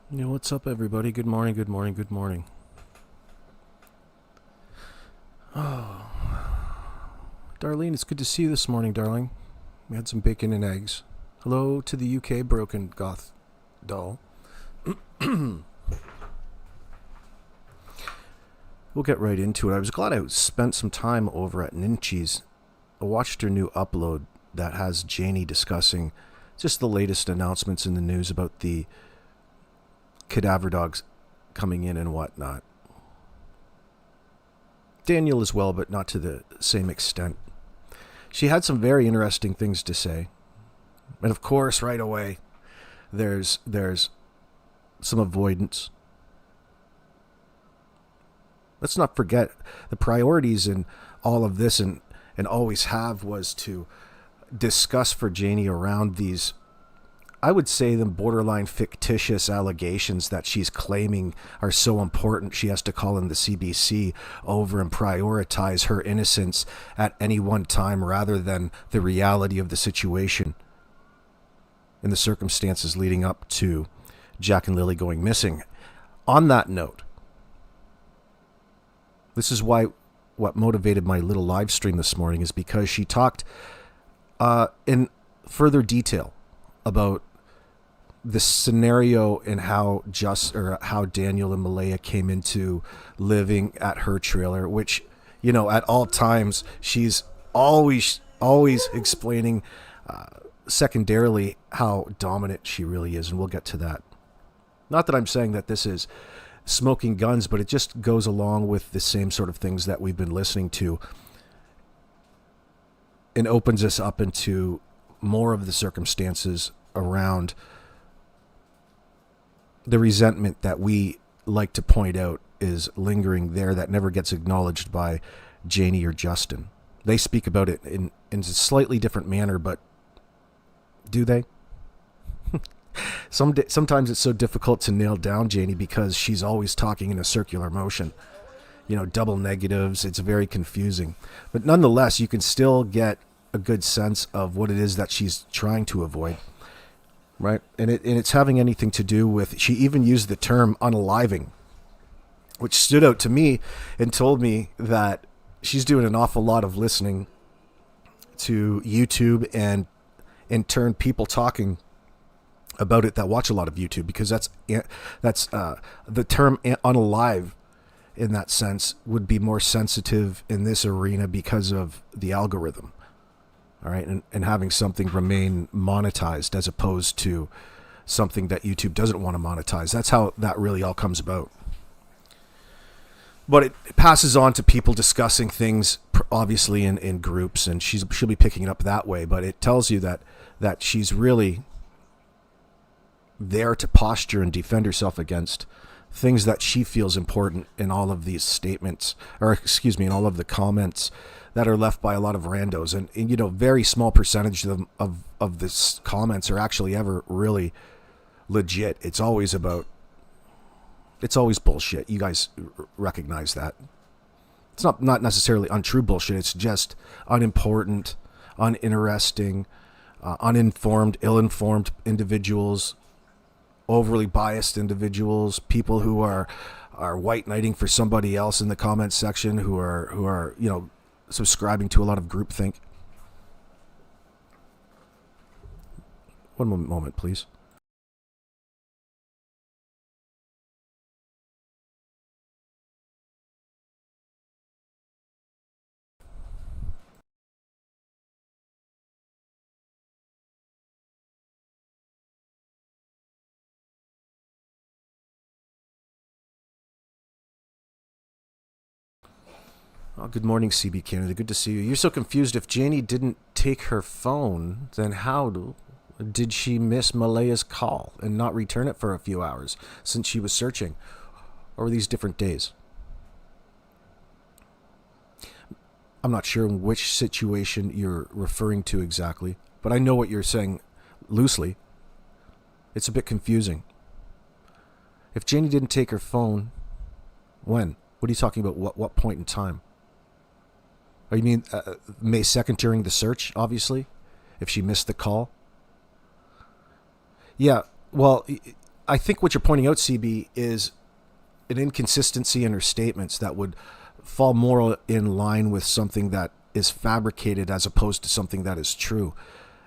Yeah, what's up, everybody? Good morning, good morning, good morning. Oh, Darlene, it's good to see you this morning, darling. We had some bacon and eggs. Hello to the UK broken goth doll. We'll get right into it. I was glad I spent some time over at Ninchi's. I watched her new upload that has Janie discussing just the latest announcements in the news about the cadaver dogs coming in and whatnot. Daniel as well, but not to the same extent. She had some very interesting things to say. And of course, right away, there's some avoidance. Let's not forget the priorities in all of this and always have was to discuss for Janie around these, I would say, them borderline fictitious allegations that she's claiming are so important she has to call in the CBC over and prioritize her innocence at any one time rather than the reality of the situation and the circumstances leading up to Jack and Lily going missing. On that note, this is why what motivated my little live stream this morning is because she talked in further detail about the scenario and how how Daniel and Malaya came into living at her trailer, which, you know, at all times she's always explaining secondarily how dominant she really is, and we'll get to that. Not that I'm saying that this is smoking guns, but it just goes along with the same sort of things that we've been listening to and opens us up into more of the circumstances around the resentment that we like to point out is lingering there that never gets acknowledged by Janie or Justin. They speak about it in a slightly different manner, but do they? Sometimes it's so difficult to nail down Janie because she's always talking in a circular motion. You know, double negatives. It's very confusing. But nonetheless, you can still get a good sense of what it is that she's trying to avoid. Right? And it's having anything to do with, she even used the term unaliving, which stood out to me and told me that she's doing an awful lot of listening to YouTube and in turn people talking about it that watch a lot of YouTube, because that's the term unalive in that sense would be more sensitive in this arena because of the algorithm. All right, and having something remain monetized as opposed to something that YouTube doesn't want to monetize. That's how that really all comes about. But it passes on to people discussing things, obviously in groups, and she'll be picking it up that way. But it tells you that she's really there to posture and defend herself against things that she feels important in all of these statements, or excuse me, in all of the comments that are left by a lot of randos. And you know, very small percentage of this comments are actually ever really legit. It's always bullshit. You guys recognize that. It's not necessarily untrue bullshit. It's just unimportant, uninteresting, uninformed, ill-informed individuals, overly biased individuals, people who are white knighting for somebody else in the comments section, who are you know, subscribing to a lot of groupthink. One moment, please. Oh, good morning, CB Canada. Good to see you. You're so confused. If Janie didn't take her phone, then did she miss Malaya's call and not return it for a few hours since she was searching? Or were these different days? I'm not sure in which situation you're referring to exactly, but I know what you're saying loosely. It's a bit confusing. If Janie didn't take her phone, when? What are you talking about? What point in time? Oh, you mean May 2nd during the search, obviously? If she missed the call? Yeah, well, I think what you're pointing out, CB, is an inconsistency in her statements that would fall more in line with something that is fabricated as opposed to something that is true,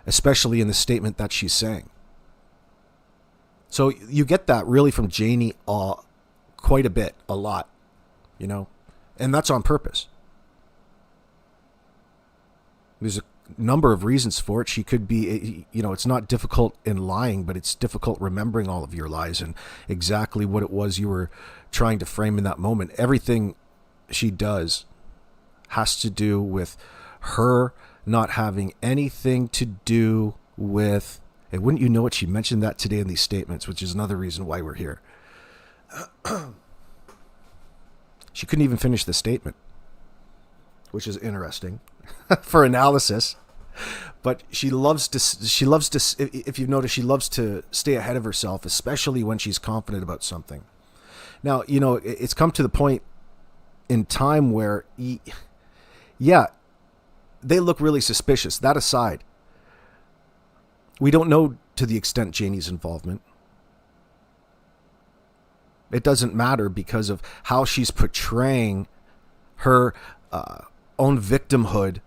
especially in the statement that she's saying. So you get that really from Janie quite a bit, a lot, and that's on purpose. There's a number of reasons for it. She could be, it's not difficult in lying, but it's difficult remembering all of your lies and exactly what it was you were trying to frame in that moment. Everything she does has to do with her not having anything to do with, and wouldn't you know it, she mentioned that today in these statements, which is another reason why we're here. She couldn't even finish the statement, which is interesting for analysis. But she loves to, if you've noticed, she loves to stay ahead of herself, especially when she's confident about something. Now, it's come to the point in time where, they look really suspicious. That aside, we don't know to the extent Janie's involvement. It doesn't matter because of how she's portraying her own victimhood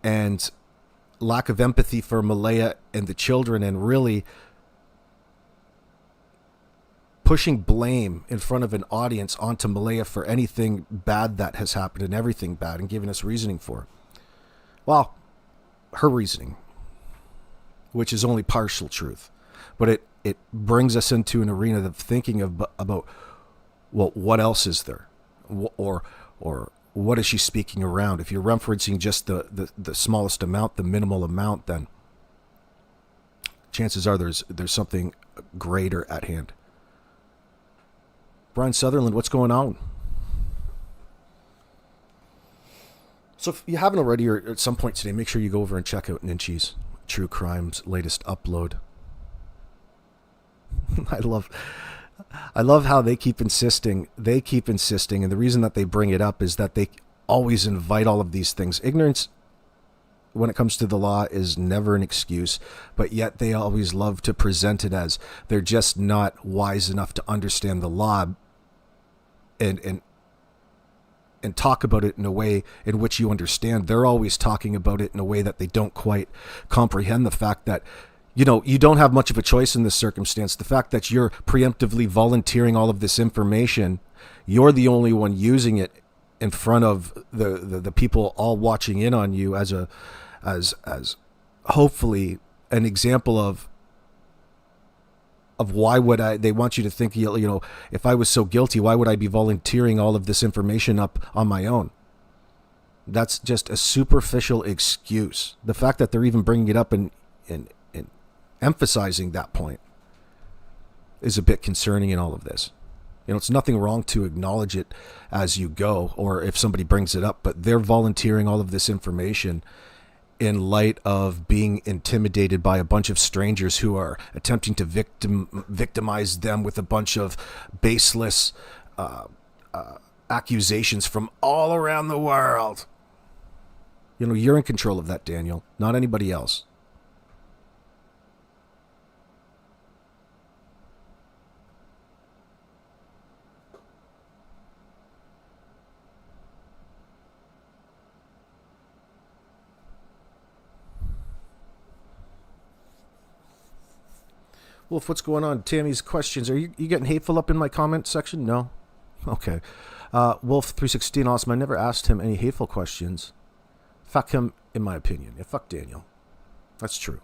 and lack of empathy for Malaya and the children, and really pushing blame in front of an audience onto Malaya for anything bad that has happened and everything bad, and giving us reasoning for it. Well, her reasoning, which is only partial truth, but it brings us into an arena of thinking about, well, what else is there? Or what is she speaking around? If you're referencing just the smallest amount, the minimal amount, then chances are there's something greater at hand. Brian Sutherland, what's going on? So if you haven't already, or at some point today, make sure you go over and check out Ninchi's True Crime's latest upload. I love how they keep insisting, and the reason that they bring it up is that they always invite all of these things. Ignorance, when it comes to the law, is never an excuse, but yet they always love to present it as they're just not wise enough to understand the law and talk about it in a way in which you understand. They're always talking about it in a way that they don't quite comprehend the fact that, you don't have much of a choice in this circumstance. The fact that you're preemptively volunteering all of this information, you're the only one using it in front of the people all watching in on you as hopefully an example of why would they want you to think, if I was so guilty, why would I be volunteering all of this information up on my own? That's just a superficial excuse. The fact that they're even bringing it up and emphasizing that point is a bit concerning in all of this. It's nothing wrong to acknowledge it as you go, or if somebody brings it up, but they're volunteering all of this information in light of being intimidated by a bunch of strangers who are attempting to victimize them with a bunch of baseless accusations from all around the world. You're in control of that, Daniel, not anybody else. Wolf, what's going on? Tammy's questions. Are you getting hateful up in my comment section? No? Okay. Wolf316, awesome. I never asked him any hateful questions. Fuck him, in my opinion. Yeah, fuck Daniel. That's true.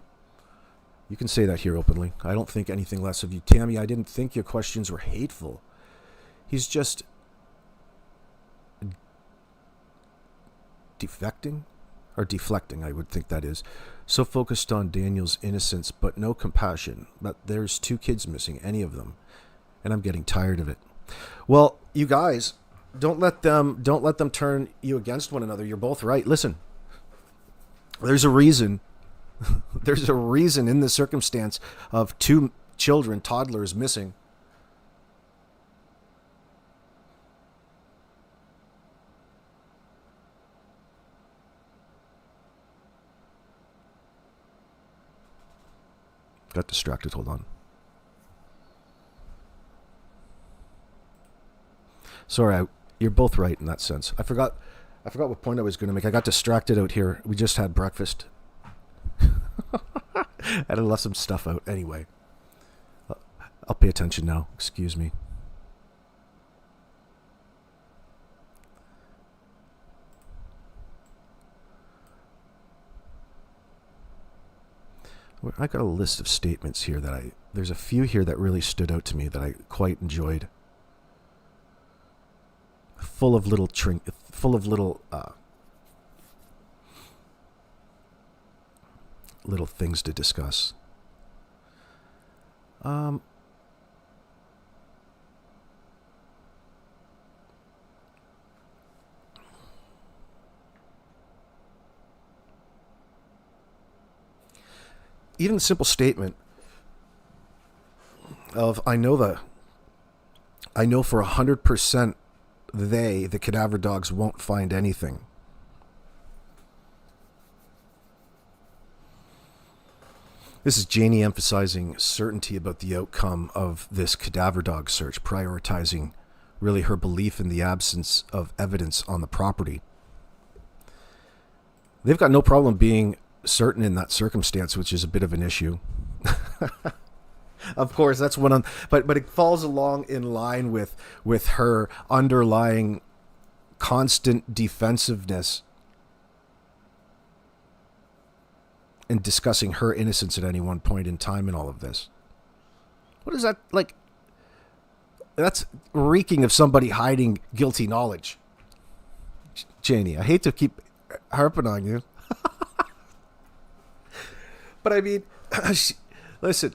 You can say that here openly. I don't think anything less of you. Tammy, I didn't think your questions were hateful. He's just deflecting, I would think that is. So focused on Daniel's innocence, but no compassion. But there's 2 kids missing, any of them, and I'm getting tired of it. Well, you guys, don't let them turn you against one another. You're both right. Listen, there's a reason. There's a reason in the circumstance of 2 children, toddlers, missing. Got distracted. Hold on. Sorry, you're both right in that sense. I forgot what point I was going to make. I got distracted out here. We just had breakfast. And I left some stuff out. Anyway, I'll pay attention now. Excuse me. I got a list of statements here that there's a few here that really stood out to me that I quite enjoyed. Full of little little things to discuss. Even the simple statement of I know for 100% the cadaver dogs won't find anything. This is Janie emphasizing certainty about the outcome of this cadaver dog search, prioritizing really her belief in the absence of evidence on the property. They've got no problem being certain in that circumstance, which is a bit of an issue. Of course, that's one on, but it falls along in line with her underlying constant defensiveness and discussing her innocence at any one point in time in all of this. What is that like? That's reeking of somebody hiding guilty knowledge. Janie, I hate to keep harping on you. But I mean, listen,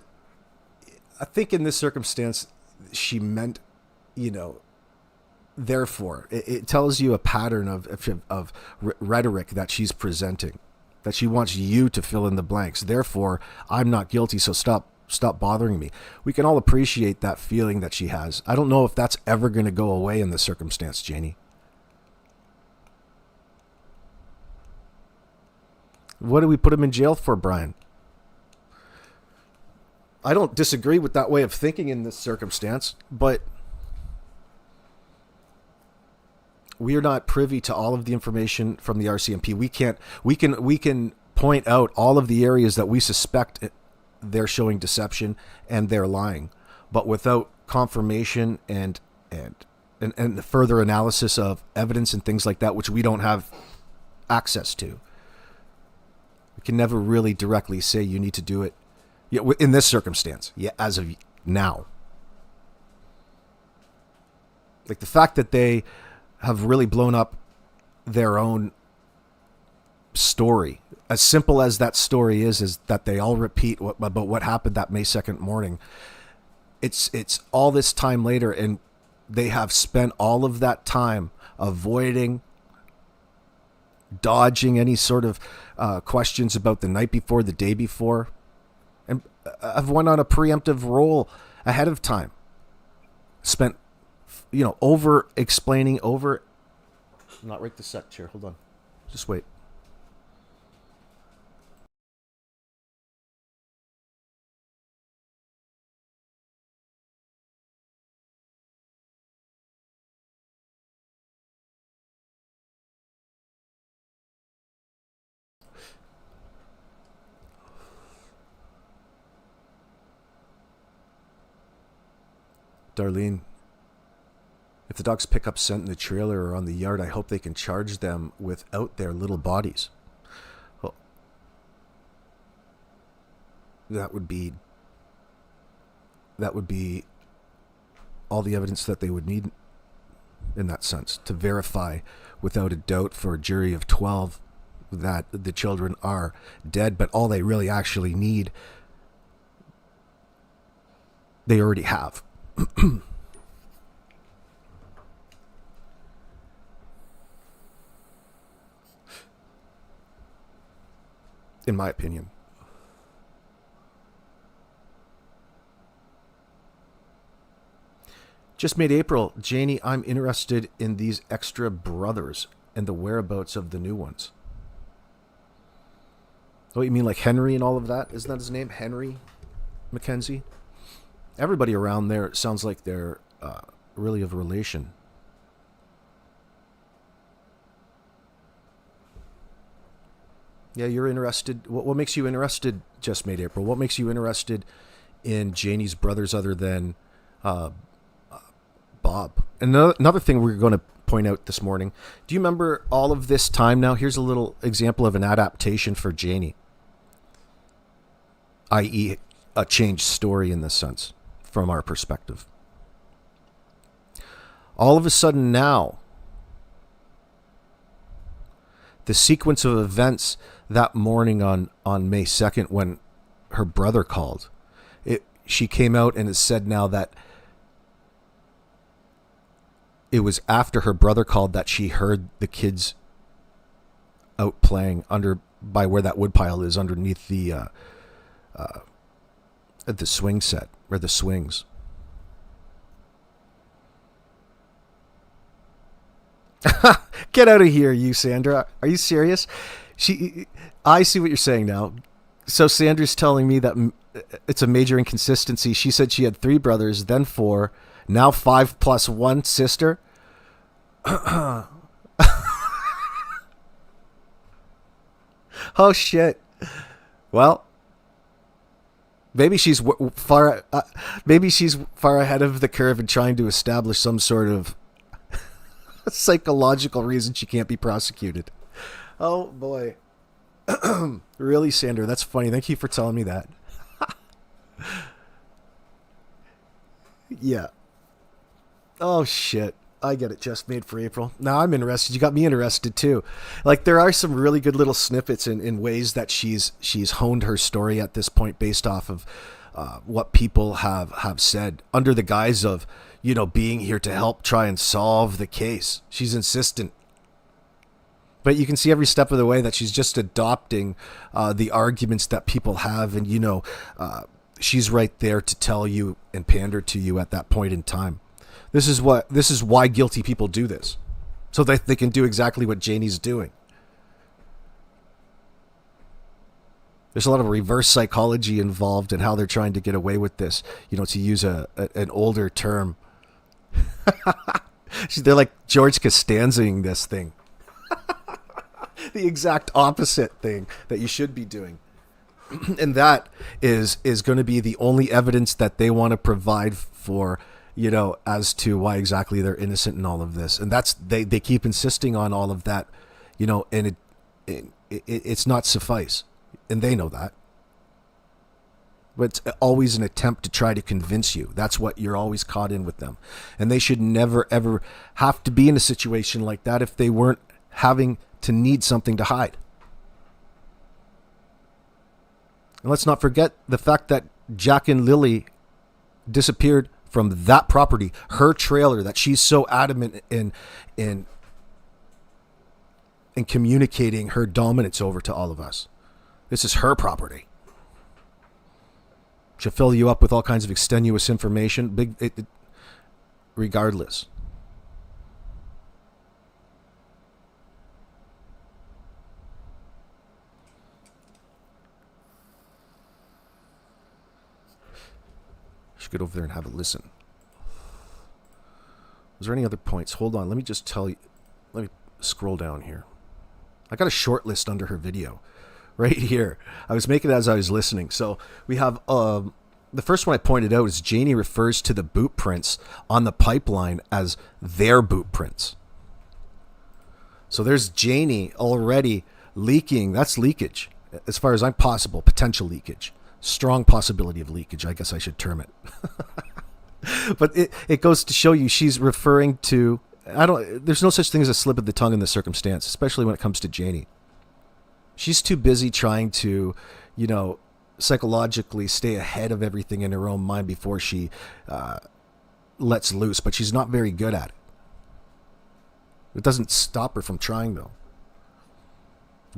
I think in this circumstance, she meant, therefore, it tells you a pattern of rhetoric that she's presenting, that she wants you to fill in the blanks. Therefore, I'm not guilty, so stop bothering me. We can all appreciate that feeling that she has. I don't know if that's ever going to go away in this circumstance, Janie. What do we put him in jail for, Brian? I don't disagree with that way of thinking in this circumstance, but we are not privy to all of the information from the RCMP. We can point out all of the areas that we suspect they're showing deception and they're lying, but without confirmation and further analysis of evidence and things like that, which we don't have access to. We can never really directly say you need to do it. Yeah, in this circumstance, yeah, as of now. Like the fact that they have really blown up their own story, as simple as that story is that they all repeat about what happened that May 2nd morning. It's all this time later, and they have spent all of that time avoiding, dodging any sort of questions about the night before, the day before. And I've went on a preemptive role ahead of time. Spent, over explaining, not right this sec, chair. Hold on. Just wait. Darlene, if the dogs pick up scent in the trailer or on the yard, I hope they can charge them without their little bodies. Well, that would be all the evidence that they would need in that sense to verify without a doubt for a jury of 12 that the children are dead, but all they really actually need, they already have. In my opinion. Just mid-April, Janie, I'm interested in these extra brothers and the whereabouts of the new ones. Oh, you mean like Henry and all of that? Isn't that his name? Henry McKenzie? Everybody around there sounds like they're really of relation. Yeah, you're interested. What makes you interested, Just Made April? What makes you interested in Janie's brothers other than uh, Bob? And another thing we're going to point out this morning. Do you remember all of this time now? Here's a little example of an adaptation for Janie, i.e., a changed story in this sense from our perspective. All of a sudden now, the sequence of events that morning on May 2nd when her brother called, she came out and has said now that it was after her brother called that she heard the kids out playing by where that woodpile is underneath the swing set or the swings. Get out of here, you Sandra. Are you serious? I see what you're saying now. So Sandra's telling me that it's a major inconsistency. She said she had 3 brothers, then 4, now 5 plus 1 sister. Oh shit. Well, maybe she's far ahead of the curve in trying to establish some sort of psychological reason she can't be prosecuted. Oh boy. Really, Sandra? That's funny. Thank you for telling me that. Yeah. Oh shit. I get it. Just Made for April. Now I'm interested. You got me interested too. Like there are some really good little snippets in ways that she's honed her story at this point based off of what people have said under the guise of, being here to help try and solve the case. She's insistent. But you can see every step of the way that she's just adopting the arguments that people have. And, she's right there to tell you and pander to you at that point in time. This is why guilty people do this. So that they can do exactly what Janie's doing. There's a lot of reverse psychology involved in how they're trying to get away with this, to use an older term. They're like George Costanzaing this thing. The exact opposite thing that you should be doing. And that is going to be the only evidence that they want to provide for, as to why exactly they're innocent in all of this. And that's, they keep insisting on all of that, and it's not suffice. And they know that. But it's always an attempt to try to convince you. That's what you're always caught in with them. And they should never, ever have to be in a situation like that if they weren't having to need something to hide. And let's not forget the fact that Jack and Lily disappeared from that property, her trailer that she's so adamant in communicating her dominance over to all of us. This is her property. She'll fill you up with all kinds of extenuous information, regardless. Should get over there and have a listen. Was there any other points? Hold on, let me just tell you. Let me scroll down here. I got a short list under her video. Right here. I was making it as I was listening. So we have the first one I pointed out is Janie refers to the boot prints on the pipeline as their boot prints. So there's Janie already leaking. That's leakage. As far as I'm possible, potential leakage. Strong possibility of leakage, I guess I should term it. But it goes to show you she's referring to, there's no such thing as a slip of the tongue in this circumstance, especially when it comes to Janie. She's too busy trying to, psychologically stay ahead of everything in her own mind before she lets loose. But she's not very good at it. It doesn't stop her from trying, though.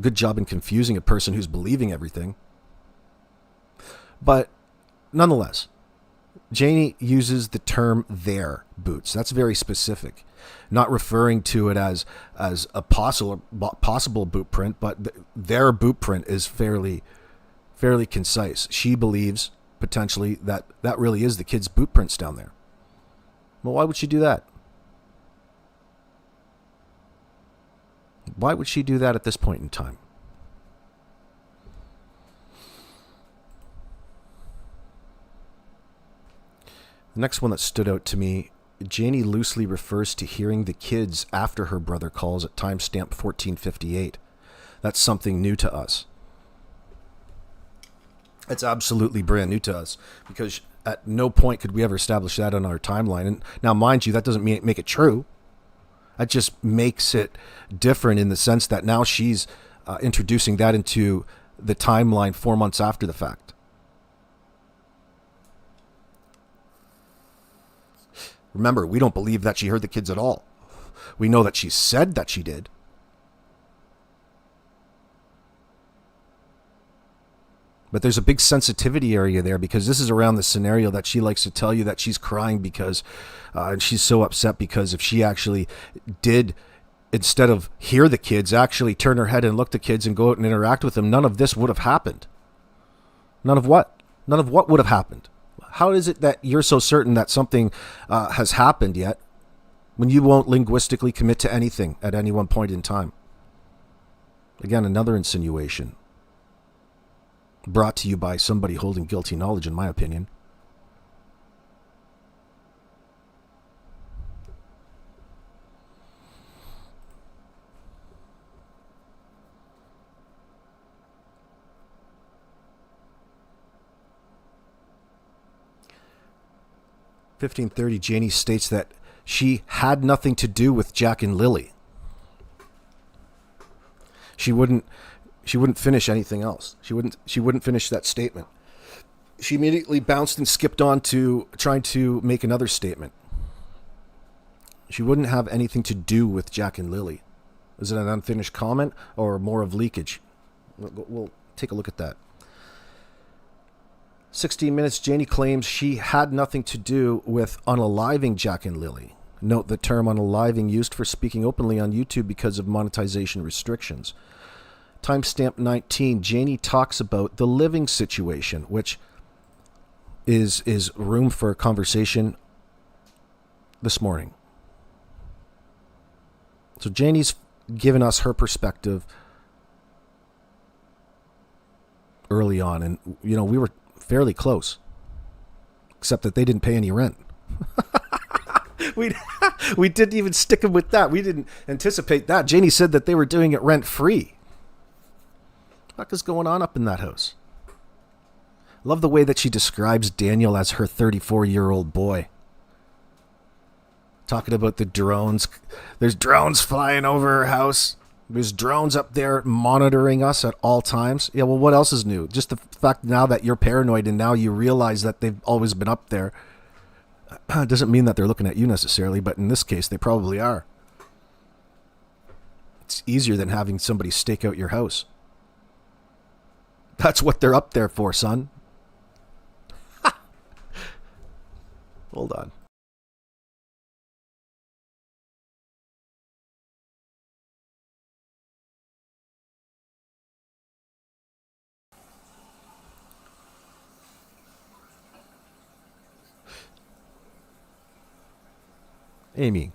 Good job in confusing a person who's believing everything. But nonetheless, Janie uses the term their boots. That's very specific. Not referring to it as a possible boot print, but their boot print is fairly concise. She believes potentially that really is the kids' boot prints down there. Well, why would she do that? Why would she do that at this point in time? The next one that stood out to me, Janie loosely refers to hearing the kids after her brother calls at timestamp 1458. That's something new to us. It's absolutely brand new to us because at no point could we ever establish that on our timeline. And now, mind you, that doesn't make it true. That just makes it different in the sense that now she's introducing that into the timeline 4 months after the fact. Remember, we don't believe that she heard the kids at all. We know that she said that she did. But there's a big sensitivity area there because this is around the scenario that she likes to tell you that she's crying because and she's so upset because if she actually did, instead of hear the kids, actually turn her head and look at the kids and go out and interact with them, none of this would have happened. None of what? None of what would have happened? How is it that you're so certain that something has happened yet when you won't linguistically commit to anything at any one point in time? Again, another insinuation brought to you by somebody holding guilty knowledge, in my opinion. (1530) Janie states that she had nothing to do with Jack and Lily. She wouldn't finish anything else. She wouldn't finish that statement. She immediately bounced and skipped on to trying to make another statement. She wouldn't have anything to do with Jack and Lily. Is it an unfinished comment or more of leakage? We'll take a look at that. 16 minutes, Janie claims she had nothing to do with unaliving Jack and Lily. Note the term unaliving used for speaking openly on YouTube because of monetization restrictions. Timestamp 19, Janie talks about the living situation, which is room for conversation this morning. So Janie's given us her perspective early on, and we were fairly close, except that they didn't pay any rent. We didn't even stick them with that. We didn't anticipate that. Janie said that they were doing it rent-free. What is going on up in that house? Love the way that she describes Daniel as her 34-year-old boy. Talking about the drones. There's drones flying over her house. There's drones up there monitoring us at all times. Yeah, well, what else is new? Just the fact now that you're paranoid and now you realize that they've always been up there doesn't mean that they're looking at you necessarily, but in this case, they probably are. It's easier than having somebody stake out your house. That's what they're up there for, son. Hold on. Amy,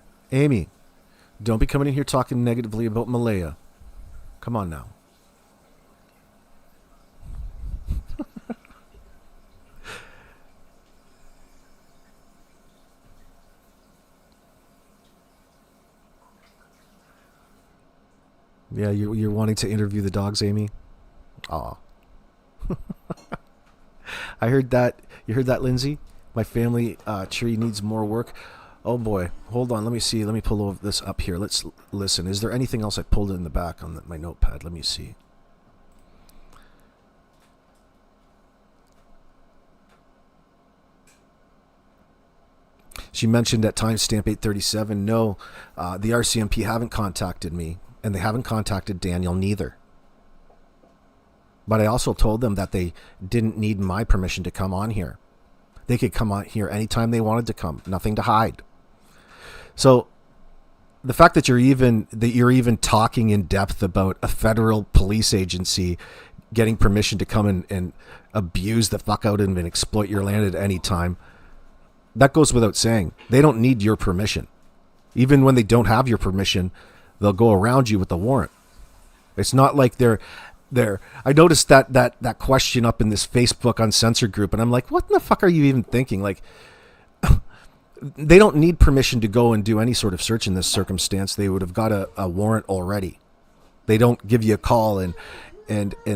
don't be coming in here talking negatively about Malaya. Come on now. Yeah, you're wanting to interview the dogs, Amy? Aw. I heard that. You heard that, Lindsay? My family tree needs more work. Oh boy, hold on. Let me see. Let me pull this up here. Let's listen. Is there anything else I pulled in the back on my notepad? Let me see. She mentioned at timestamp 837, no, the RCMP haven't contacted me, and they haven't contacted Daniel neither. But I also told them that they didn't need my permission to come on here. They could come on here anytime they wanted to come. Nothing to hide. So the fact that you're even talking in depth about a federal police agency getting permission to come and abuse the fuck out of and exploit your land at any time, that goes without saying. They don't need your permission. Even when they don't have your permission, they'll go around you with a warrant. It's not like they're I noticed that question up in this Facebook Uncensored group, and I'm like, what in the fuck are you even thinking? Like, They don't need permission to go and do any sort of search in this circumstance. They would have got a warrant already. They don't give you a call and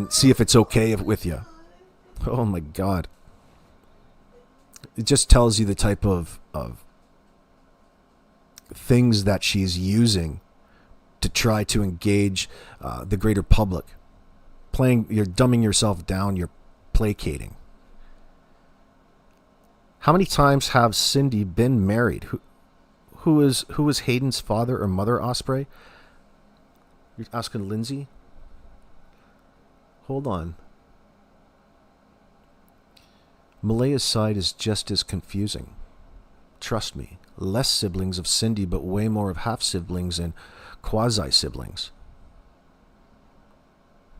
see if it's okay with you. Oh my God. It just tells you the type of things that she's using to try to engage the greater public. You're dumbing yourself down, you're placating. How many times have Cindy been married? Who is Hayden's father or mother, Osprey? You're asking Lindsay? Hold on. Malaya's side is just as confusing. Trust me. Less siblings of Cindy, but way more of half-siblings and quasi-siblings.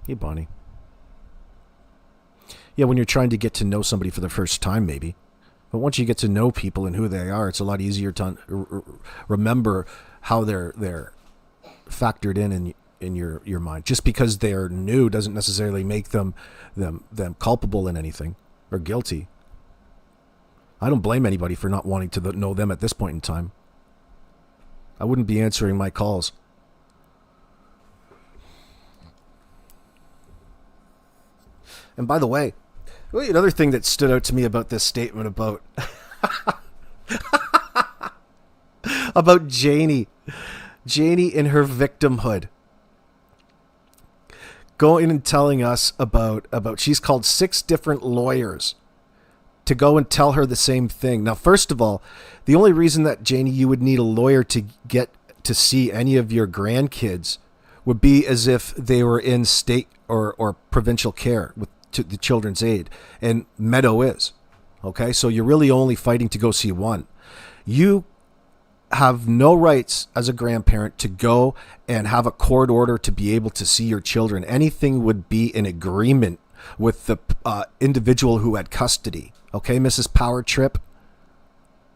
Hey, Bonnie. Yeah, when you're trying to get to know somebody for the first time, maybe. But once you get to know people and who they are, it's a lot easier to remember how they're factored in your mind. Just because they're new doesn't necessarily make them culpable in anything or guilty. I don't blame anybody for not wanting to know them at this point in time. I wouldn't be answering my calls. And by the way, another thing that stood out to me about this statement about about Janie in her victimhood, going and telling us about she's called 6 different lawyers to go and tell her the same thing. Now, first of all, the only reason that, Janie, you would need a lawyer to get to see any of your grandkids would be as if they were in state or provincial care with to the Children's Aid, and Meadow is. Okay, so you're really only fighting to go see one. You have no rights as a grandparent to go and have a court order to be able to see your children. Anything would be in agreement with the individual who had custody. Okay, Mrs. Power Trip?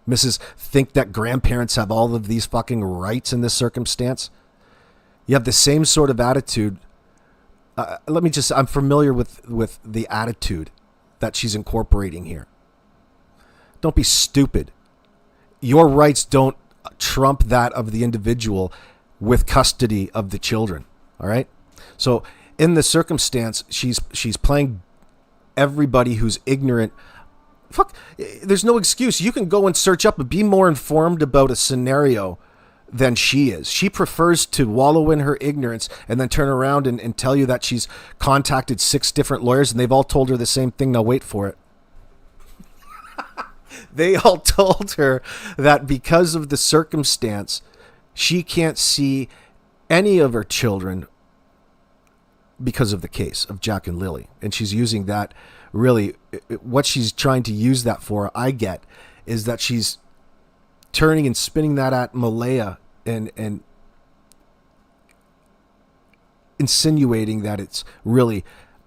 Mrs. Think that grandparents have all of these fucking rights in this circumstance? You have the same sort of attitude. I'm familiar with the attitude that she's incorporating here. Don't be stupid. Your rights don't trump that of the individual with custody of the children. All right. So in the circumstance, she's playing everybody who's ignorant. Fuck. There's no excuse. You can go and search up and be more informed about a scenario than she is. She prefers to wallow in her ignorance and then turn around and tell you that she's contacted 6 different lawyers and they've all told her the same thing. Now wait for it. They all told her that because of the circumstance, she can't see any of her children because of the case of Jack and Lily. And she's using that really, what she's trying to use that for, I get, is that she's turning and spinning that at Malaya and insinuating that it's really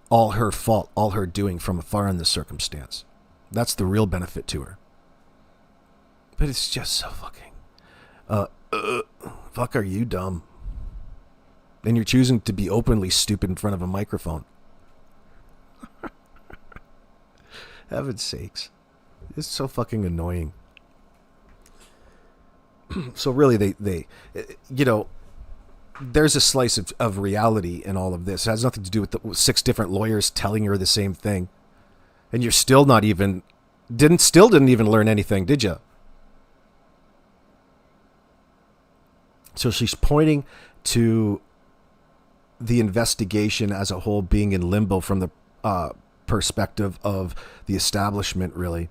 all her fault, all her doing from afar in this circumstance. That's the real benefit to her. But it's just so fucking... fuck, are you dumb? And you're choosing to be openly stupid in front of a microphone. Heaven's sakes. It's so fucking annoying. So really, they there's a slice of reality in all of this. It has nothing to do with the 6 different lawyers telling her the same thing. And you're still not even... Didn't even learn anything, did you? So she's pointing to the investigation as a whole being in limbo from the perspective of the establishment, really.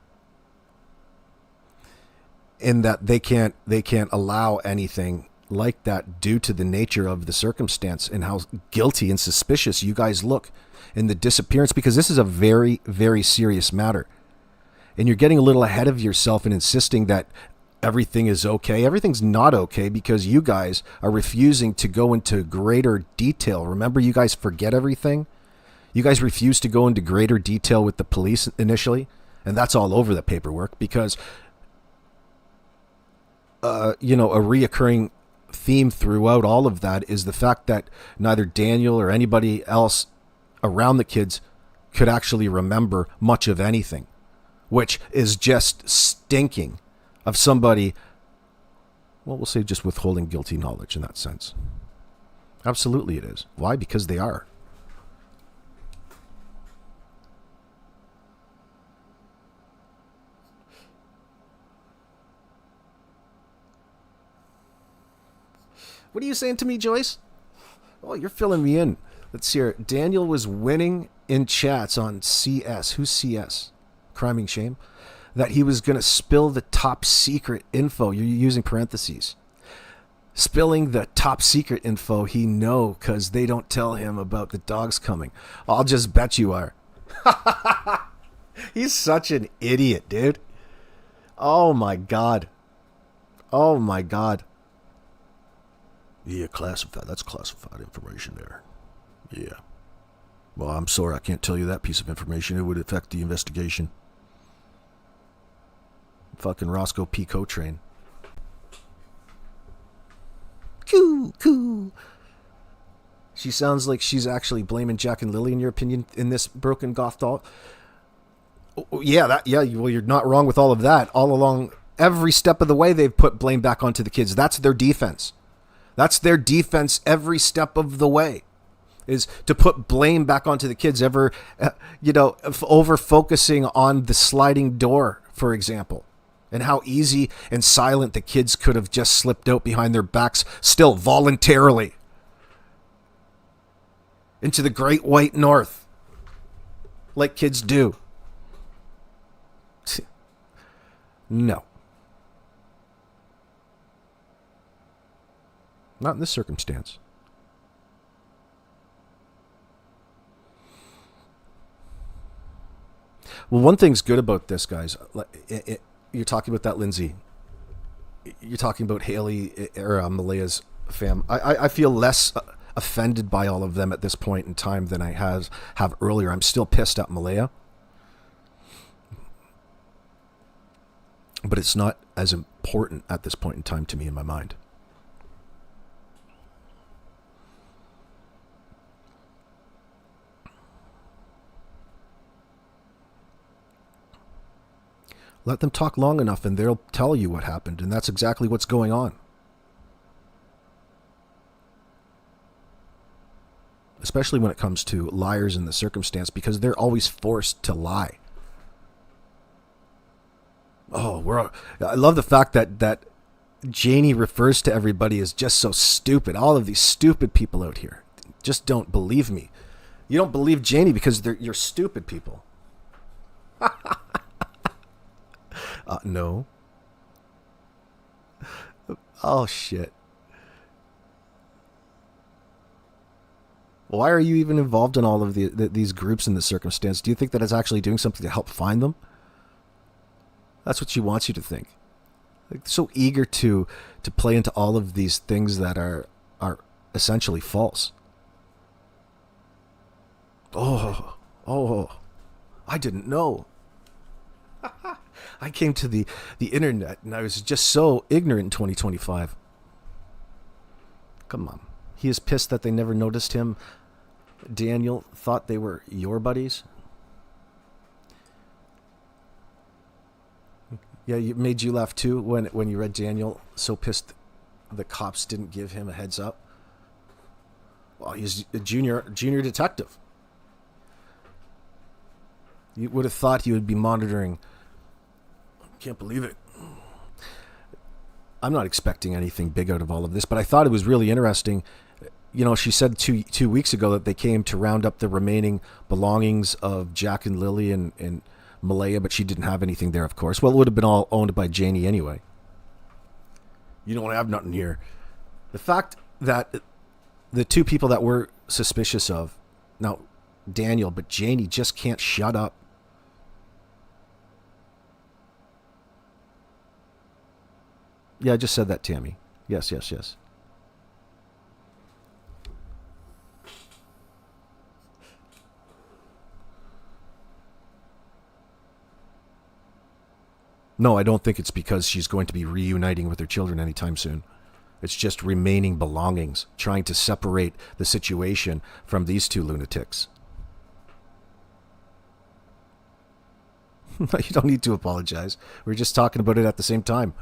In that they can't allow anything like that due to the nature of the circumstance and how guilty and suspicious you guys look in the disappearance, because this is a very, very serious matter. And you're getting a little ahead of yourself and insisting that everything is okay. Everything's not okay because you guys are refusing to go into greater detail. Remember, you guys forget everything. You guys refuse to go into greater detail with the police initially. And that's all over the paperwork because, a reoccurring theme throughout all of that is the fact that neither Daniel or anybody else around the kids could actually remember much of anything, which is just stinking of somebody, well, we'll say just withholding guilty knowledge in that sense. Absolutely it is. Why? Because they are. What are you saying to me, Joyce? Oh, you're filling me in. Let's hear it. Daniel was winning in chats on CS. Who's CS? Criming Shame. That he was going to spill the top secret info. You're using parentheses. Spilling the top secret info he know because they don't tell him about the dogs coming. I'll just bet you are. He's such an idiot, dude. Oh my God. Oh my God. Yeah, classified. That's classified information there. Yeah. Well, I'm sorry. I can't tell you that piece of information. It would affect the investigation. Fucking Roscoe P. Coltrane. Coo. She sounds like she's actually blaming Jack and Lily, in your opinion, in this broken goth doll. Oh, yeah, well, you're not wrong with all of that. All along, every step of the way, they've put blame back onto the kids. That's their defense. That's their defense every step of the way, is to put blame back onto the kids, over focusing on the sliding door, for example, and how easy and silent the kids could have just slipped out behind their backs, still voluntarily, into the great white north, like kids do. No. Not in this circumstance. Well, one thing's good about this, guys. You're talking about that Lindsay. You're talking about Haley or Malaya's fam. I feel less offended by all of them at this point in time than I have earlier. I'm still pissed at Malaya. But it's not as important at this point in time to me in my mind. Let them talk long enough and they'll tell you what happened, and that's exactly what's going on. Especially when it comes to liars in the circumstance, because they're always forced to lie. Oh, I love the fact that Janie refers to everybody as just so stupid. All of these stupid people out here just don't believe me. You don't believe Janie because you're stupid people. No. Oh, shit. Why are you even involved in all of these groups in this circumstance? Do you think that it's actually doing something to help find them? That's what she wants you to think. Like, so eager to play into all of these things that are essentially false. Oh, I didn't know. I came to the internet and I was just so ignorant in 2025. Come on. He is pissed that they never noticed him. Daniel thought they were your buddies. Yeah, it made you laugh too when you read Daniel. So pissed the cops didn't give him a heads up. Well, he's a junior detective. You would have thought he would be monitoring. Can't believe it. I'm not expecting anything big out of all of this, but I thought it was really interesting. You know, she said two weeks ago that they came to round up the remaining belongings of Jack and Lily and Malaya, but she didn't have anything there, of course. Well, it would have been all owned by Janie anyway. You don't have nothing here. The fact that the two people that we're suspicious of, now Daniel, but Janie just can't shut up. Yeah, I just said that, Tammy. Yes. No, I don't think it's because she's going to be reuniting with her children anytime soon. It's just remaining belongings, trying to separate the situation from these two lunatics. You don't need to apologize. We're just talking about it at the same time.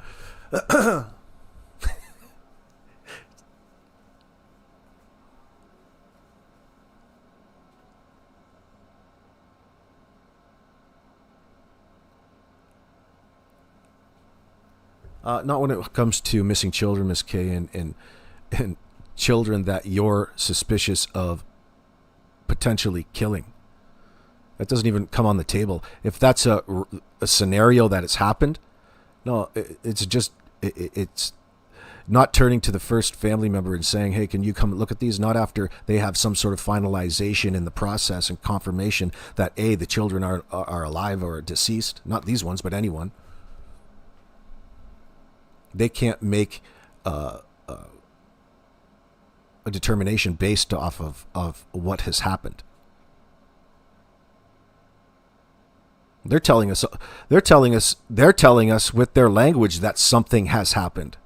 Not when it comes to missing children, Miss K, and children that you're suspicious of potentially killing. That doesn't even come on the table. If that's a scenario that has happened, no, it's not turning to the first family member and saying, hey, can you come look at these? Not after they have some sort of finalization in the process and confirmation that A, the children are alive or deceased. Not these ones, but anyone. They can't make a determination based off of what has happened. They're telling us with their language that something has happened.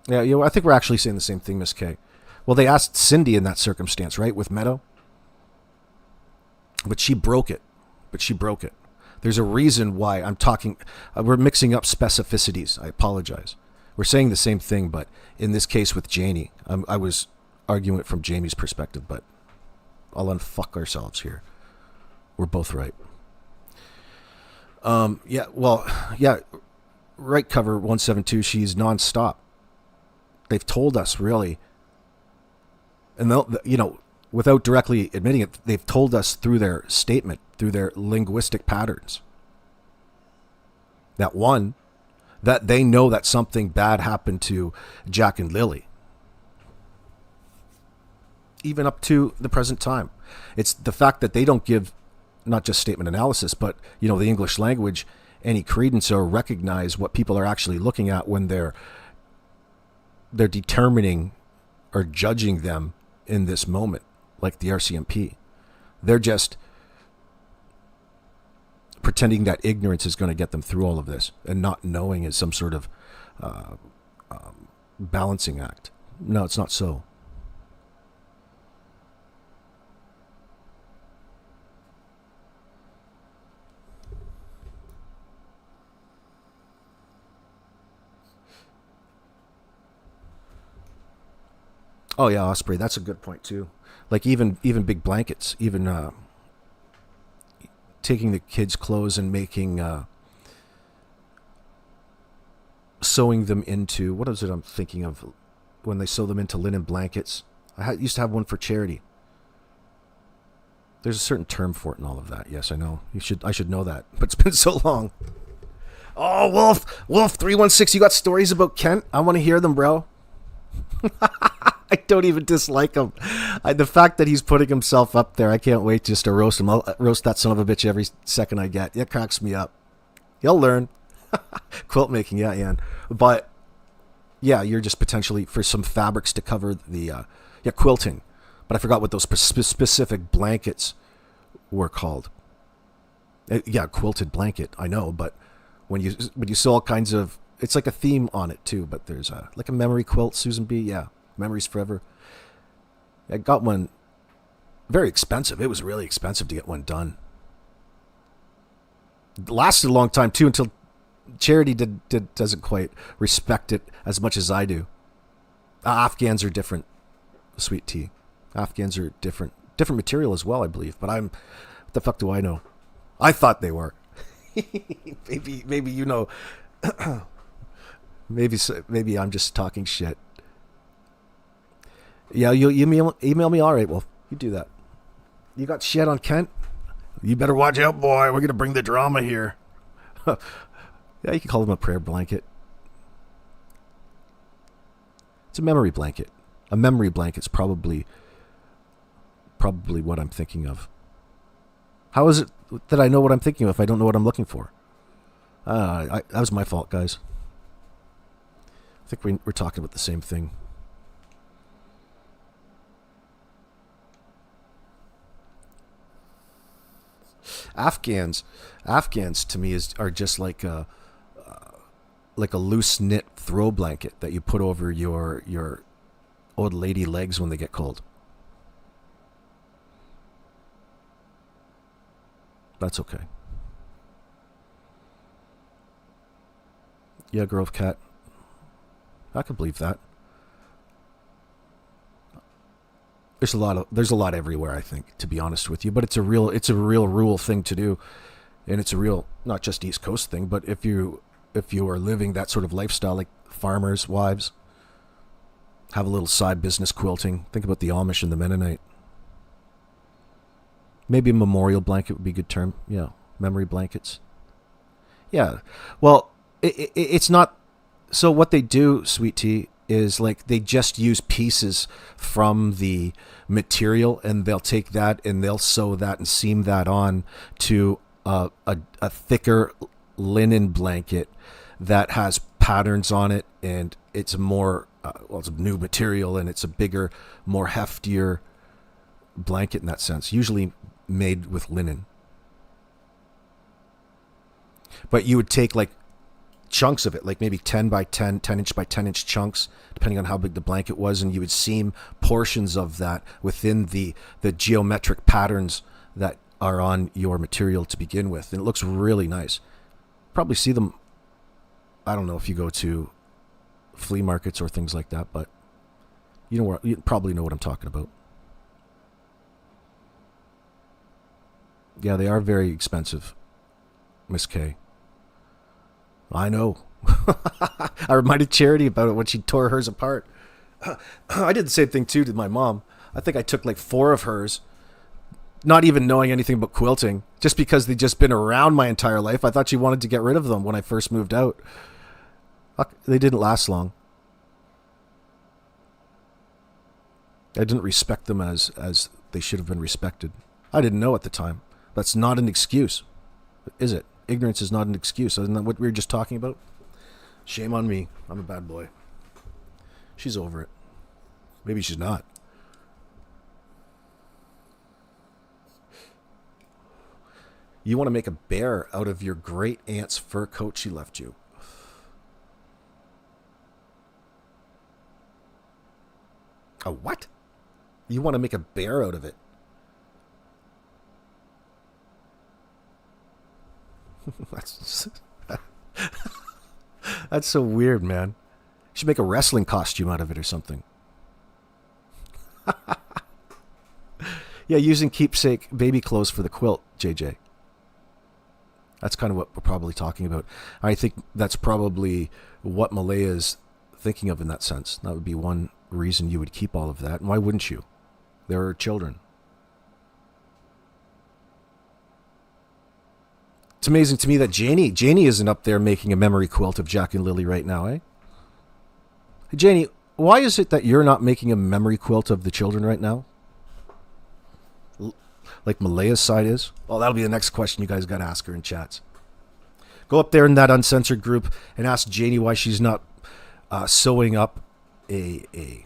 Yeah, I think we're actually saying the same thing, Miss K. Well, they asked Cindy in that circumstance, right, with Meadow? But she broke it. There's a reason why I'm talking. We're mixing up specificities. I apologize. We're saying the same thing, but in this case with Janie, I was arguing it from Jamie's perspective, but I'll unfuck ourselves here. We're both right. Right cover 172. She's nonstop. They've told us, really, and without directly admitting it, they've told us through their statement, through their linguistic patterns, that they know that something bad happened to Jack and Lily. Even up to the present time. It's the fact that they don't give not just statement analysis, but, the English language any credence or recognize what people are actually looking at when they're determining or judging them in this moment, like the RCMP. They're just pretending that ignorance is going to get them through all of this, and not knowing is some sort of balancing act. No, it's not so. Oh yeah, Osprey, that's a good point too. Like even big blankets, even taking the kids' clothes and making sewing them into, what is it I'm thinking of when they sew them into linen blankets? I used to have one for charity. There's a certain term for it and all of that. Yes, I know. I should know that, but it's been so long. Oh, Wolf 316, you got stories about Kent? I want to hear them, bro. I don't even dislike him. The fact that he's putting himself up there, I can't wait just to roast him. I'll roast that son of a bitch every second I get. It cracks me up. You'll learn. Quilt making, yeah, Ian. But, yeah, you're just potentially for some fabrics to cover the, quilting. But I forgot what those specific blankets were called. Yeah, quilted blanket, I know. But when you sew all kinds of, it's like a theme on it too. But there's like a memory quilt, Susan B. Yeah. Memories Forever. I got one very expensive. It was really expensive to get one done. It lasted a long time too until Charity doesn't quite respect it as much as I do. Afghans are different, sweet tea. Afghans are different material as well, I believe. But what the fuck do I know? I thought they were. maybe you know. maybe I'm just talking shit. Yeah, you email me. All right, well, you do that. You got shit on Kent? You better watch out, boy. We're going to bring the drama here. Yeah, you can call him a prayer blanket. It's a memory blanket. A memory blanket's probably what I'm thinking of. How is it that I know what I'm thinking of if I don't know what I'm looking for? That was my fault, guys. I think we're talking about the same thing. Afghans to me are just like a loose knit throw blanket that you put over your old lady legs when they get cold. That's okay. Yeah, Grove Cat. I can believe that. There's a lot everywhere, I think, to be honest with you. But it's a real rural thing to do, and it's a real not just East Coast thing. But if you are living that sort of lifestyle, like farmers' wives, have a little side business quilting. Think about the Amish and the Mennonite. Maybe a memorial blanket would be a good term. Yeah, memory blankets. Yeah. Well, it's not. So what they do, Sweet Tea, is like they just use pieces from the material, and they'll take that and they'll sew that and seam that on to a thicker linen blanket that has patterns on it, and it's more it's a new material, and it's a bigger, more heftier blanket in that sense, usually made with linen. But you would take like chunks of it, like maybe 10 by 10, 10 inch by 10 inch chunks, depending on how big the blanket was, and you would seam portions of that within the geometric patterns that are on your material to begin with. And it looks really nice. Probably see them, I don't know if you go to flea markets or things like that, but you probably know what I'm talking about. Yeah, they are very expensive, Miss K. I know. I reminded Charity about it when she tore hers apart. I did the same thing too to my mom. I think I took like 4 of hers, not even knowing anything about quilting, just because they'd just been around my entire life. I thought she wanted to get rid of them when I first moved out. They didn't last long. I didn't respect them as they should have been respected. I didn't know at the time. That's not an excuse, is it? Ignorance is not an excuse. Isn't that what we were just talking about? Shame on me. I'm a bad boy. She's over it. Maybe she's not. You want to make a bear out of your great aunt's fur coat she left you. A what? You want to make a bear out of it? That's so weird, man. You should make a wrestling costume out of it or something. Yeah, using keepsake baby clothes for the quilt, JJ. That's kind of what we're probably talking about. I think that's probably what Malaya is thinking of in that sense. That would be one reason you would keep all of that. And why wouldn't you? There are children. It's amazing to me that Janie isn't up there making a memory quilt of Jack and Lily right now, eh? Hey, Janie, why is it that you're not making a memory quilt of the children right now? Like Malaya's side is? Well, that'll be the next question you guys got to ask her in chats. Go up there in that uncensored group and ask Janie why she's not sewing up a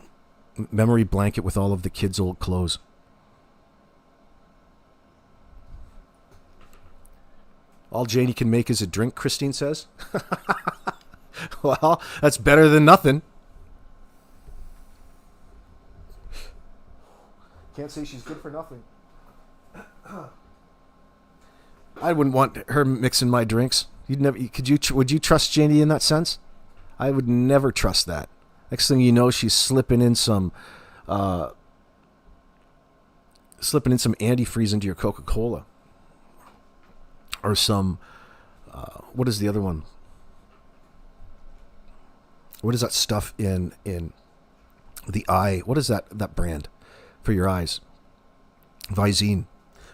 memory blanket with all of the kids' old clothes. All Janie can make is a drink, Christine says. Well, that's better than nothing. Can't say she's good for nothing. I wouldn't want her mixing my drinks. Would you trust Janie in that sense? I would never trust that. Next thing you know, she's slipping in some antifreeze into your Coca-Cola. Or some, what is the other one? What is that stuff in the eye? What is that brand for your eyes? Visine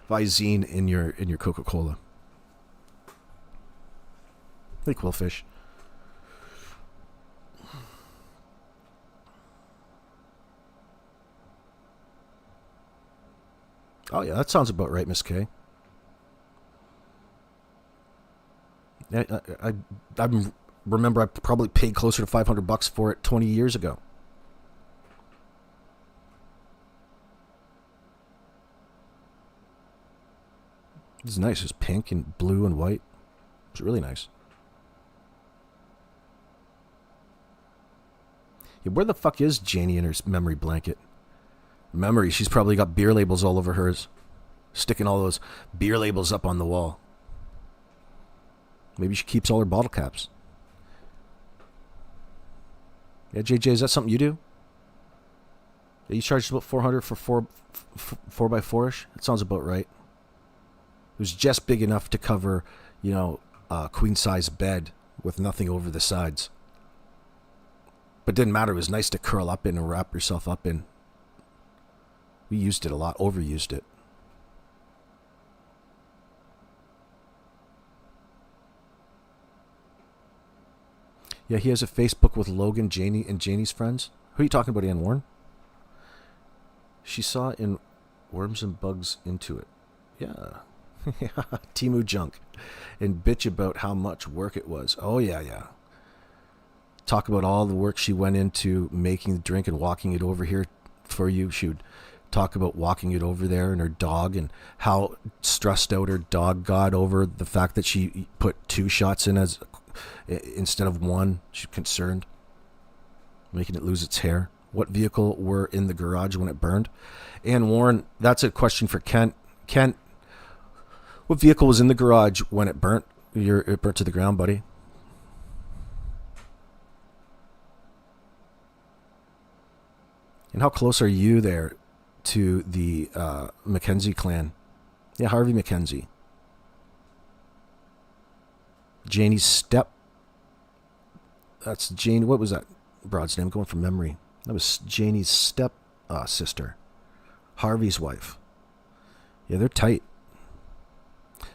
in your Coca-Cola. Hey, Quillfish. Oh yeah, that sounds about right, Miss K. I remember I probably paid closer to $500 for it 20 years ago. It's nice. It's pink and blue and white. It's really nice. Yeah, where the fuck is Janie in her memory blanket? Memory. She's probably got beer labels all over hers. sticking all those beer labels up on the wall. Maybe she keeps all her bottle caps. Yeah, JJ, is that something you do? Yeah, you charged about $400 for 4x4ish? That sounds about right. It was just big enough to cover, a queen-size bed with nothing over the sides. But it didn't matter. It was nice to curl up in and wrap yourself up in. We used it a lot, overused it. Yeah, he has a Facebook with Logan, Janie, and Janie's friends. Who are you talking about, Ann Warren? She saw in Worms and Bugs into it. Yeah. Timu junk. And bitch about how much work it was. Oh, yeah. Talk about all the work she went into making the drink and walking it over here for you. She would talk about walking it over there and her dog and how stressed out her dog got over the fact that she put 2 shots in as instead of 1. She's concerned, making it lose its hair. What vehicle were in the garage when it burned? And Warren, that's a question for Kent. Kent, what vehicle was in the garage when it burnt? It burnt to the ground, buddy. And how close are you there to the McKenzie clan? Yeah, Harvey McKenzie. Janie's step. That's Jane. What was that broad's name? Going from memory. That was Janie's step sister. Harvey's wife. Yeah, they're tight.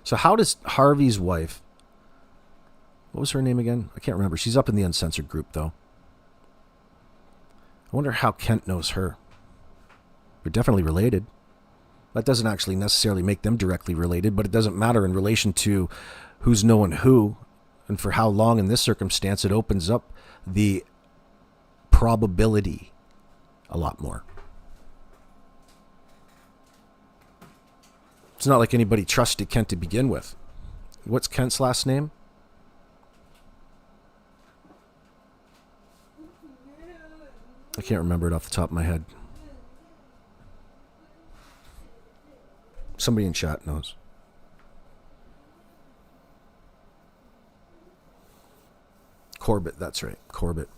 So how does Harvey's wife... What was her name again? I can't remember. She's up in the Uncensored group, though. I wonder how Kent knows her. They're definitely related. That doesn't actually necessarily make them directly related, but it doesn't matter in relation to who's knowing who and for how long in this circumstance. It opens up the probability a lot more. It's not like anybody trusted Kent to begin with. What's Kent's last name? I can't remember it off the top of my head. Somebody in chat knows. Corbett, that's right. Corbett.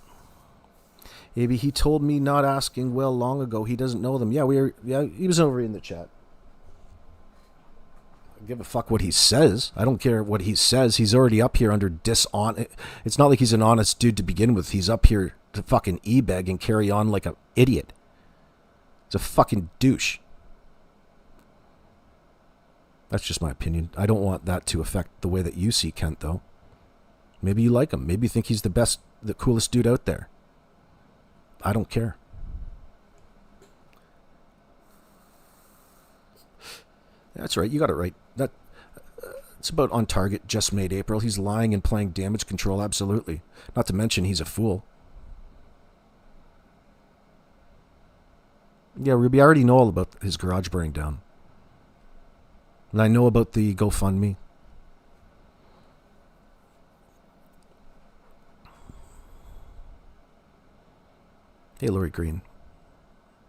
Maybe he told me not asking Will long ago. He doesn't know them. Yeah, he was over in the chat. I give a fuck what he says. I don't care what he says. He's already up here under dishonest. It's not like he's an honest dude to begin with. He's up here to fucking e-beg and carry on like an idiot. He's a fucking douche. That's just my opinion. I don't want that to affect the way that you see Kent, though. Maybe you like him. Maybe you think he's the best, the coolest dude out there. I don't care. That's right. You got it right. It's about on target. Just made April. He's lying and playing damage control. Absolutely. Not to mention he's a fool. Yeah, Ruby, I already know all about his garage burning down. And I know about the GoFundMe. Hey, Lori Green.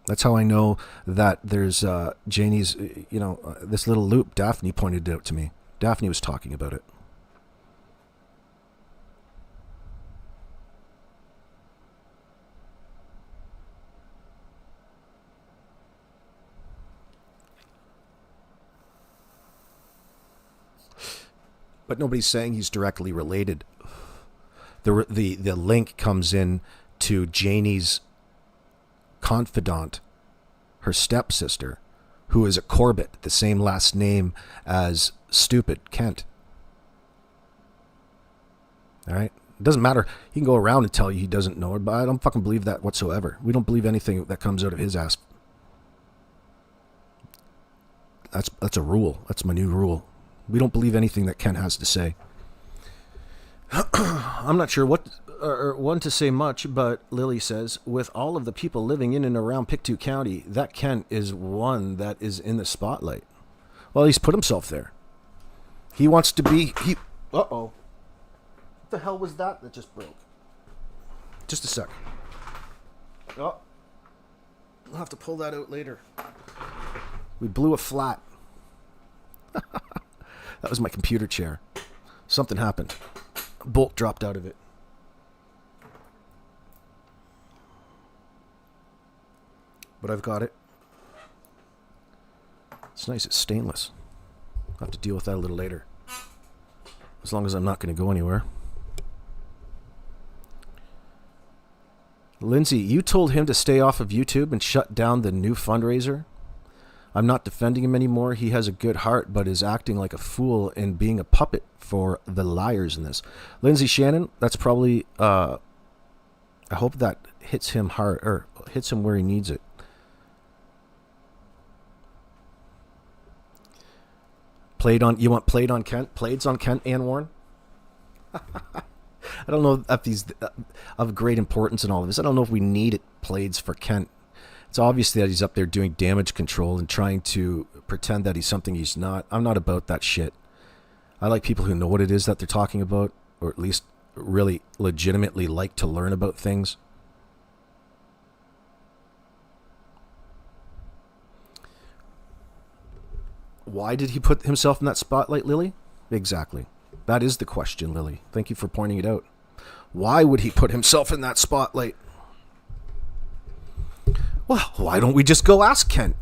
That's how I know that there's Janie's, this little loop. Daphne pointed it out to me. Daphne was talking about it. But nobody's saying he's directly related. The link comes in to Janie's confidant, her stepsister, who is a Corbett, the same last name as stupid Kent. All right? It doesn't matter. He can go around and tell you he doesn't know her, but I don't fucking believe that whatsoever. We don't believe anything that comes out of his ass. That's a rule. That's my new rule. We don't believe anything that Kent has to say. I'm not sure what one to say much, but Lily says, with all of the people living in and around Pictou County, that Kent is one that is in the spotlight. Well, he's put himself there. He wants to be... Uh-oh. What the hell was that just broke? Just a sec. Oh. I'll have to pull that out later. We blew a flat. That was my computer chair. Something happened. A bolt dropped out of it. But I've got it. It's nice. It's stainless. I'll have to deal with that a little later. As long as I'm not going to go anywhere. Lindsay, you told him to stay off of YouTube and shut down the new fundraiser. I'm not defending him anymore. He has a good heart, but is acting like a fool and being a puppet for the liars in this. Lindsay Shannon, that's probably, I hope that hits him hard, or hits him where he needs it. You want played on Kent? Plaids on Kent, Ann Warren? I don't know if these of great importance in all of this. I don't know if we need it plaids for Kent. It's obvious that he's up there doing damage control and trying to pretend that he's something he's not. I'm not about that shit. I like people who know what it is that they're talking about, or at least really legitimately like to learn about things. Why did he put himself in that spotlight, Lily? Exactly. That is the question, Lily. Thank you for pointing it out. Why would he put himself in that spotlight? Well, why don't we just go ask Kent?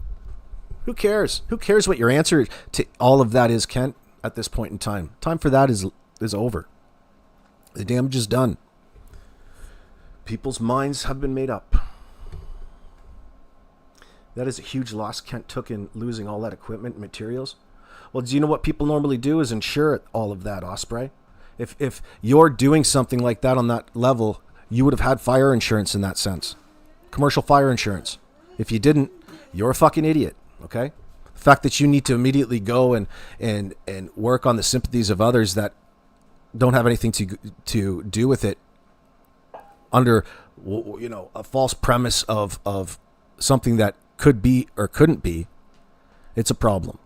Who cares? Who cares what your answer to all of that is, Kent, at this point in time? Time for that is over. The damage is done. People's minds have been made up. That is a huge loss Kent took in losing all that equipment and materials. Well, do you know what people normally do is insure all of that, Osprey? If you're doing something like that on that level, you would have had fire insurance in that sense. Commercial fire insurance. If you didn't, you're a fucking idiot, okay? The fact that you need to immediately go and work on the sympathies of others that don't have anything to do with it under, you know, a false premise of something that could be or couldn't be, it's a problem.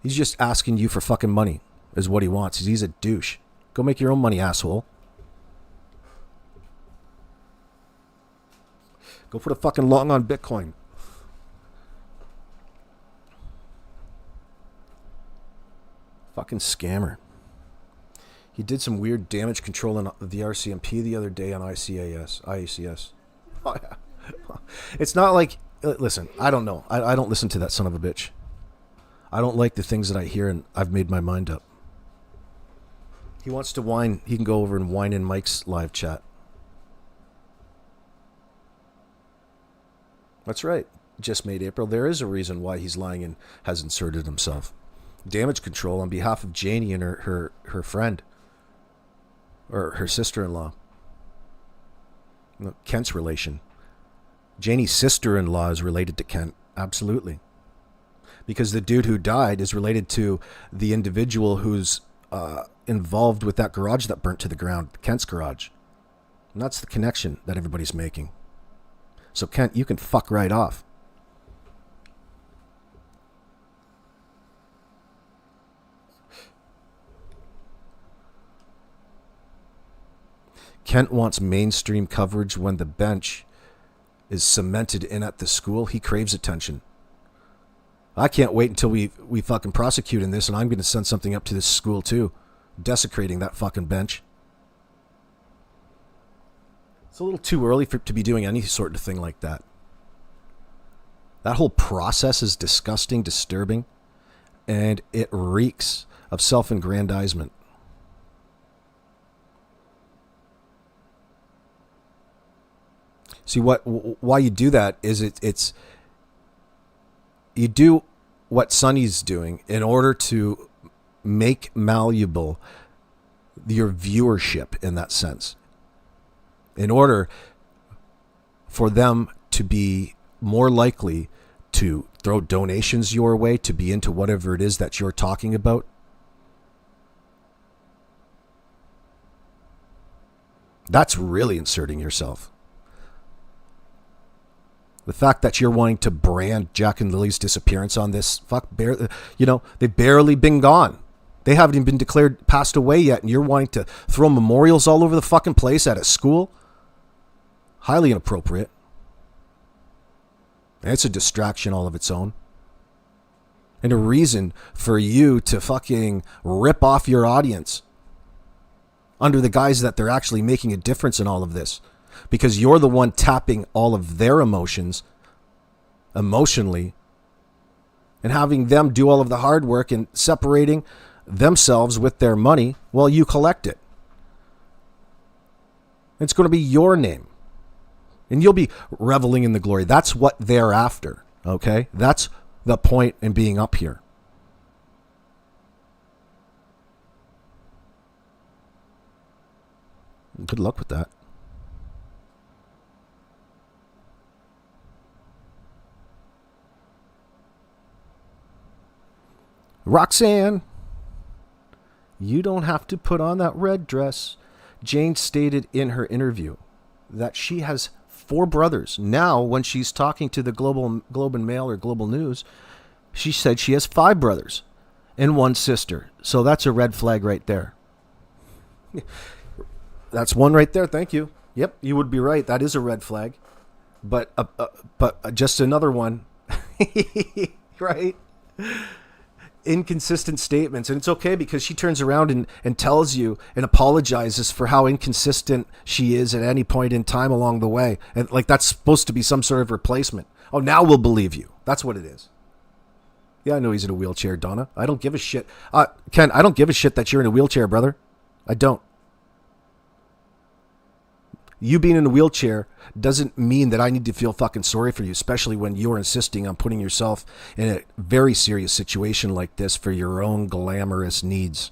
He's just asking you for fucking money is what he wants. He's a douche. Go make your own money, asshole. Go put a fucking long on Bitcoin. Fucking scammer. He did some weird damage control on the RCMP the other day on IACS. Oh, yeah. It's not like, listen, I don't know. I don't listen to that son of a bitch. I don't like the things that I hear, and I've made my mind up. He wants to whine. He can go over and whine in Mike's live chat. That's right. Just made April. There is a reason why he's lying and has inserted himself. Damage control on behalf of Janie and her friend. Or her sister-in-law. Kent's relation. Janie's sister-in-law is related to Kent. Absolutely. Because the dude who died is related to the individual who's involved with that garage that burnt to the ground. Kent's garage. And that's the connection that everybody's making. So Kent, you can fuck right off. Kent wants mainstream coverage when the bench is cemented in at the school. He craves attention. I can't wait until we fucking prosecute in this, and I'm going to send something up to this school too, desecrating that fucking bench. It's a little too early to be doing any sort of thing like that. That whole process is disgusting, disturbing, and it reeks of self-aggrandizement. See, why you do that is it's you do what Sonny's doing in order to make malleable your viewership in that sense. In order for them to be more likely to throw donations your way, to be into whatever it is that you're talking about. That's really inserting yourself. The fact that you're wanting to brand Jack and Lily's disappearance on this, they've barely been gone. They haven't even been declared passed away yet, and you're wanting to throw memorials all over the fucking place at a school? Highly inappropriate. And it's a distraction all of its own. and a reason for you to fucking rip off your audience under the guise that they're actually making a difference in all of this, because you're the one tapping all of their emotions emotionally and having them do all of the hard work and separating themselves with their money while you collect it. It's going to be your name, and you'll be reveling in the glory. That's what they're after, okay? That's the point in being up here. Good luck with that. Roxanne, you don't have to put on that red dress. Jane stated in her interview that she has 4 brothers. Now, when she's talking to the Globe and Mail or Global News, she said she has 5 brothers and 1 sister. So that's a red flag right there. That's one right there. Thank you. Yep, you would be right. That is a red flag. But just another one. Right? Inconsistent statements. And it's okay, because she turns around and tells you and apologizes for how inconsistent she is at any point in time along the way. And like, that's supposed to be some sort of replacement. Oh, now we'll believe you. That's what it is. Yeah, I know he's in a wheelchair, Donna. I don't give a shit. Ken, I don't give a shit that you're in a wheelchair, brother. I don't. You being in a wheelchair doesn't mean that I need to feel fucking sorry for you, especially when you're insisting on putting yourself in a very serious situation like this for your own glamorous needs.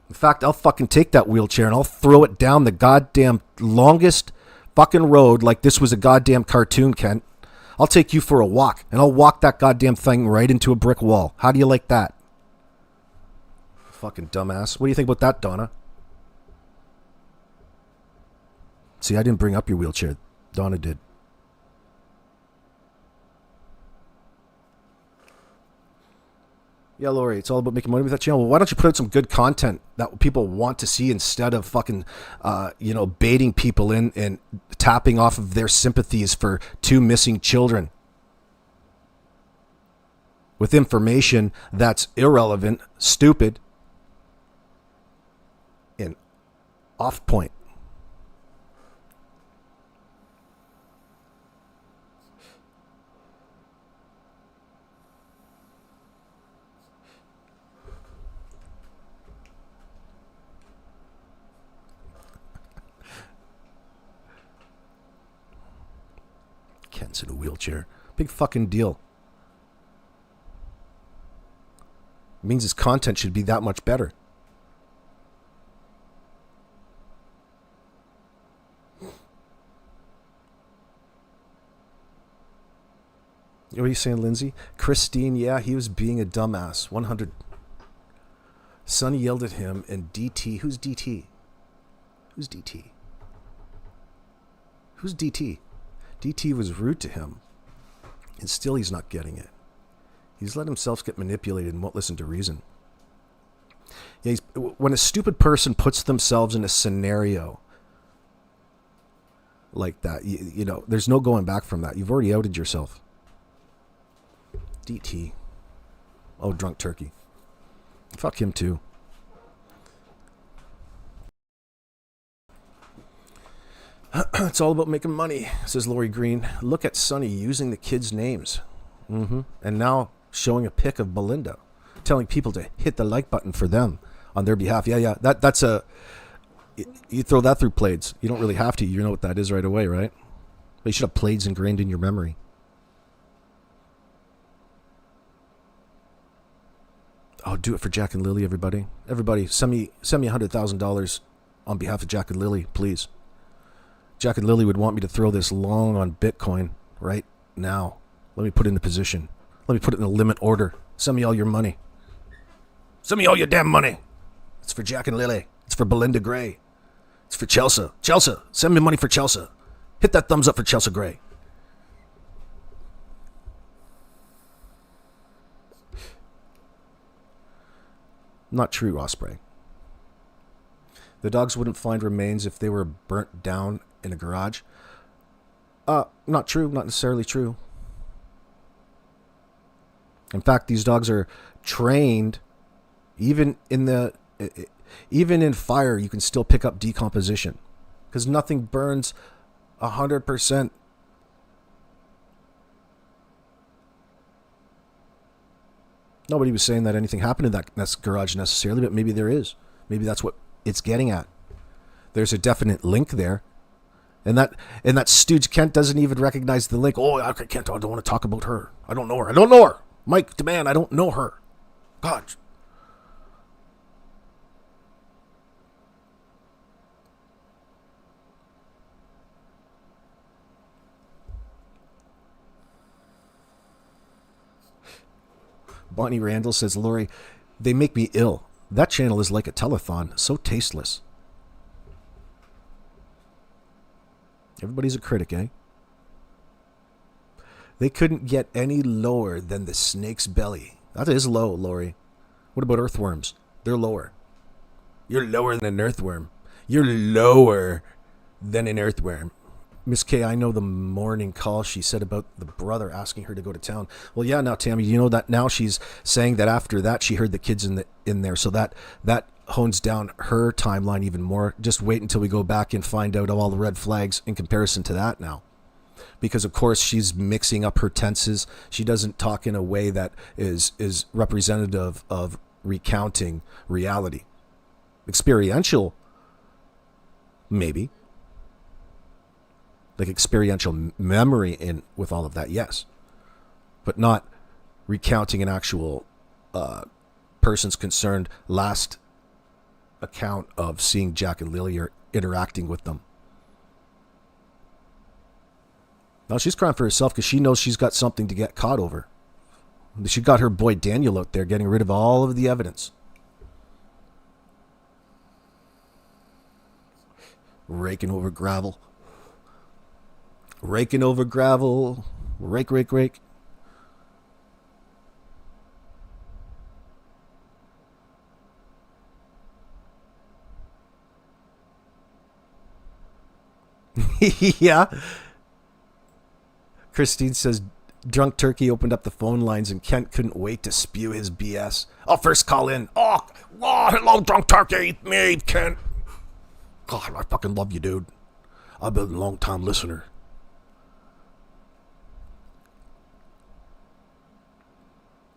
In fact, I'll fucking take that wheelchair and I'll throw it down the goddamn longest fucking road like this was a goddamn cartoon, Kent. I'll take you for a walk and I'll walk that goddamn thing right into a brick wall. How do you like that? Fucking dumbass. What do you think about that, Donna? See, I didn't bring up your wheelchair. Donna did. Yeah, Lori, it's all about making money with that channel. Well, why don't you put out some good content that people want to see instead of fucking, baiting people in and tapping off of their sympathies for 2 missing children with information that's irrelevant, stupid, and off point. Ken's in a wheelchair. Big fucking deal. It means his content should be that much better. What are you saying, Lindsay? Christine, yeah, he was being a dumbass. 100. Sonny yelled at him, and DT. Who's DT? Who's DT? Who's DT? DT was rude to him, and still he's not getting it. He's let himself get manipulated and won't listen to reason. Yeah, when a stupid person puts themselves in a scenario like that, you know, there's no going back from that. You've already outed yourself. DT. Oh, drunk turkey. Fuck him too. It's all about making money, says Lori Green. Look at Sonny using the kids' names. And now showing a pic of Belinda, telling people to hit the like button for them on their behalf. Yeah. That's a... You throw that through Plaids. You don't really have to. You know what that is right away, right? But you should have Plaids ingrained in your memory. Oh, do it for Jack and Lily, everybody. Everybody, send me $100,000 on behalf of Jack and Lily, please. Jack and Lily would want me to throw this long on Bitcoin right now. Let me put it in the position. Let me put it in a limit order. Send me all your money. Send me all your damn money. It's for Jack and Lily. It's for Belinda Gray. It's for Chelsea. Chelsea, send me money for Chelsea. Hit that thumbs up for Chelsea Gray. Not true, Osprey. The dogs wouldn't find remains if they were burnt down in a garage. Not true. Not necessarily true. In fact, these dogs are trained. Even in fire, you can still pick up decomposition because nothing burns 100%. Nobody was saying that anything happened in that garage necessarily, but maybe there is. Maybe that's what it's getting at. There's a definite link there. And that stooge Kent doesn't even recognize the link. Oh, Kent, I don't want to talk about her. I don't know her. Mike, demand, I don't know her. God. Bonnie Randall says, Lori, they make me ill. That channel is like a telethon, so tasteless. Everybody's a critic, eh? They couldn't get any lower than the snake's belly. That is low, Lori. What about earthworms? They're lower. You're lower than an earthworm. You're lower than an earthworm. Miss K, I know the morning call she said about the brother asking her to go to town. Well, yeah, now, Tammy, you know that now she's saying that after that she heard the kids in there. So that hones down her timeline even more. Just wait until we go back and find out all the red flags in comparison to that now. Because, of course, she's mixing up her tenses. She doesn't talk in a way that is representative of recounting reality. Experiential, maybe. Like experiential memory in with all of that, yes. But not recounting an actual person's concerned last account of seeing Jack and Lily or interacting with them. Now she's crying for herself because she knows she's got something to get caught over. She got her boy Daniel out there getting rid of all of the evidence. Raking over gravel. Raking over gravel. Rake. Yeah. Christine says, Drunk Turkey opened up the phone lines and Kent couldn't wait to spew his BS. I'll first call in. Oh, hello, Drunk Turkey. Me, Kent. God, I fucking love you, dude. I've been a long-time listener.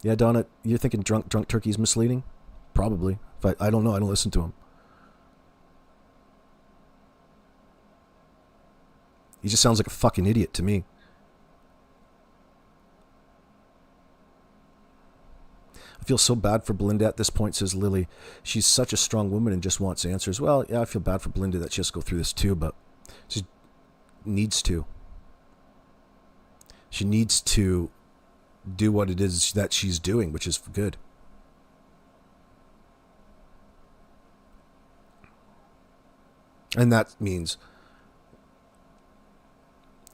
Yeah, Donna, you're thinking Drunk Turkey's misleading? Probably. But I don't know. I don't listen to him. He just sounds like a fucking idiot to me. I feel so bad for Belinda at this point, says Lily. She's such a strong woman and just wants answers. Well, yeah, I feel bad for Belinda that she has to go through this too, but she needs to. She needs to do what it is that she's doing, which is good. And that means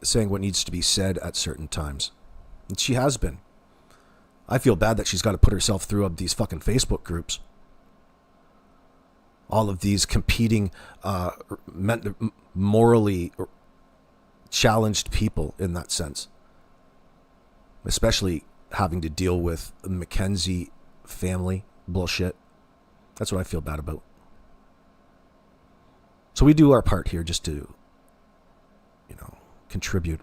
saying what needs to be said at certain times. And she has been. I feel bad that she's got to put herself through these fucking Facebook groups. All of these competing, morally challenged people in that sense. Especially having to deal with McKenzie family bullshit. That's what I feel bad about. So we do our part here just to, contribute.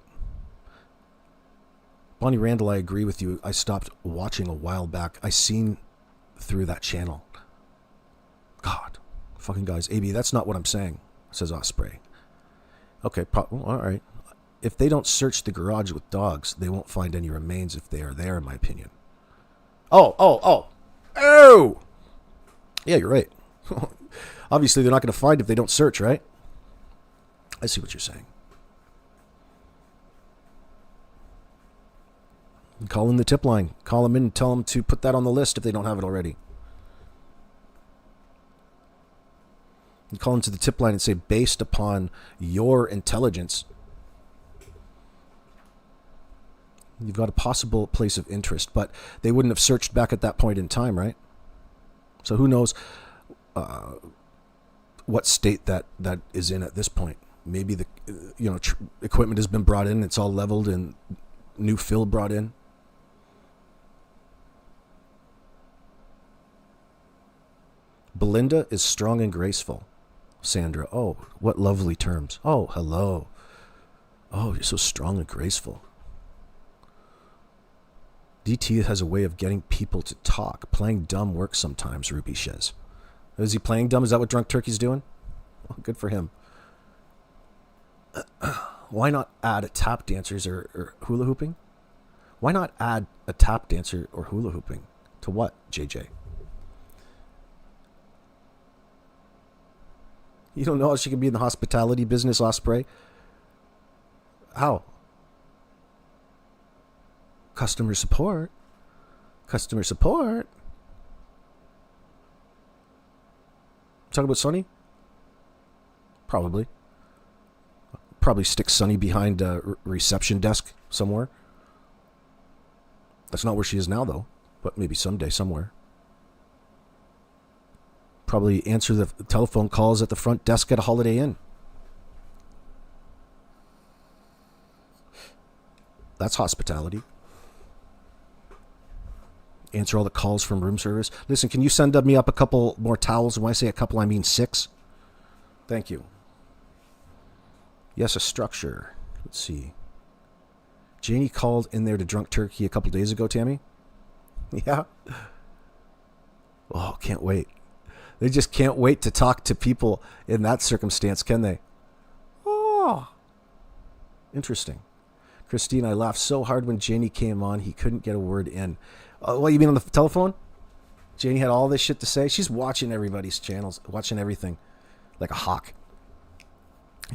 Bonnie Randall, I agree with you. I stopped watching a while back. I seen through that channel. God, fucking guys. AB, that's not what I'm saying, says Osprey. Okay, all right. If they don't search the garage with dogs, they won't find any remains if they are there, in my opinion. Oh! Yeah, you're right. Obviously, they're not going to find if they don't search, right? I see what you're saying. Call in the tip line. Call them in and tell them to put that on the list if they don't have it already. You call into the tip line and say, based upon your intelligence, you've got a possible place of interest, but they wouldn't have searched back at that point in time, right? So who knows what state that is in at this point. Maybe the equipment has been brought in, it's all leveled and new fill brought in. Belinda is strong and graceful. Sandra, oh, what lovely terms. Oh, hello. Oh, you're so strong and graceful. DT has a way of getting people to talk. Playing dumb works sometimes, Ruby says. Is he playing dumb? Is that what Drunk Turkey's doing? Well, good for him. Why not add a tap dancers or hula hooping? Why not add a tap dancer or hula hooping? To what, JJ? You don't know how she can be in the hospitality business, Osprey? How? Customer support. Customer support. Talk about Sunny? Probably. Probably stick Sunny behind a reception desk somewhere. That's not where she is now, though. But maybe someday, somewhere. Probably answer the telephone calls at the front desk at a Holiday Inn. That's hospitality. Answer all the calls from room service. Listen, can you send me up a couple more towels? When I say a couple, I mean 6. Thank you. Yes, a structure. Let's see. Janie called in there to Drunk Turkey a couple days ago, Tammy. Yeah. Oh, can't wait. They just can't wait to talk to people in that circumstance, can they? Oh. Interesting. Christine, I laughed so hard when Janie came on, he couldn't get a word in. What, you mean on the telephone? Janie had all this shit to say. She's watching everybody's channels, watching everything like a hawk.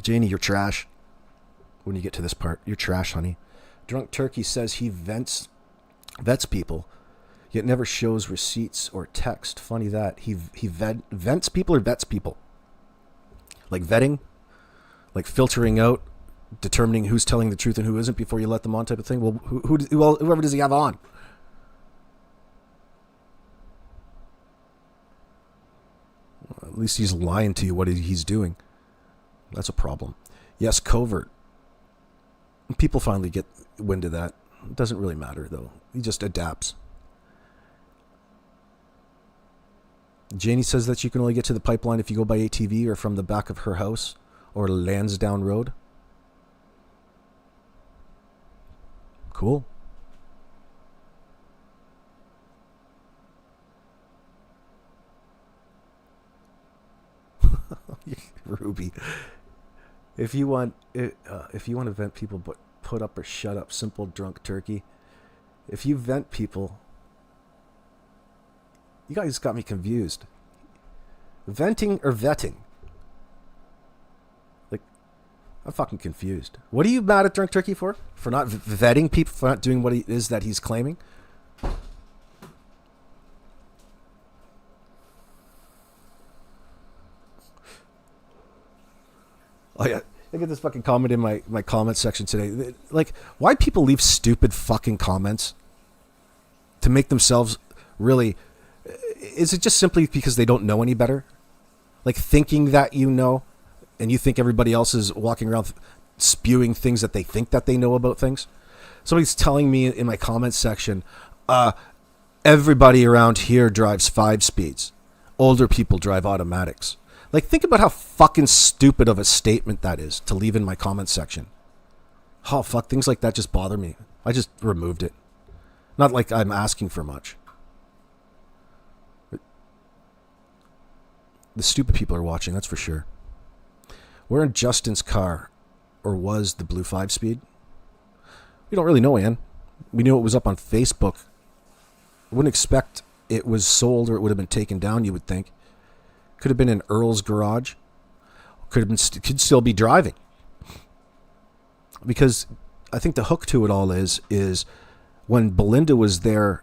Janie, you're trash. When you get to this part, you're trash, honey. Drunk Turkey says he vets people, yet never shows receipts or text. Funny that. He vents people or vets people? Like vetting? Like filtering out, determining who's telling the truth and who isn't before you let them on type of thing? Well, whoever does he have on? At least he's lying to you what he's doing. That's a problem. Yes, covert. People finally get wind of that. It doesn't really matter, though. He just adapts. Janie says that you can only get to the pipeline if you go by ATV or from the back of her house or Lansdowne Road. Cool. Ruby, if you want to vent people, but put up or shut up, simple Drunk Turkey. If you vent people, you guys got me confused. Venting or vetting? Like, I'm fucking confused. What are you mad at Drunk Turkey for? For not vetting people, for not doing what it is that he's claiming? Oh yeah, look at this fucking comment in my comment section today. Like, why people leave stupid fucking comments to make themselves really... Is it just simply because they don't know any better? Like thinking that you know, and you think everybody else is walking around spewing things that they think that they know about things? Somebody's telling me in my comment section, everybody around here drives 5 speeds. Older people drive automatics. Like, think about how fucking stupid of a statement that is to leave in my comment section. Oh, fuck, things like that just bother me. I just removed it. Not like I'm asking for much. The stupid people are watching, that's for sure. We're in Justin's car, or was the blue 5-speed? We don't really know, Ann. We knew it was up on Facebook. I wouldn't expect it was sold or it would have been taken down, you would think. Could have been in Earl's garage. Could still be driving. Because I think the hook to it all is when Belinda was there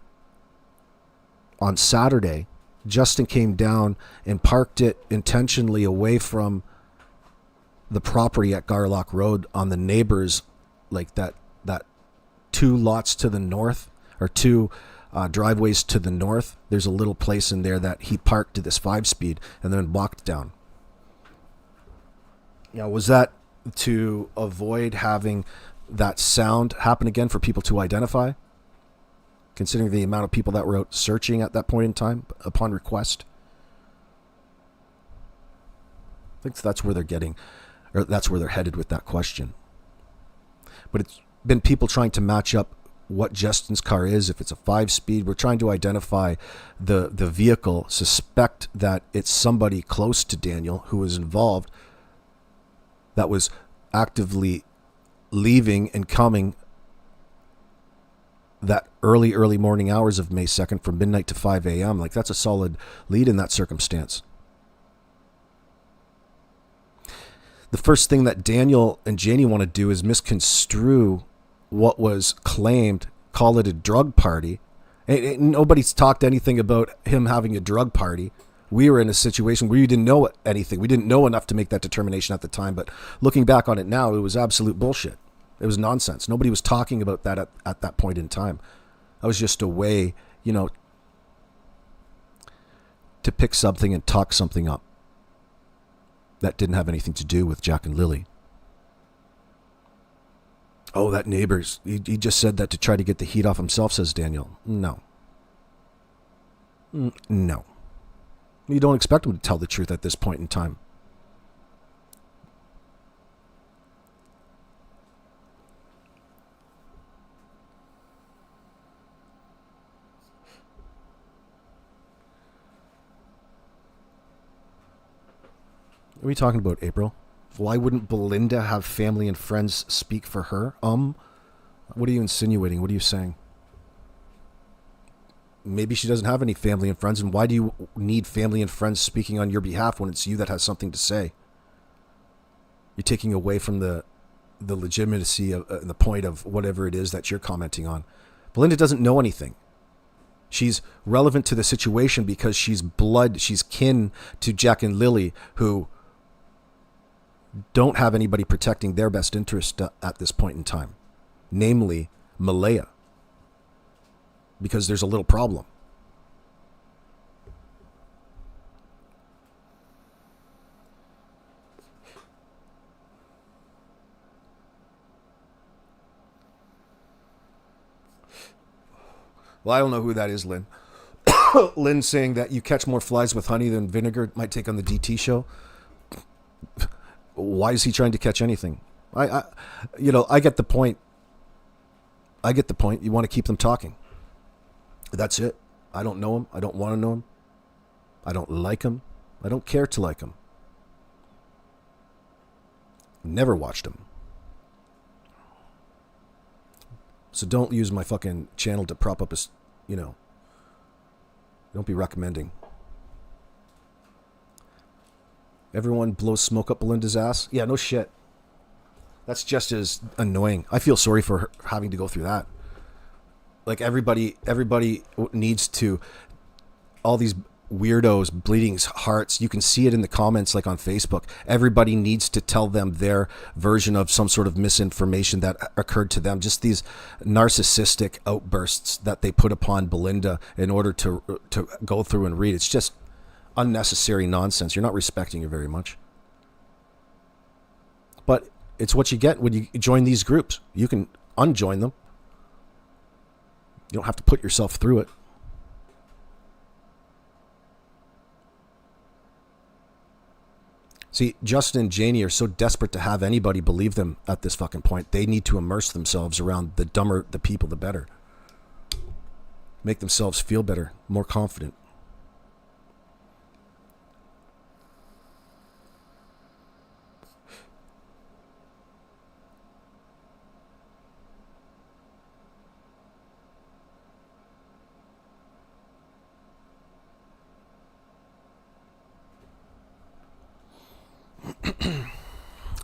on Saturday, Justin came down and parked it intentionally away from the property at Garlock Road on the neighbors, like that 2 lots to the north, or 2 driveways to the north. There's a little place in there that he parked to this 5-speed and then walked down. Now, was that to avoid having that sound happen again for people to identify? Considering the amount of people that were out searching at that point in time upon request. think that's where they're getting, or that's where they're headed with that question. But it's been people trying to match up what Justin's car is. If it's a 5-speed, we're trying to identify the vehicle, suspect that it's somebody close to Daniel who was involved, that was actively leaving and coming that early morning hours of May 2nd from midnight to 5 a.m. Like, that's a solid lead in that circumstance. The first thing that Daniel and Janie want to do is misconstrue what was claimed, call it a drug party. Nobody's talked anything about him having a drug party. We were in a situation where we didn't know anything. We didn't know enough to make that determination at the time. But looking back on it now, it was absolute bullshit. It was nonsense. Nobody was talking about that at that point in time. That was just a way, to pick something and talk something up that didn't have anything to do with Jack and Lily. Oh, that neighbor's, he just said that to try to get the heat off himself, says Daniel. No. No. You don't expect him to tell the truth at this point in time. What are we talking about, April? Why wouldn't Belinda have family and friends speak for her? What are you insinuating? What are you saying? Maybe she doesn't have any family and friends, and why do you need family and friends speaking on your behalf when it's you that has something to say? You're taking away from the legitimacy of the point of whatever it is that you're commenting on. Belinda doesn't know anything. She's relevant to the situation because she's kin to Jack and Lily, who don't have anybody protecting their best interest at this point in time, namely Malaya, because there's a little problem. Well, I don't know who that is, Lynn. Lynn saying that you catch more flies with honey than vinegar might take on the DT show. Why is he trying to catch anything? I get the point. I get the point. You want to keep them talking. That's it. I don't know him. I don't want to know him. I don't like him. I don't care to like him. Never watched him. So don't use my fucking channel to prop up a, don't be recommending. Everyone blows smoke up Belinda's ass. Yeah, no shit. That's just as annoying. I feel sorry for her having to go through that. Like, everybody needs to, all these weirdos, bleeding hearts, you can see it in the comments, like on Facebook. Everybody needs to tell them their version of some sort of misinformation that occurred to them. Just these narcissistic outbursts that they put upon Belinda in order to go through and read. It's just unnecessary nonsense. You're not respecting her very much. But it's what you get when you join these groups. You can unjoin them. You don't have to put yourself through it. See, Justin and Janie are so desperate to have anybody believe them at this fucking point. They need to immerse themselves around the dumber the people, the better. Make themselves feel better, more confident.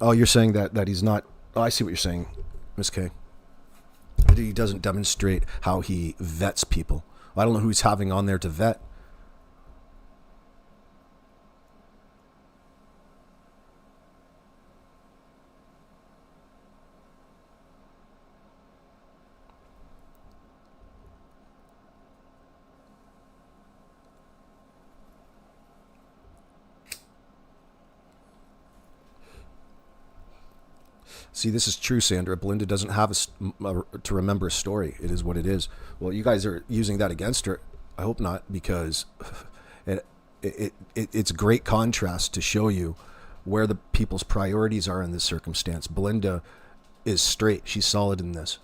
Oh, you're saying that he's not... Oh, I see what you're saying, Miss K. That he doesn't demonstrate how he vets people. I don't know who he's having on there to vet. See, this is true, Sandra. Belinda doesn't have to remember a story. It is what it is. Well, you guys are using that against her. I hope not, because it's great contrast to show you where the people's priorities are in this circumstance. Belinda is straight. She's solid in this.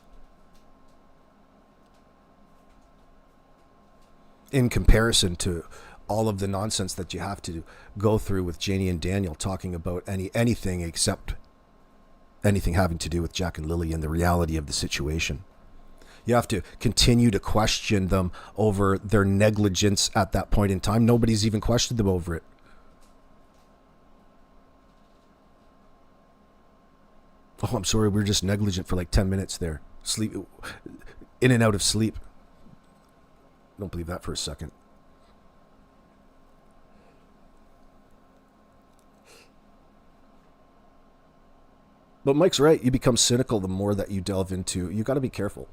In comparison to all of the nonsense that you have to go through with Janie and Daniel talking about anything except anything having to do with Jack and Lily and the reality of the situation. You have to continue to question them over their negligence at that point in time. Nobody's even questioned them over it. Oh, I'm sorry, we were just negligent for like 10 minutes there. Sleep, in and out of sleep. Don't believe that for a second. But Mike's right. You become cynical the more that you delve into. You got to be careful.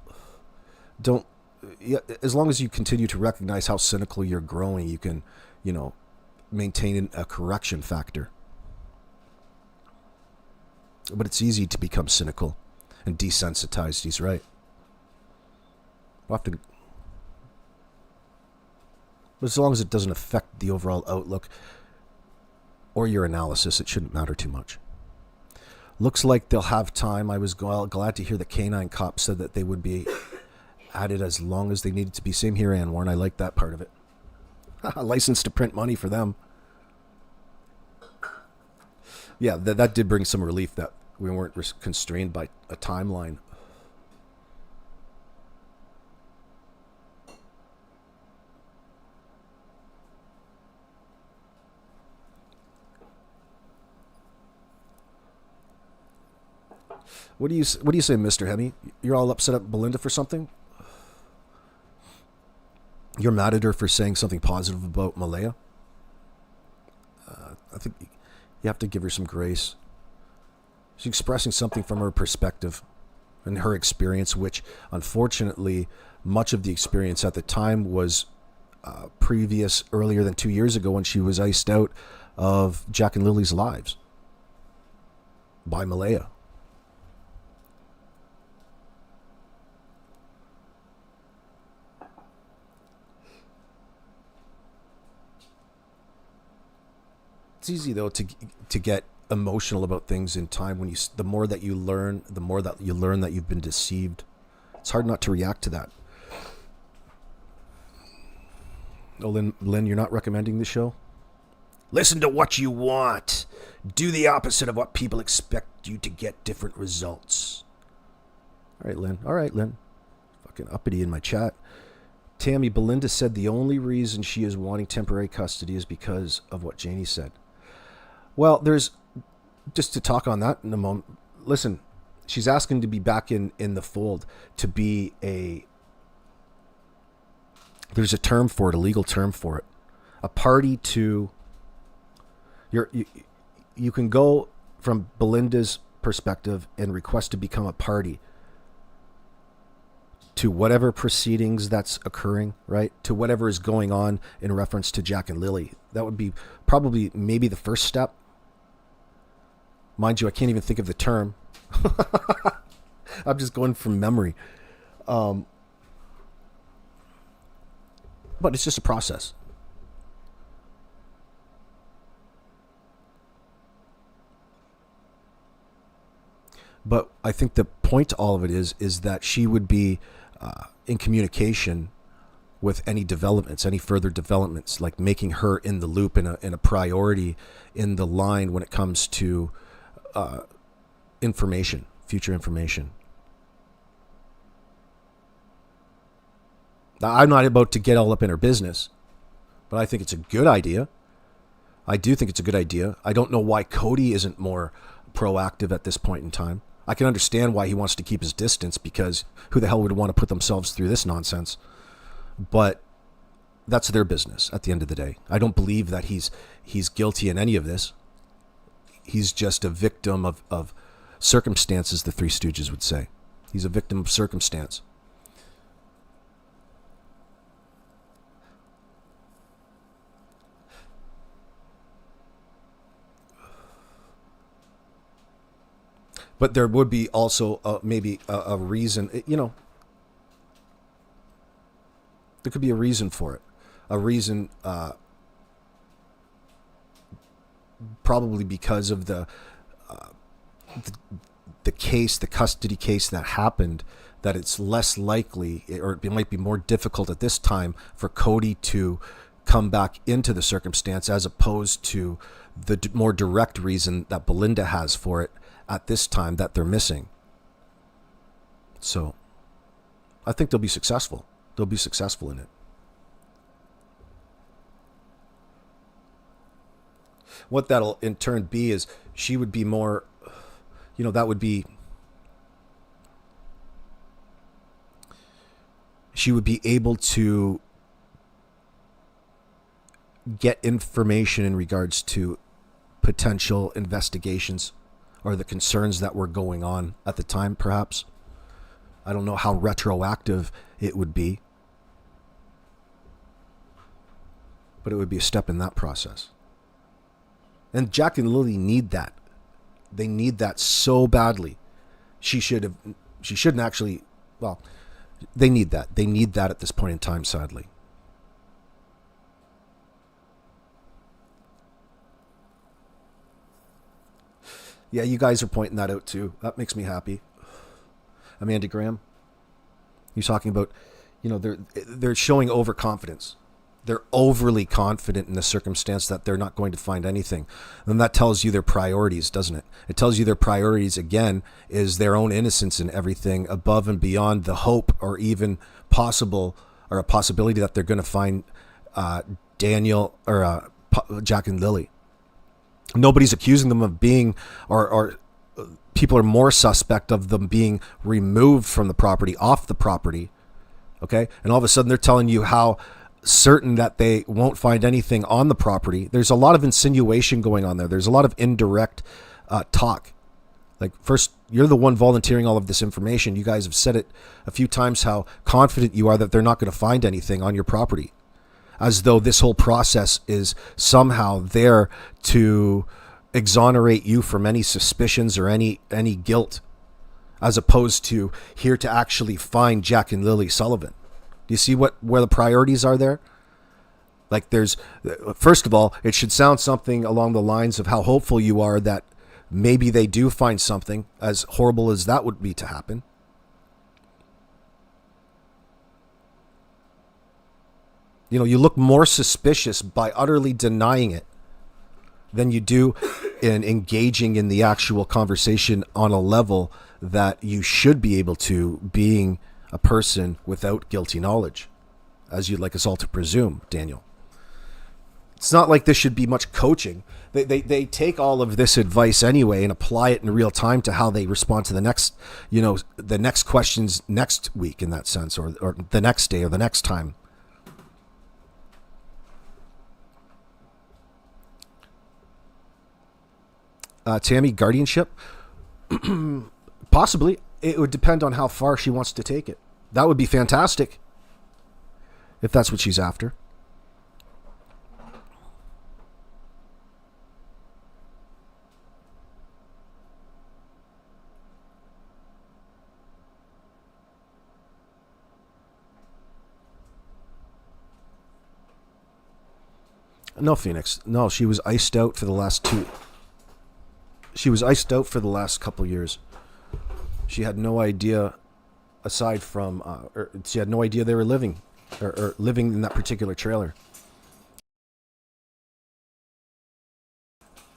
Don't. Yeah, as long as you continue to recognize how cynical you're growing, you can, maintain a correction factor. But it's easy to become cynical and desensitized. He's right. We'll have to. But as long as it doesn't affect the overall outlook or your analysis, it shouldn't matter too much. Looks like they'll have time. I was glad to hear the canine cop said that they would be added as long as they needed to be. Same here, Ann Warren. I like that part of it. License to print money for them. Yeah, that did bring some relief that we weren't constrained by a timeline. What do you say, Mr. Hemi? You're all upset at Belinda for something? You're mad at her for saying something positive about Malaya? I think you have to give her some grace. She's expressing something from her perspective and her experience, which, unfortunately, much of the experience at the time was earlier than 2 years ago when she was iced out of Jack and Lily's lives by Malaya. It's easy though to get emotional about things in time when the more that you learn that you've been deceived. It's hard not to react to that. Oh, Lynn, you're not recommending the show? Listen to what you want. Do the opposite of what people expect you to get different results. All right, Lynn. Fucking uppity in my chat. Tammy, Belinda said the only reason she is wanting temporary custody is because of what Janie said. Well, there's, just to talk on that in a moment, listen, she's asking to be back in the fold, to be there's a term for it, a legal term for it, a party to, you can go from Belinda's perspective and request to become a party to whatever proceedings that's occurring, right? To whatever is going on in reference to Jack and Lily. That would be probably maybe the first step. Mind you, I can't even think of the term. I'm just going from memory. But it's just a process. But I think the point to all of it is that she would be in communication with any developments, any further developments, like making her in the loop and a priority in the line when it comes to information, future information. Now, I'm not about to get all up in her business, but I think it's a good idea. I do think it's a good idea. I don't know why Cody isn't more proactive at this point in time. I can understand why he wants to keep his distance, because who the hell would want to put themselves through this nonsense? But that's their business at the end of the day. I don't believe that he's guilty in any of this. He's just a victim of circumstances, the Three Stooges would say. He's a victim of circumstance. But there would be also maybe a reason, there could be a reason for it. A reason probably because of the case, the custody case that happened, that it's less likely, or it might be more difficult at this time for Cody to come back into the circumstance, as opposed to the more direct reason that Belinda has for it at this time, that they're missing. So I think they'll be successful. They'll be successful in it. What that'll in turn be is she would be more, that would be, she would be able to get information in regards to potential investigations or the concerns that were going on at the time, perhaps. I don't know how retroactive it would be, but it would be a step in that process. And Jack and Lily need that. They need that so badly. She shouldn't actually, well, they need that. They need that at this point in time, sadly. Yeah, you guys are pointing that out too. That makes me happy. Amanda Graham, you're talking about, they're showing overconfidence. They're overly confident in the circumstance that they're not going to find anything. And that tells you their priorities, doesn't it? It tells you their priorities, again, is their own innocence and everything above and beyond the hope or even possible or a possibility that they're going to find Daniel or Jack and Lily. Nobody's accusing them of being, or people are more suspect of them being removed from the property, off the property. Okay. And all of a sudden they're telling you how certain that they won't find anything on the property. There's a lot of insinuation going on there. There's a lot of indirect talk. Like, first, you're the one volunteering all of this information. You guys have said it a few times how confident you are that they're not going to find anything on your property, as though this whole process is somehow there to exonerate you from any suspicions or any guilt, as opposed to here to actually find Jack and Lily Sullivan. Do you see where the priorities are there? Like, first of all, it should sound something along the lines of how hopeful you are that maybe they do find something, as horrible as that would be to happen. You look more suspicious by utterly denying it than you do in engaging in the actual conversation on a level that you should be able to, being a person without guilty knowledge, as you'd like us all to presume, Daniel. It's not like this should be much coaching. They take all of this advice anyway and apply it in real time to how they respond to the next, the next questions next week, in that sense, or the next day or the next time. Tammy, guardianship? Possibly. It would depend on how far she wants to take it. That would be fantastic if that's what she's after. No, Phoenix. No, she was iced out for the last couple years. She had no idea, aside from, she had no idea they were living, or living in that particular trailer.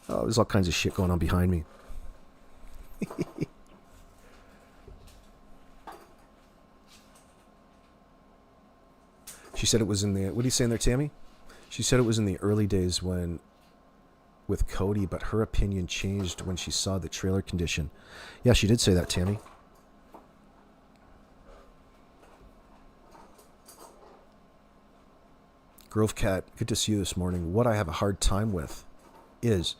Oh, there's all kinds of shit going on behind me. She said it was in the, what are you saying there, Tammy? She said it was in the early days with Cody, but her opinion changed when she saw the trailer condition. Yeah, she did say that, Tammy. Grove Cat, good to see you this morning. What I have a hard time with is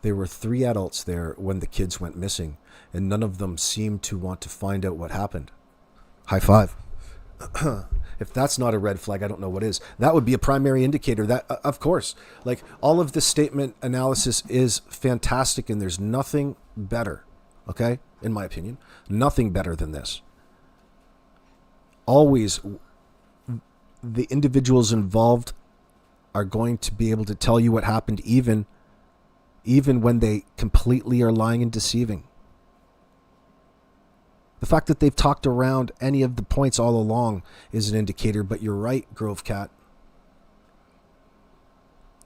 there were 3 adults there when the kids went missing, and none of them seemed to want to find out what happened. High five. If that's not a red flag, I don't know what is. That would be a primary indicator that, of course, like, all of this statement analysis is fantastic, and there's nothing better, okay, in my opinion, nothing better than this. Always, the individuals involved are going to be able to tell you what happened, even even when they completely are lying and deceiving. The fact that they've talked around any of the points all along is an indicator, but you're right, Grove Cat.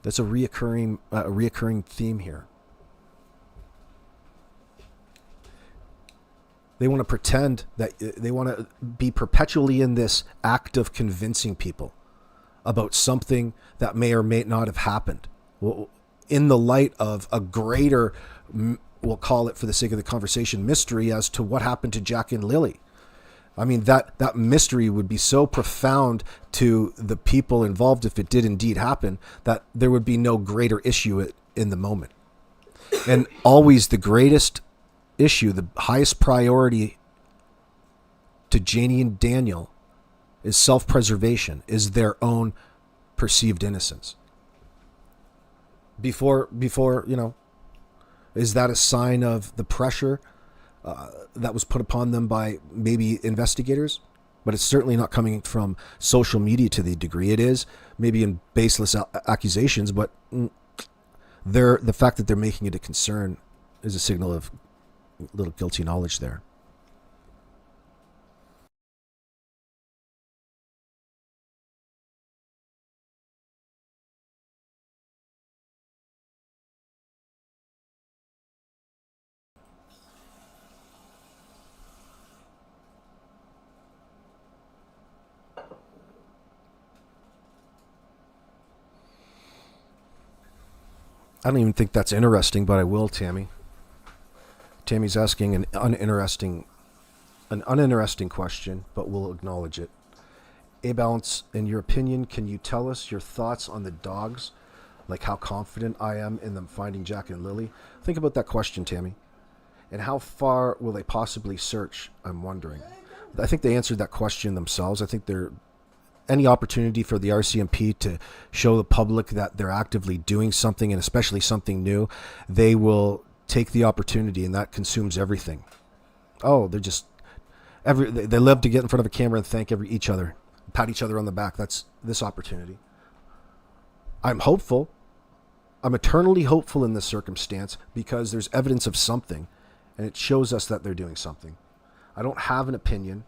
That's a reoccurring theme here. They want to pretend that they want to be perpetually in this act of convincing people about something that may or may not have happened. Well, in the light of a greater, we'll call it for the sake of the conversation, mystery as to what happened to Jack and Lily. I mean, that mystery would be so profound to the people involved if it did indeed happen that there would be no greater issue in the moment. And always the greatest issue, the highest priority to Janie and Daniel is self-preservation, is their own perceived innocence. Before, is that a sign of the pressure that was put upon them by maybe investigators? But it's certainly not coming from social media to the degree it is, maybe in baseless accusations, but the fact that they're making it a concern is a signal of a little guilty knowledge there. I don't even think that's interesting, but I will, Tammy. Tammy's asking an uninteresting question, but we'll acknowledge it. A Balance, in your opinion, can you tell us your thoughts on the dogs? Like how confident I am in them finding Jack and Lily? Think about that question, Tammy. And how far will they possibly search? I'm wondering. I think they answered that question themselves. I think any opportunity for the RCMP to show the public that they're actively doing something, and especially something new, they will take the opportunity, and that consumes everything. Oh, they love to get in front of a camera and thank each other, pat each other on the back. That's this opportunity. I'm hopeful. I'm eternally hopeful in this circumstance because there's evidence of something, and it shows us that they're doing something. I don't have an opinion.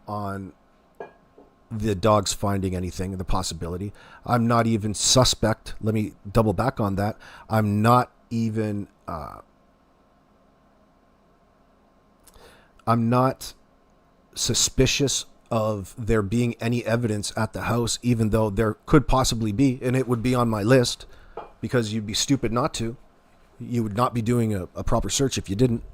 On the dogs finding anything, the possibility. I'm not even suspect. Let me double back on that. I'm not even I'm not suspicious of there being any evidence at the house, even though there could possibly be, and it would be on my list because you'd be stupid not to. You would not be doing a proper search if you didn't.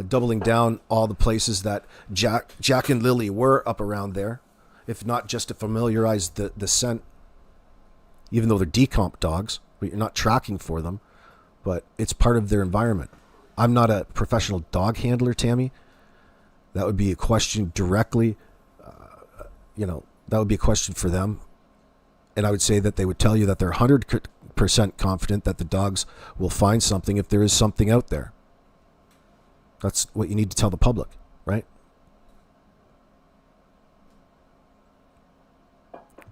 Doubling down all the places that Jack and Lily were up around there, if not just to familiarize the scent, even though they're decomp dogs, but you're not tracking for them, but it's part of their environment. I'm not a professional dog handler, Tammy. That would be a question directly, that would be a question for them. And I would say that they would tell you that they're 100% confident that the dogs will find something if there is something out there. That's what you need to tell the public, right?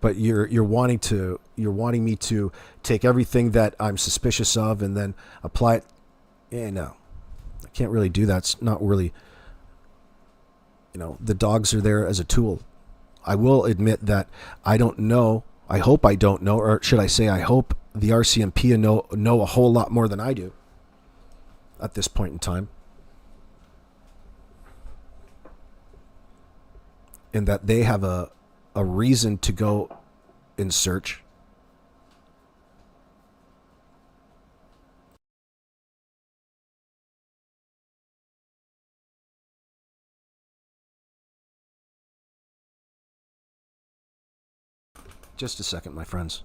But you're wanting me to take everything that I'm suspicious of and then apply it. Yeah, no, I can't really do that. It's not really. The dogs are there as a tool. I will admit that I don't know. I hope I don't know, or should I say, I hope the RCMP know a whole lot more than I do at this point in time. And that they have a reason to go in search. Just a second, my friends.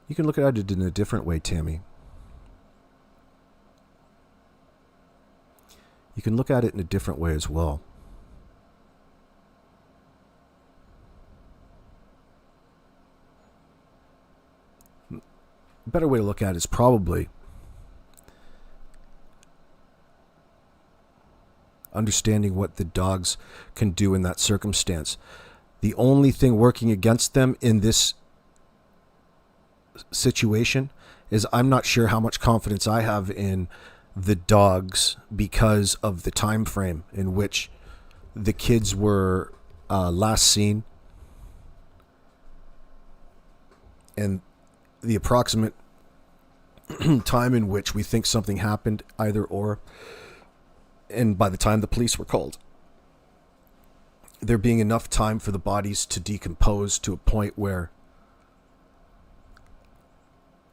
You can look at it in a different way, Tammy. You can look at it in a different way as well. A better way to look at it is probably understanding what the dogs can do in that circumstance. The only thing working against them in this situation is I'm not sure how much confidence I have in the dogs because of the time frame in which the kids were last seen and the approximate time in which we think something happened, either or, and by the time the police were called, there being enough time for the bodies to decompose to a point where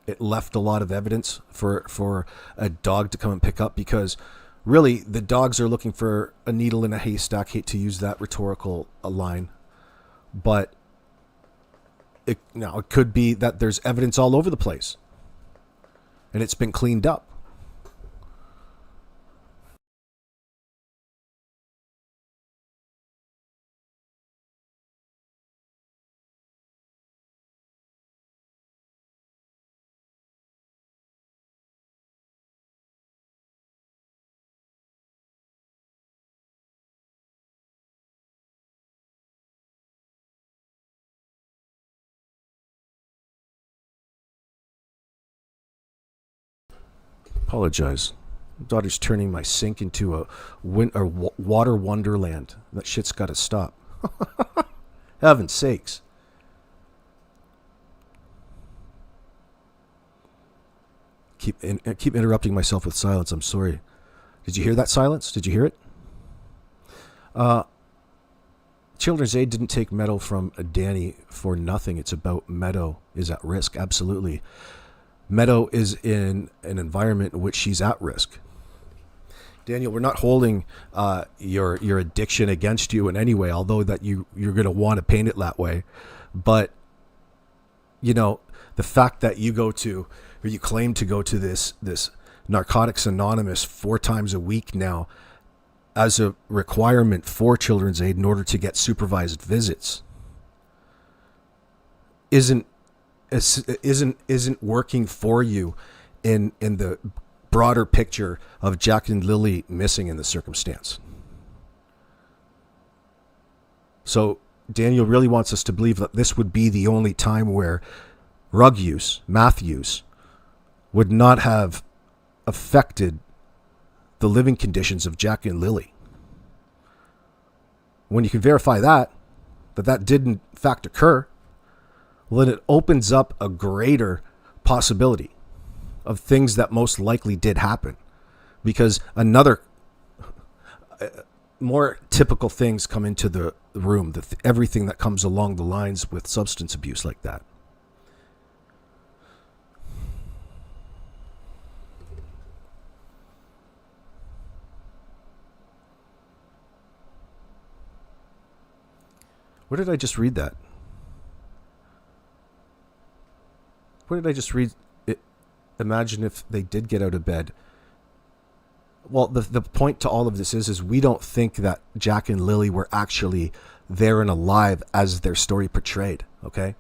it left a lot of evidence for a dog to come and pick up, because really the dogs are looking for a needle in a haystack. Hate to use that rhetorical line, but it could be that there's evidence all over the place and it's been cleaned up. Apologize. My daughter's turning my sink into a water wonderland. That shit's got to stop. Heaven's sakes. Keep interrupting myself with silence. I'm sorry. Did you hear that silence? Did you hear it? Children's Aid didn't take Meadow from Danny for nothing. It's about Meadow is at risk. Absolutely. Meadow is in an environment in which she's at risk. Daniel, we're not holding your addiction against you in any way, although that you're going to want to paint it that way. But, you know, the fact that you go to, or you claim to go to this Narcotics Anonymous 4 times a week now as a requirement for Children's Aid in order to get supervised visits isn't working for you in the broader picture of Jack and Lily missing in the circumstance. So Daniel really wants us to believe that this would be the only time where rug use, meth use, would not have affected the living conditions of Jack and Lily. When you can verify that did in fact occur, well, then it opens up a greater possibility of things that most likely did happen, because another more typical things come into the room, everything that comes along the lines with substance abuse like that. Where did I just read that? Where did I just read it? Imagine if they did get out of bed. Well, the point to all of this is we don't think that Jack and Lily were actually there and alive as their story portrayed, okay?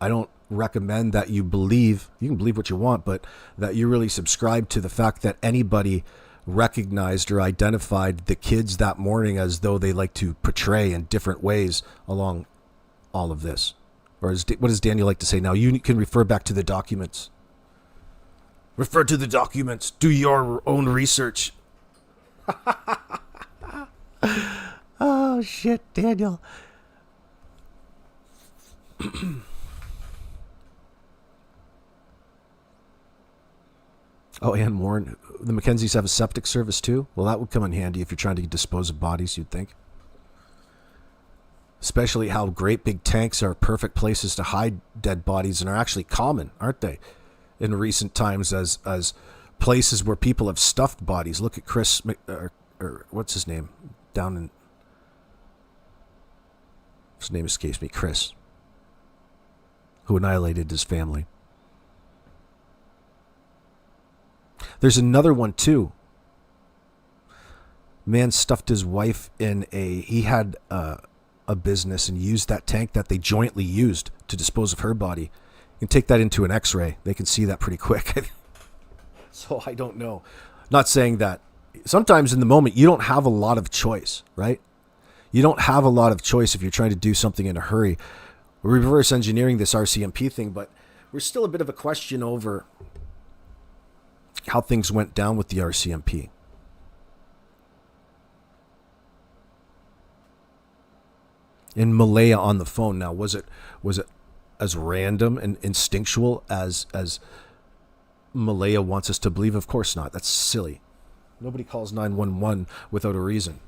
I don't recommend that you can believe what you want, but that you really subscribe to the fact that anybody recognized or identified the kids that morning as though they like to portray in different ways along all of this. Or what does Daniel like to say now? You can refer back to the documents. Refer to the documents. Do your own research. Oh, shit, Daniel. Oh, and Warren, the McKenzies have a septic service too? Well, that would come in handy if you're trying to dispose of bodies, you'd think. Especially how great big tanks are perfect places to hide dead bodies and are actually common, aren't they? In recent times as places where people have stuffed bodies. Look at Chris, or what's his name? His name escapes me, Chris. who annihilated his family. There's another one too. Man stuffed his wife in he had a business and used that tank that they jointly used to dispose of her body. You can take that into an x-ray. They can see that pretty quick. So I don't know. Not saying that. Sometimes in the moment, you don't have a lot of choice, right? You don't have a lot of choice if you're trying to do something in a hurry. We're reverse engineering this RCMP thing, but we're still a bit of a question over how things went down with the RCMP. In Malaya on the phone now, was it as random and instinctual as Malaya wants us to believe? Of course not. That's silly. Nobody calls 911 without a reason.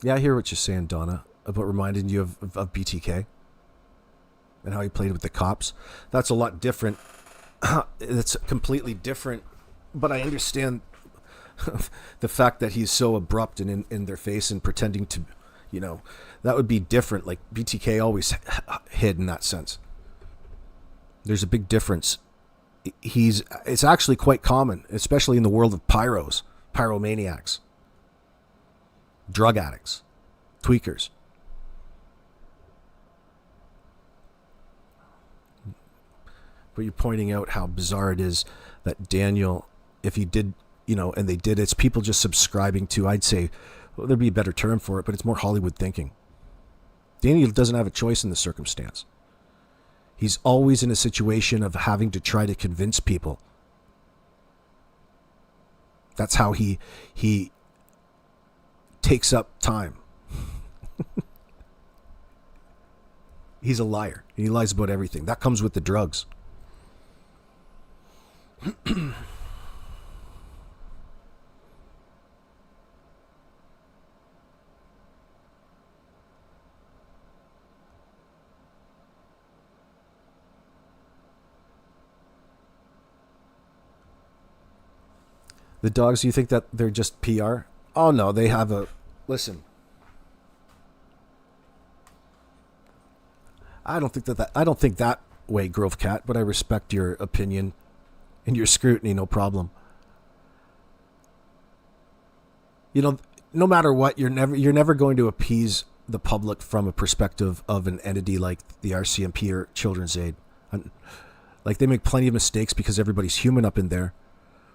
Yeah, I hear what you're saying, Donna, about reminding you of BTK and how he played with the cops. That's a lot different. It's completely different, but I understand the fact that he's so abrupt and in their face and pretending to, that would be different. Like BTK always hid in that sense. There's a big difference. It's actually quite common, especially in the world of pyromaniacs. Drug addicts, tweakers. But you're pointing out how bizarre it is that Daniel, if he did, and they did, it's people just subscribing to, I'd say, well, there'd be a better term for it, but it's more Hollywood thinking. Daniel doesn't have a choice in this circumstance. He's always in a situation of having to try to convince people. That's how he takes up time. He's a liar. He lies about everything. That comes with the drugs. The dogs, you think that they're just PR? Oh no, they have a... Listen. I don't think that way, Grove Cat, but I respect your opinion and your scrutiny, no problem. No matter what, you're never going to appease the public from a perspective of an entity like the RCMP or Children's Aid. Like, they make plenty of mistakes because everybody's human up in there,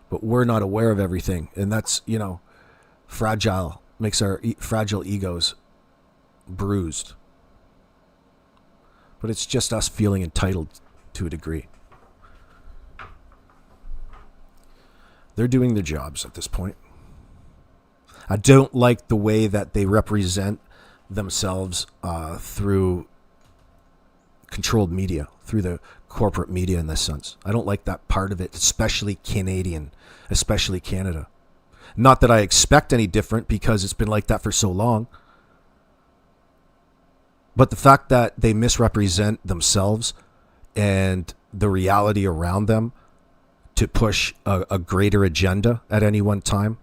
but we're not aware of everything, and that's, fragile, makes our fragile egos bruised. But it's just us feeling entitled to a degree. They're doing their jobs at this point. I don't like the way that they represent themselves through controlled media, through the corporate media in this sense. I don't like that part of it, especially Canadian, especially Canada. Not that I expect any different because it's been like that for so long. But the fact that they misrepresent themselves and the reality around them to push a greater agenda at any one time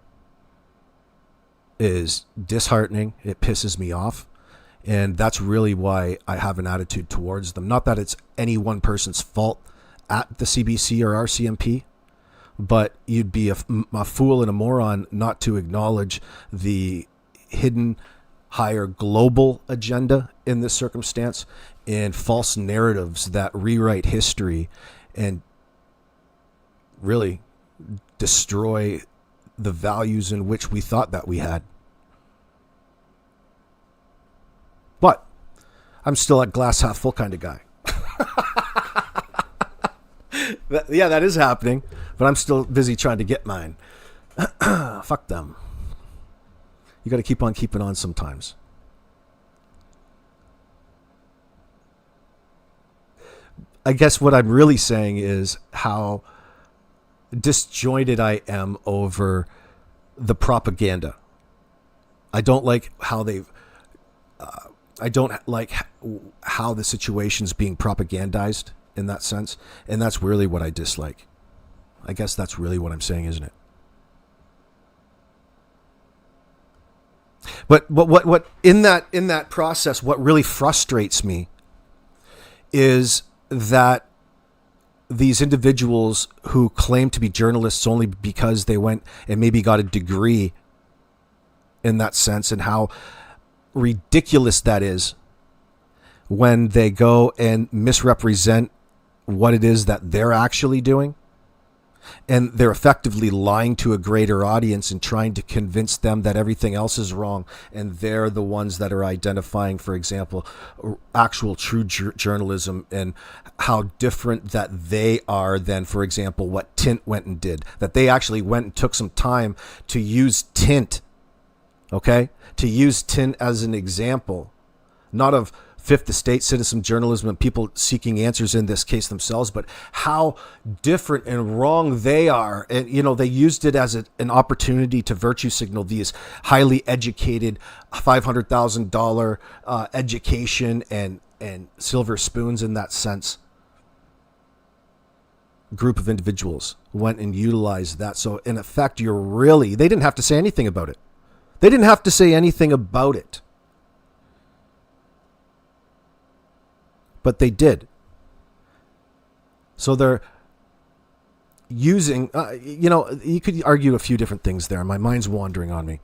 is disheartening. It pisses me off. And that's really why I have an attitude towards them. Not that it's any one person's fault at the CBC or RCMP, but you'd be a fool and a moron not to acknowledge the hidden higher global agenda in this circumstance and false narratives that rewrite history and really destroy the values in which we thought that we had. But I'm still a glass half full kind of guy. That is happening, but I'm still busy trying to get mine. Fuck them. You got to keep on keeping on sometimes. I guess what I'm really saying is how disjointed I am over the propaganda. I don't like how they've... I don't like how the situation's being propagandized in that sense. And that's really what I dislike. I guess that's really what I'm saying, isn't it? But what in that process, what really frustrates me is that these individuals who claim to be journalists only because they went and maybe got a degree in that sense, and how ridiculous that is when they go and misrepresent what it is that they're actually doing. And they're effectively lying to a greater audience and trying to convince them that everything else is wrong. And they're the ones that are identifying, for example, actual true journalism and how different that they are than, for example, what Tint went and did. That they actually went and took some time to use Tint, okay? To use Tint as an example, not of Fifth Estate citizen journalism and people seeking answers in this case themselves, but how different and wrong they are. And, they used it as an opportunity to virtue signal these highly educated $500,000 education and silver spoons in that sense. Group of individuals went and utilized that. So in effect, they didn't have to say anything about it. They didn't have to say anything about it. But they did. So they're using, you could argue a few different things there. My mind's wandering on me.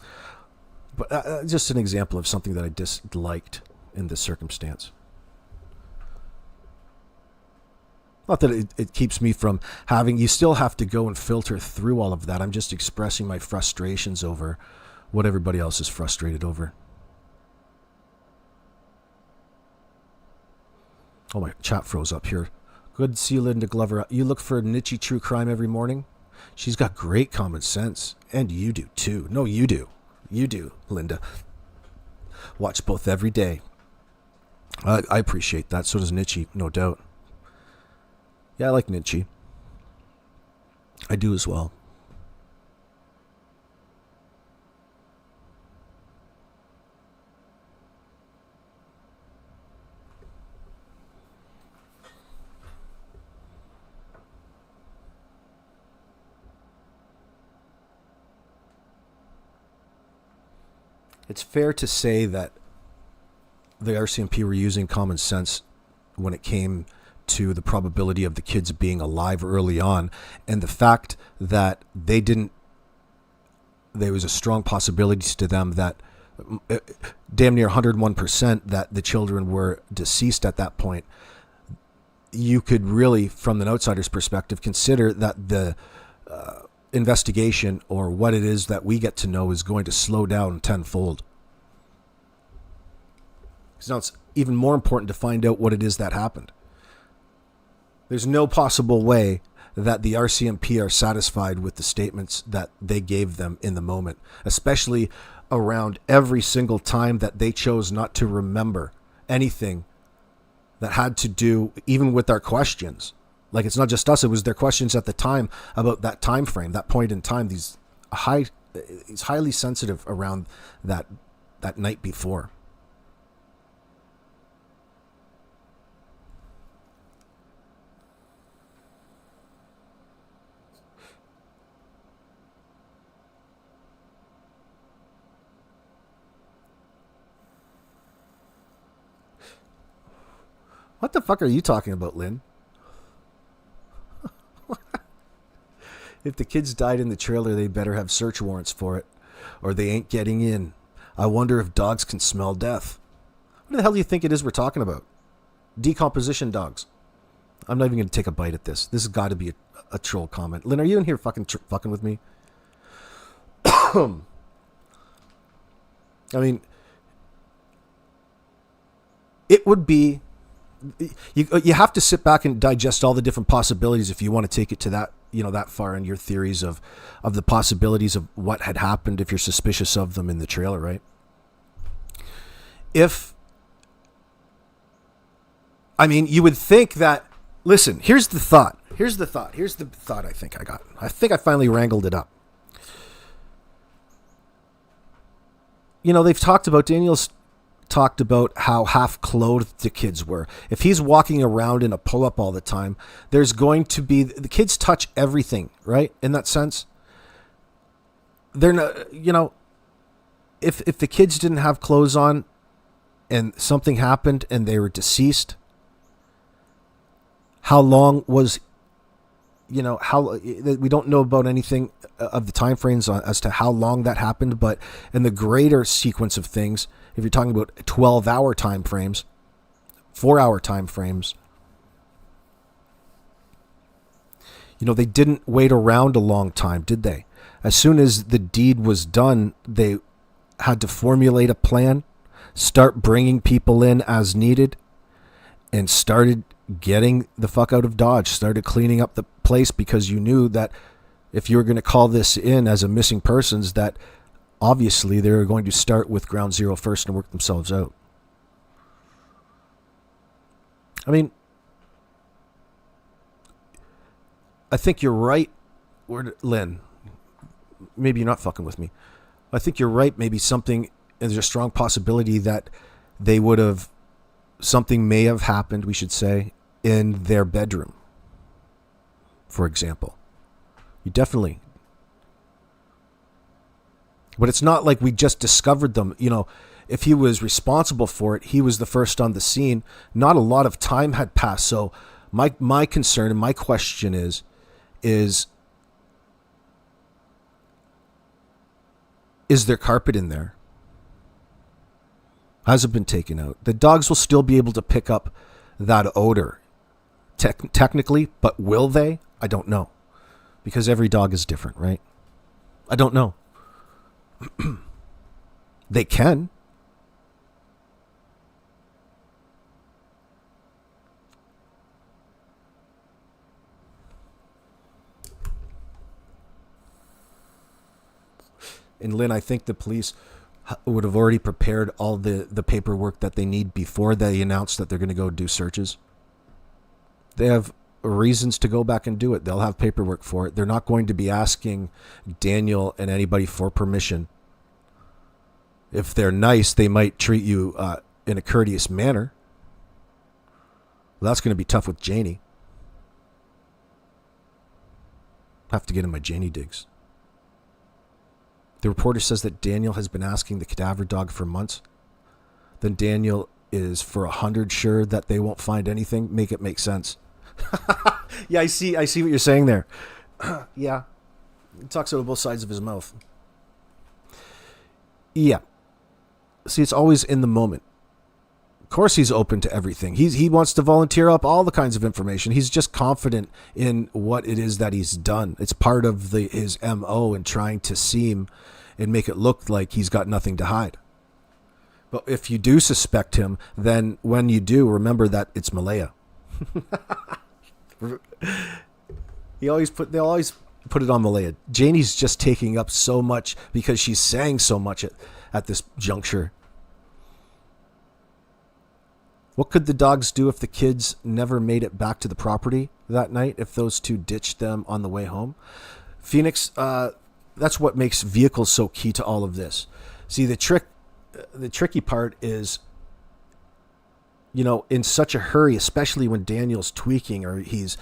But just an example of something that I disliked in this circumstance. Not that it keeps me from you still have to go and filter through all of that. I'm just expressing my frustrations over what everybody else is frustrated over. Oh, my chat froze up here. Good to see you, Linda Glover. You look for niche true crime every morning? She's got great common sense. And you do, too. No, you do. You do, Linda. Watch both every day. I appreciate that. So does Nietzsche, no doubt. Yeah, I like Nietzsche. I do as well. It's fair to say that the RCMP were using common sense when it came to the probability of the kids being alive early on, and the fact that there was a strong possibility to them that damn near 101% that the children were deceased at that point. You could really, from an outsider's perspective, consider that the investigation, or what it is that we get to know, is going to slow down tenfold. Because now it's even more important to find out what it is that happened. There's no possible way that the RCMP are satisfied with the statements that they gave them in the moment, especially around every single time that they chose not to remember anything that had to do even with our questions. Like, it's not just us, it was their questions at the time about that time frame, that point in time. It's highly sensitive around that night before. What the fuck are you talking about, Lynn? If the kids died in the trailer, they better have search warrants for it, or they ain't getting in. I wonder if dogs can smell death. What the hell do you think it is we're talking about? Decomposition dogs. I'm not even going to take a bite at this. This has got to be a troll comment. Lynn, are you in here fucking with me? I mean, it would be... You have to sit back and digest all the different possibilities if you want to take it to that, that far in your theories of the possibilities of what had happened if you're suspicious of them in the trailer, right? You would think that, listen, here's the thought I think I got. I think I finally wrangled it up. They've talked about Daniel's talked about how half-clothed the kids were. If he's walking around in a pull-up all the time, there's going to be... The kids touch everything, right? In that sense. They're not... If the kids didn't have clothes on and something happened and they were deceased, how long was... we don't know about anything of the time frames as to how long that happened, but in the greater sequence of things, if you're talking about 12-hour time frames, 4-hour time frames, they didn't wait around a long time, did they? As soon as the deed was done, they had to formulate a plan, start bringing people in as needed, and started getting the fuck out of Dodge, started cleaning up the place, because you knew that if you were going to call this in as a missing persons, that obviously they were going to start with ground zero first and work themselves out. I mean, I think you're right, Lynn. Maybe you're not fucking with me. I think you're right. Maybe there's a strong possibility that something may have happened, we should say, in their bedroom, for example. You definitely. But it's not like we just discovered them. If he was responsible for it, he was the first on the scene. Not a lot of time had passed. So my concern and my question is there carpet in there? Has it been taken out? The dogs will still be able to pick up that odor, technically, but will they? I don't know, because every dog is different, right? I don't know. They can. And Lynn, I think the police would have already prepared all the paperwork that they need before they announce that they're going to go do searches. They have reasons to go back and do it. They'll have paperwork for it. They're not going to be asking Daniel and anybody for permission. If they're nice, they might treat you in a courteous manner. Well, that's going to be tough with Janie. Have to get in my Janie digs. The reporter says that Daniel has been asking the cadaver dog for months. Then Daniel is for 100 sure that they won't find anything. Make it make sense. Yeah, I see what you're saying there. Yeah. He talks out of both sides of his mouth. Yeah. See, it's always in the moment. Of course he's open to everything. He wants to volunteer up all the kinds of information. He's just confident in what it is that he's done. It's part of his MO in trying to seem and make it look like he's got nothing to hide. But if you do suspect him, then when you do, remember that it's Malaya. They'll always put it on Malaya. Janie's just taking up so much because she's saying so much at this juncture. What could the dogs do if the kids never made it back to the property that night, if those two ditched them on the way home? Phoenix, that's what makes vehicles so key to all of this. See, the tricky part is, in such a hurry, especially when Daniel's tweaking or he's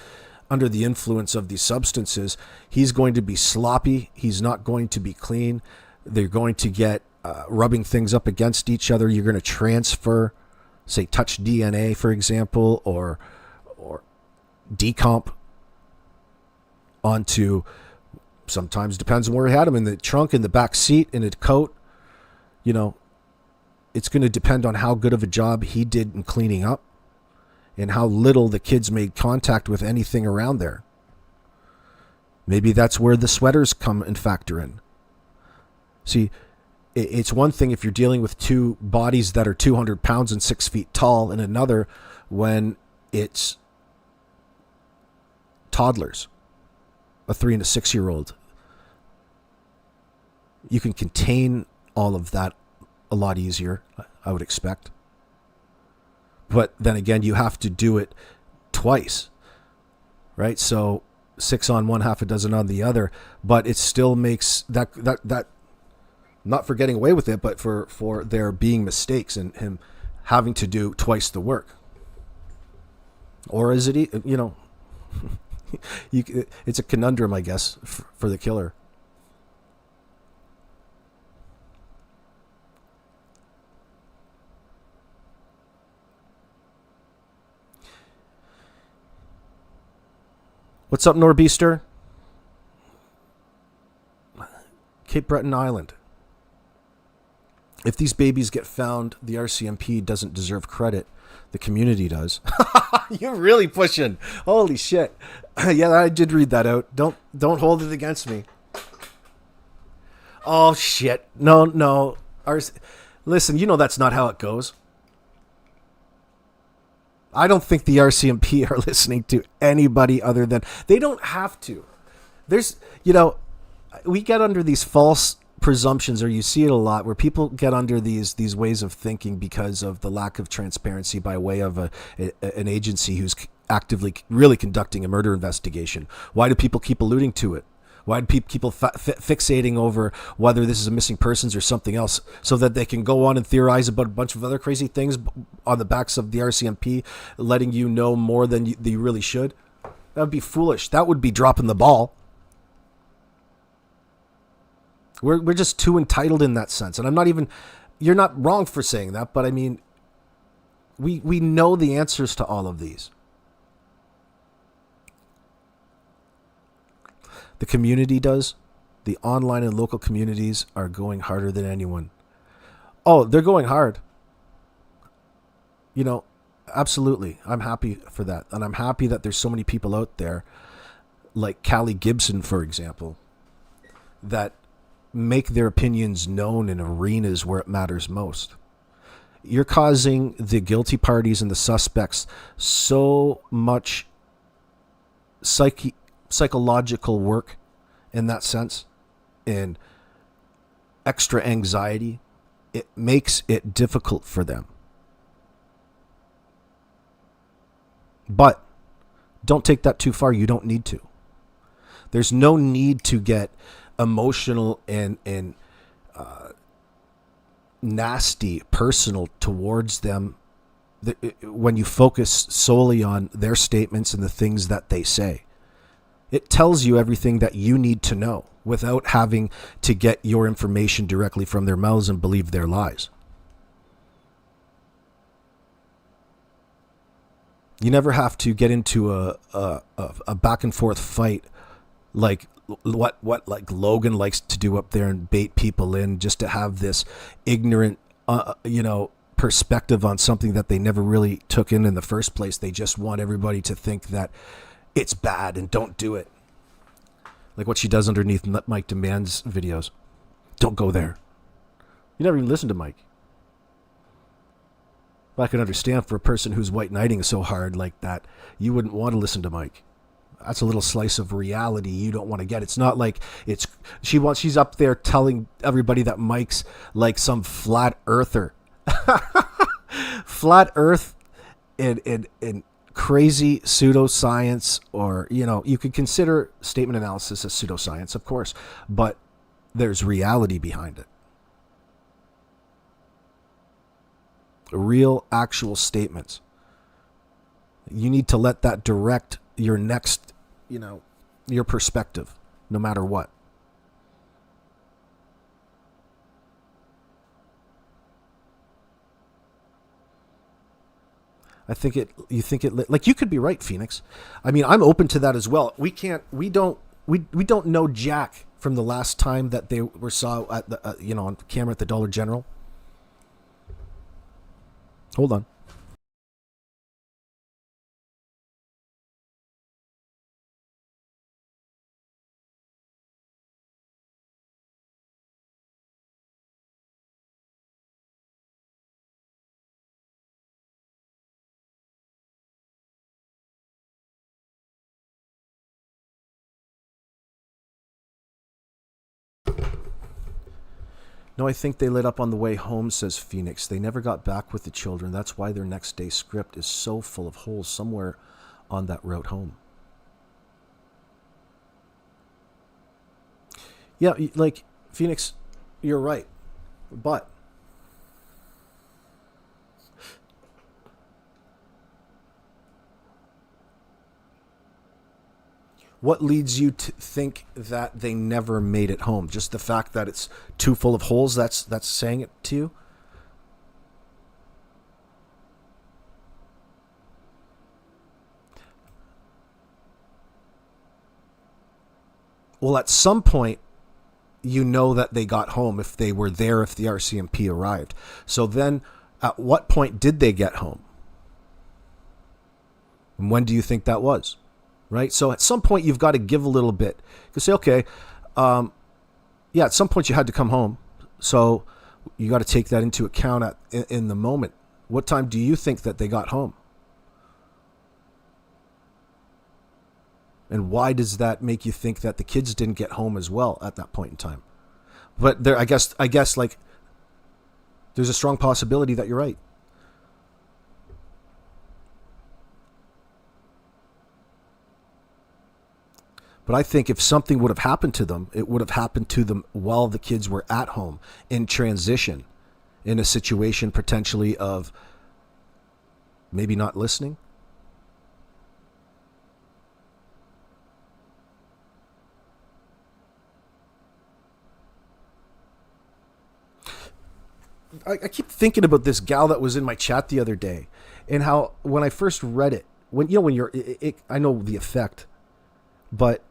under the influence of these substances, he's going to be sloppy. He's not going to be clean. They're going to get rubbing things up against each other. You're going to transfer, say, touch DNA, for example, or decomp onto, sometimes depends on where he had him, in the trunk, in the back seat, in a coat. It's going to depend on how good of a job he did in cleaning up and how little the kids made contact with anything around there. Maybe that's where the sweaters come and factor in. See, it's one thing if you're dealing with two bodies that are 200 pounds and 6 feet tall, and another when it's toddlers, a 3 and a 6-year-old. You can contain all of that a lot easier, I would expect. But then again, you have to do it twice, right? So 6 on one, half a dozen on the other, but it still makes that Not for getting away with it, but for there being mistakes and him having to do twice the work. Or is it, it's a conundrum, I guess, for the killer. What's up, Norbeaster? Cape Breton Island. If these babies get found, the RCMP doesn't deserve credit. The community does. You're really pushing. Holy shit. Yeah, I did read that out. Don't hold it against me. Oh shit. No. Listen, you know that's not how it goes. I don't think the RCMP are listening to anybody other than... They don't have to. There's, we get under these false presumptions, or you see it a lot, where people get under these ways of thinking because of the lack of transparency by way of an agency who's actively really conducting a murder investigation. Why do people keep alluding to it? Why do people fixating over whether this is a missing persons or something else, so that they can go on and theorize about a bunch of other crazy things on the backs of the RCMP, letting you know more than you really should? That would be foolish. That would be dropping the ball. We're just too entitled in that sense. And I'm not even... You're not wrong for saying that, but I mean, we know the answers to all of these. The community does. The online and local communities are going harder than anyone. Oh, they're going hard. Absolutely. I'm happy for that. And I'm happy that there's so many people out there, like Callie Gibson, for example, that make their opinions known in arenas where it matters most. You're causing the guilty parties and the suspects so much psychological work in that sense, and extra anxiety. It makes it difficult for them. But don't take that too far. You don't need to. There's no need to get emotional and nasty, personal towards them when you focus solely on their statements and the things that they say. It tells you everything that you need to know without having to get your information directly from their mouths and believe their lies. You never have to get into a back and forth fight like what like Logan likes to do up there and bait people in just to have this ignorant perspective on something that they never really took in the first place. They just want everybody to think that it's bad and don't do it. Like what she does underneath Mike Demand's videos. Don't go there. You never even listen to Mike. But I can understand for a person who's white knighting so hard like that, you wouldn't want to listen to Mike. That's a little slice of reality you don't want to get. It's not like she's up there telling everybody that Mike's like some flat earther. Flat earth and crazy pseudoscience, or you could consider statement analysis as pseudoscience, of course, but there's reality behind it. Real, actual statements. You need to let that direct your next, your perspective, no matter what. Like you could be right, Phoenix. I mean, I'm open to that as well. We don't know Jack from the last time that they were saw at the, on camera at the Dollar General. Hold on. No, I think they lit up on the way home, says Phoenix. They never got back with the children. That's why their next day script is so full of holes somewhere on that route home. Yeah, like, Phoenix, you're right. But what leads you to think that they never made it home? Just the fact that it's too full of holes, that's saying it to you? Well, at some point, you know that they got home if they were there, if the RCMP arrived. So then, at what point did they get home? And when do you think that was? Right? So at some point, you've got to give a little bit. You can say, okay, yeah, at some point you had to come home. So you got to take that into account in the moment. What time do you think that they got home? And why does that make you think that the kids didn't get home as well at that point in time? But there, I guess, like, there's a strong possibility that you're right. But I think if something would have happened to them, it would have happened to them while the kids were at home, in transition, in a situation potentially of maybe not listening. I keep thinking about this gal that was in my chat the other day, and how when I first read it, when you're, I know the effect, but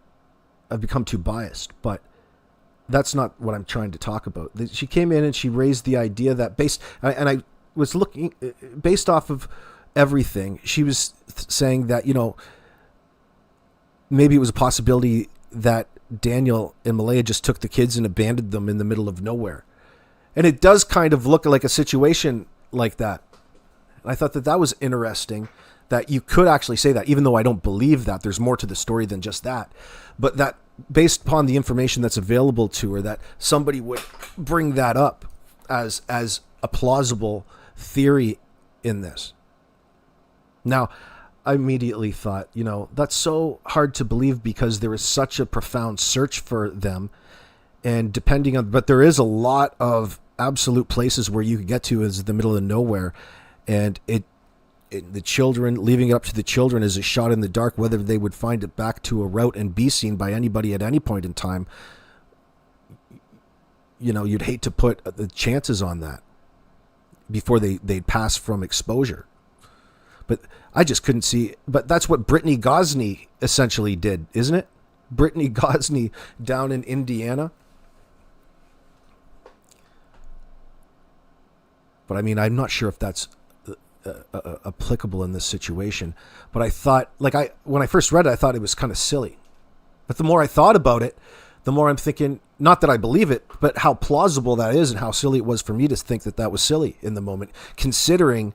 I've become too biased. But that's not what I'm trying to talk about. She came in and she raised the idea that and I was looking based off of everything. She was saying that maybe it was a possibility that Daniel and Malaya just took the kids and abandoned them in the middle of nowhere. And it does kind of look like a situation like that. And I thought that was interesting, that you could actually say that, even though I don't believe that. There's more to the story than just that. But that, based upon the information that's available to her, that somebody would bring that up as a plausible theory in this. Now, I immediately thought, that's so hard to believe because there is such a profound search for them. And but there is a lot of absolute places where you could get to is the middle of nowhere. And the children, leaving it up to the children is a shot in the dark, whether they would find it back to a route and be seen by anybody at any point in time. You'd hate to put the chances on that before they'd pass from exposure. But I just couldn't see. But that's what Brittany Gosney essentially did, isn't it? Brittany Gosney down in Indiana. But I mean, I'm not sure if that's applicable in this situation. But I thought, when I first read it, I thought it was kind of silly. But the more I thought about it, the more I'm thinking, not that I believe it, but how plausible that is and how silly it was for me to think that was silly in the moment, considering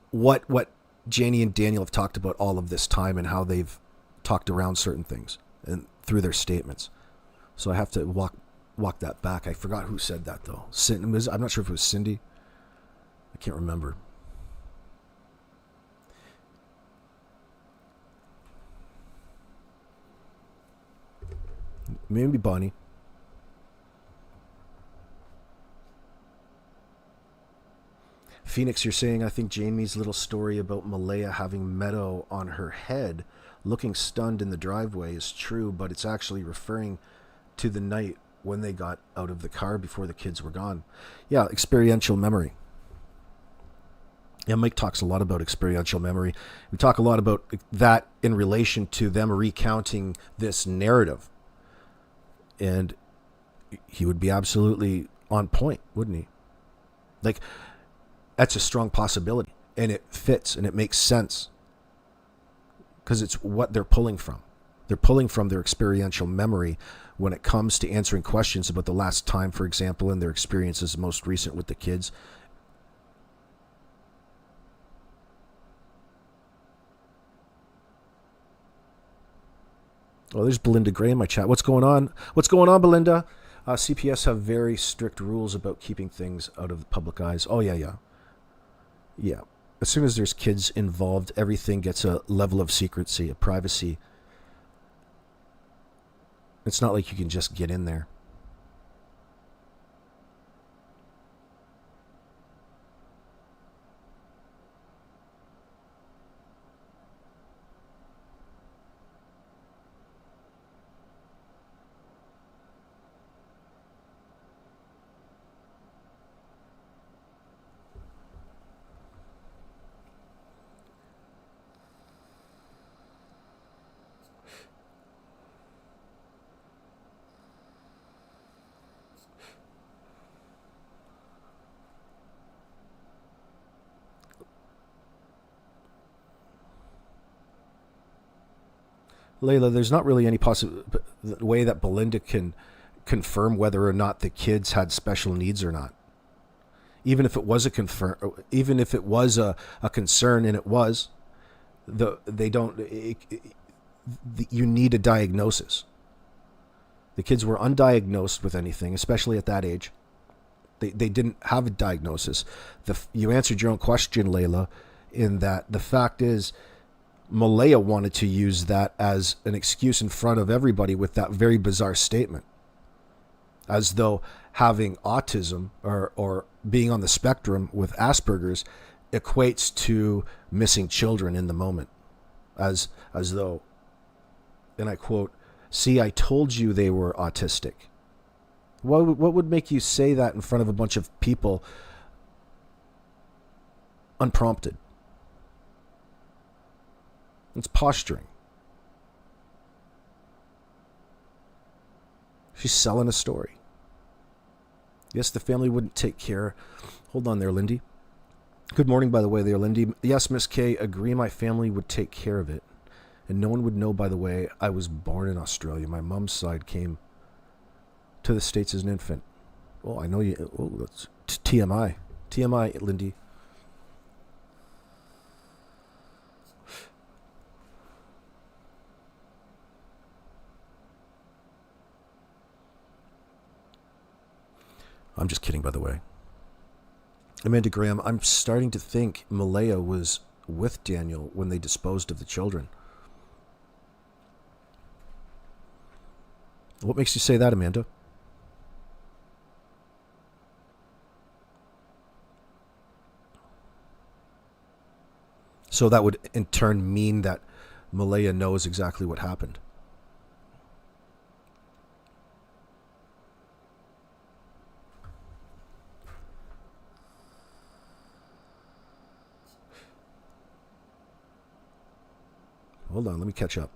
what Janie and Daniel have talked about all of this time and how they've talked around certain things and through their statements. So I have to walk that back. I forgot who said that, though. I'm not sure if it was Cindy. I can't remember. Maybe Bonnie. Phoenix, you're saying, I think Jamie's little story about Malaya having meadow on her head, looking stunned in the driveway, is true, but it's actually referring to the night when they got out of the car before the kids were gone. Yeah, experiential memory. Yeah, Mike talks a lot about experiential memory. We talk a lot about that in relation to them recounting this narrative. And he would be absolutely on point, wouldn't he? That's a strong possibility. And it fits and it makes sense. Because it's what they're pulling from. They're pulling from their experiential memory when it comes to answering questions about the last time, for example, and their experiences most recent with the kids. Oh, there's Belinda Gray in my chat. What's going on? What's going on, Belinda? CPS have very strict rules about keeping things out of the public eyes. Oh, yeah. Yeah. As soon as there's kids involved, everything gets a level of secrecy, of privacy. It's not like you can just get in there. Layla, there's not really any possible way that Belinda can confirm whether or not the kids had special needs or not. Even if it was even if it was a concern, and it was, they don't. You need a diagnosis. The kids were undiagnosed with anything, especially at that age. They didn't have a diagnosis. You answered your own question, Layla, in that the fact is, Malaya wanted to use that as an excuse in front of everybody with that very bizarre statement. As though having autism or being on the spectrum with Asperger's equates to missing children in the moment. As though, and I quote, "See, I told you they were autistic." What would make you say that in front of a bunch of people unprompted? It's posturing. She's selling a story. Yes, the family wouldn't take care. Hold on there, Lindy. Good morning, by the way, there, Lindy. Yes, Miss K, agree my family would take care of it. And no one would know, by the way, I was born in Australia. My mom's side came to the States as an infant. Oh, I know you. Oh, that's TMI. TMI, Lindy. I'm just kidding, by the way. Amanda Graham, I'm starting to think Malaya was with Daniel when they disposed of the children. What makes you say that, Amanda? So that would in turn mean that Malaya knows exactly what happened. Hold on, let me catch up.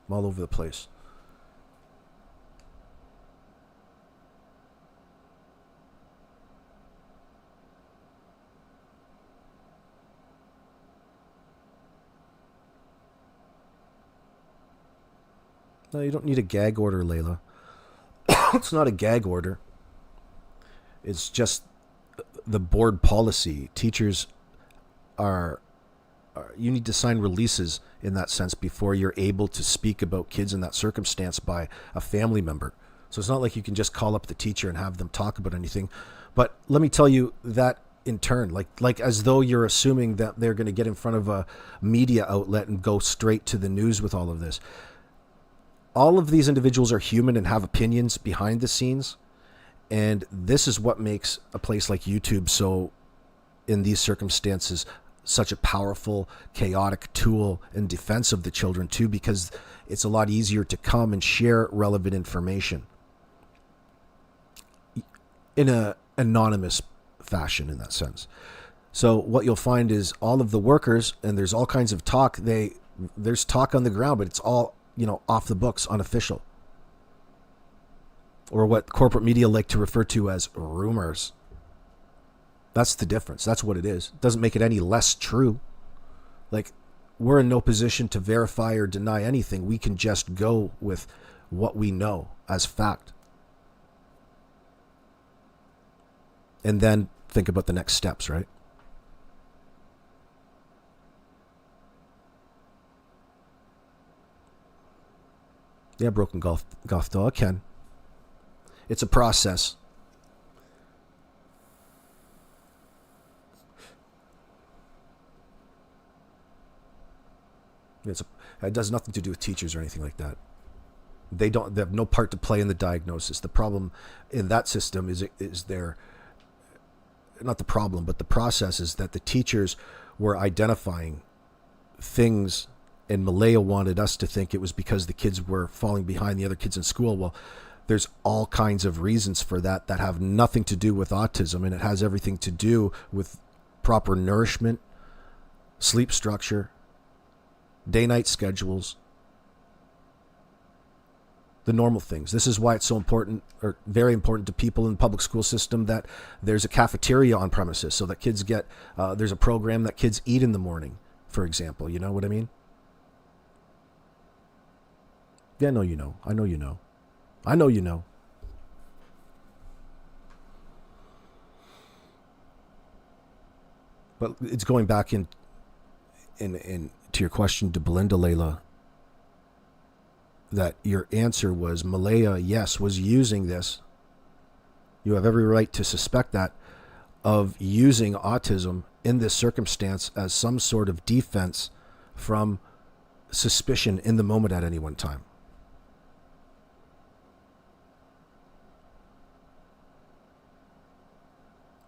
I'm all over the place. No, you don't need a gag order, Layla. It's not a gag order. It's just the board policy. Teachers are you need to sign releases in that sense before you're able to speak about kids in that circumstance by a family member. So it's not like you can just call up the teacher and have them talk about anything. But let me tell you that in turn, like as though you're assuming that they're going to get in front of a media outlet and go straight to the news with all of this. All of these individuals are human and have opinions behind the scenes. And this is what makes a place like YouTube so, in these circumstances, such a powerful, chaotic tool in defense of the children too, because it's a lot easier to come and share relevant information in a anonymous fashion in that sense. So what you'll find is all of the workers, and there's all kinds of talk, there's talk on the ground, but it's all, off the books, unofficial. Or what corporate media like to refer to as rumors. That's the difference. That's what it is. It doesn't make it any less true. Like, we're in no position to verify or deny anything. We can just go with what we know as fact. And then think about the next steps, right? Yeah, Broken Goth Dog can. It's a process. It does nothing to do with teachers or anything like that. They have no part to play in the diagnosis. The problem in that system is not the problem, but the process is that the teachers were identifying things, and Malaya wanted us to think it was because the kids were falling behind the other kids in school. Well, there's all kinds of reasons for that have nothing to do with autism, and it has everything to do with proper nourishment, sleep structure, day-night schedules, the normal things. This is why it's so important, or very important to people in the public school system, that there's a cafeteria on premises so that kids get, there's a program that kids eat in the morning, for example. You know what I mean? Yeah, no, you know. I know you know. I know you know. But it's going back in to your question to Belinda, Layla, that your answer was Malaya, yes, was using this. You have every right to suspect that of using autism in this circumstance as some sort of defense from suspicion in the moment at any one time.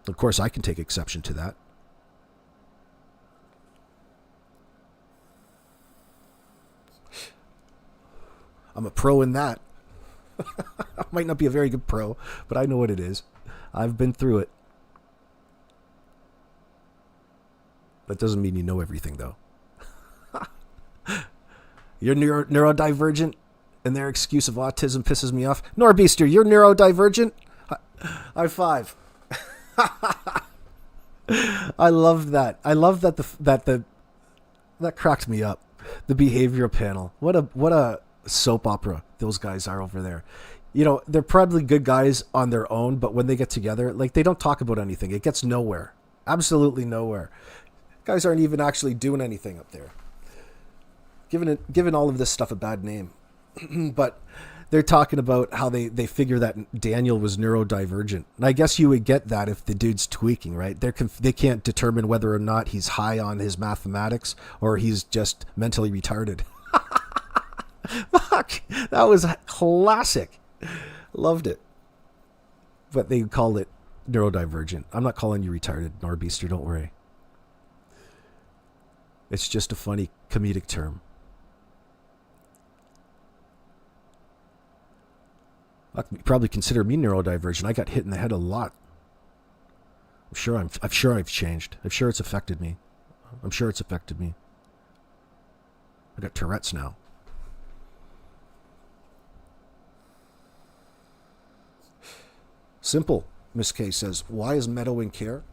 Of course, I can take exception to that. I'm a pro in that. I might not be a very good pro, but I know what it is. I've been through it. That doesn't mean you know everything, though. You're neurodivergent, and their excuse of autism pisses me off. Norbeaster, you're neurodivergent? High five. I love that. I love that that cracked me up. The behavioral panel. What a soap opera those guys are over there. You know, they're probably good guys on their own, but when they get together, like, they don't talk about anything. It gets nowhere. Absolutely nowhere. Guys aren't even actually doing anything up there. Giving all of this stuff a bad name. But they're talking about how they figure that Daniel was neurodivergent. And I guess you would get that if the dude's tweaking, right? They can't determine whether or not he's high on his mathematics or he's just mentally retarded. Fuck, that was classic. Loved it. But they call it neurodivergent. I'm not calling you retarded, Norbeaster, don't worry. It's just a funny comedic term. You probably consider me neurodivergent. I got hit in the head a lot. I'm sure I've changed. I'm sure it's affected me. I got Tourette's now. Simple, Miss K says, why is meddowing care?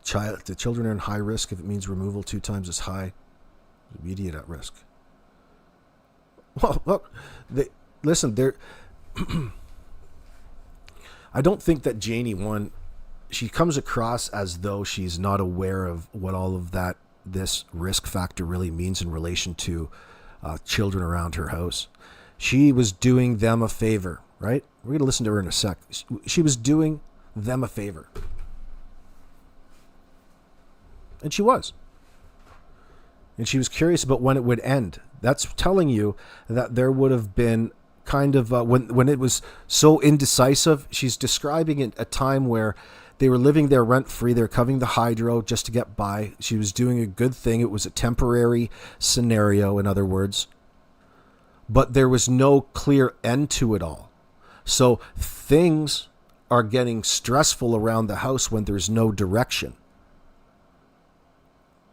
The children are in high risk if it means removal 2 times as high. Immediate at risk. Well, look, listen, I don't think that Janie, she comes across as though she's not aware of what all of this risk factor really means in relation to children around her house. She was doing them a favor, right? We're going to listen to her in a sec. She was doing them a favor. And she was. And she was curious about when it would end. That's telling you that there would have been kind of, when it was so indecisive, she's describing it a time where they were living there rent-free. They're covering the hydro just to get by. She was doing a good thing. It was a temporary scenario, in other words. But there was no clear end to it all. So things are getting stressful around the house when there's no direction.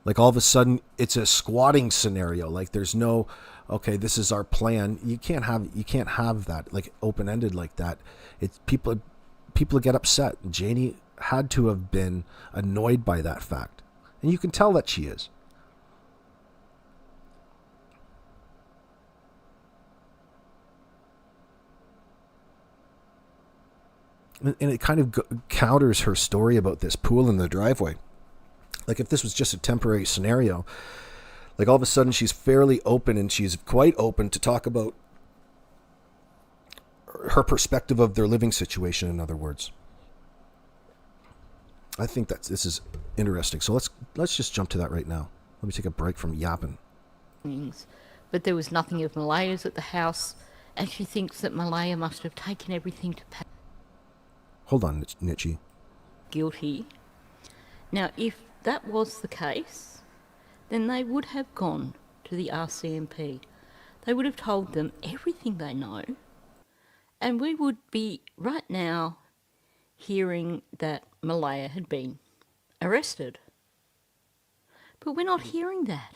Like all of a sudden it's a squatting scenario. Like there's no, okay, this is our plan. You can't have that like open-ended like that. It's people get upset. Janie had to have been annoyed by that fact. And you can tell that she is. And it kind of counters her story about this pool in the driveway. Like if this was just a temporary scenario, like all of a sudden she's fairly open and she's quite open to talk about her perspective of their living situation, in other words. I think this is interesting. So let's just jump to that right now. Let me take a break from yapping. But there was nothing of Malaya's at the house, and she thinks that Malaya must have taken everything to pay. Hold on, Nitchy. Guilty. Now, if that was the case, then they would have gone to the RCMP. They would have told them everything they know, and we would be right now hearing that Malaya had been arrested. But we're not hearing that.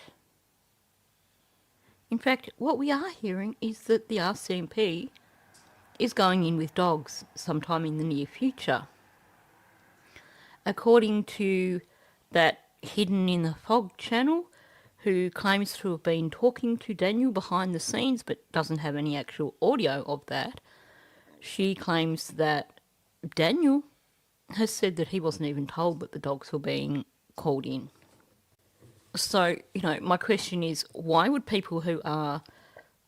In fact, what we are hearing is that the RCMP is going in with dogs sometime in the near future. According to that Hidden in the Fog channel, who claims to have been talking to Daniel behind the scenes but doesn't have any actual audio of that. She claims that Daniel has said that he wasn't even told that the dogs were being called in. So, my question is, why would people who are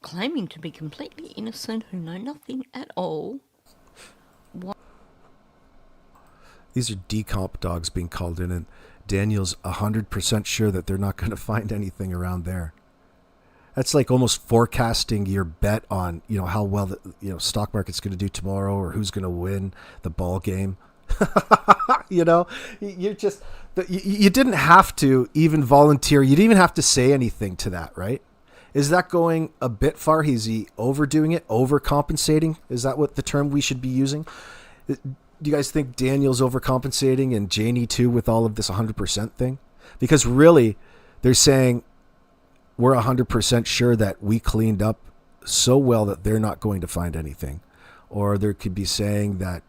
claiming to be completely innocent, who know nothing at all, These are decomp dogs being called in, and Daniel's 100% sure that they're not going to find anything around there. That's like almost forecasting your bet on, how well the stock market's going to do tomorrow or who's going to win the ball game. You just you didn't have to even volunteer. You didn't even have to say anything to that, right? Is that going a bit far? Is he overdoing it, overcompensating? Is that what the term we should be using? Do you guys think Daniel's overcompensating and Janie too with all of this 100% thing? Because really, they're saying we're 100% sure that we cleaned up so well that they're not going to find anything. Or there could be saying that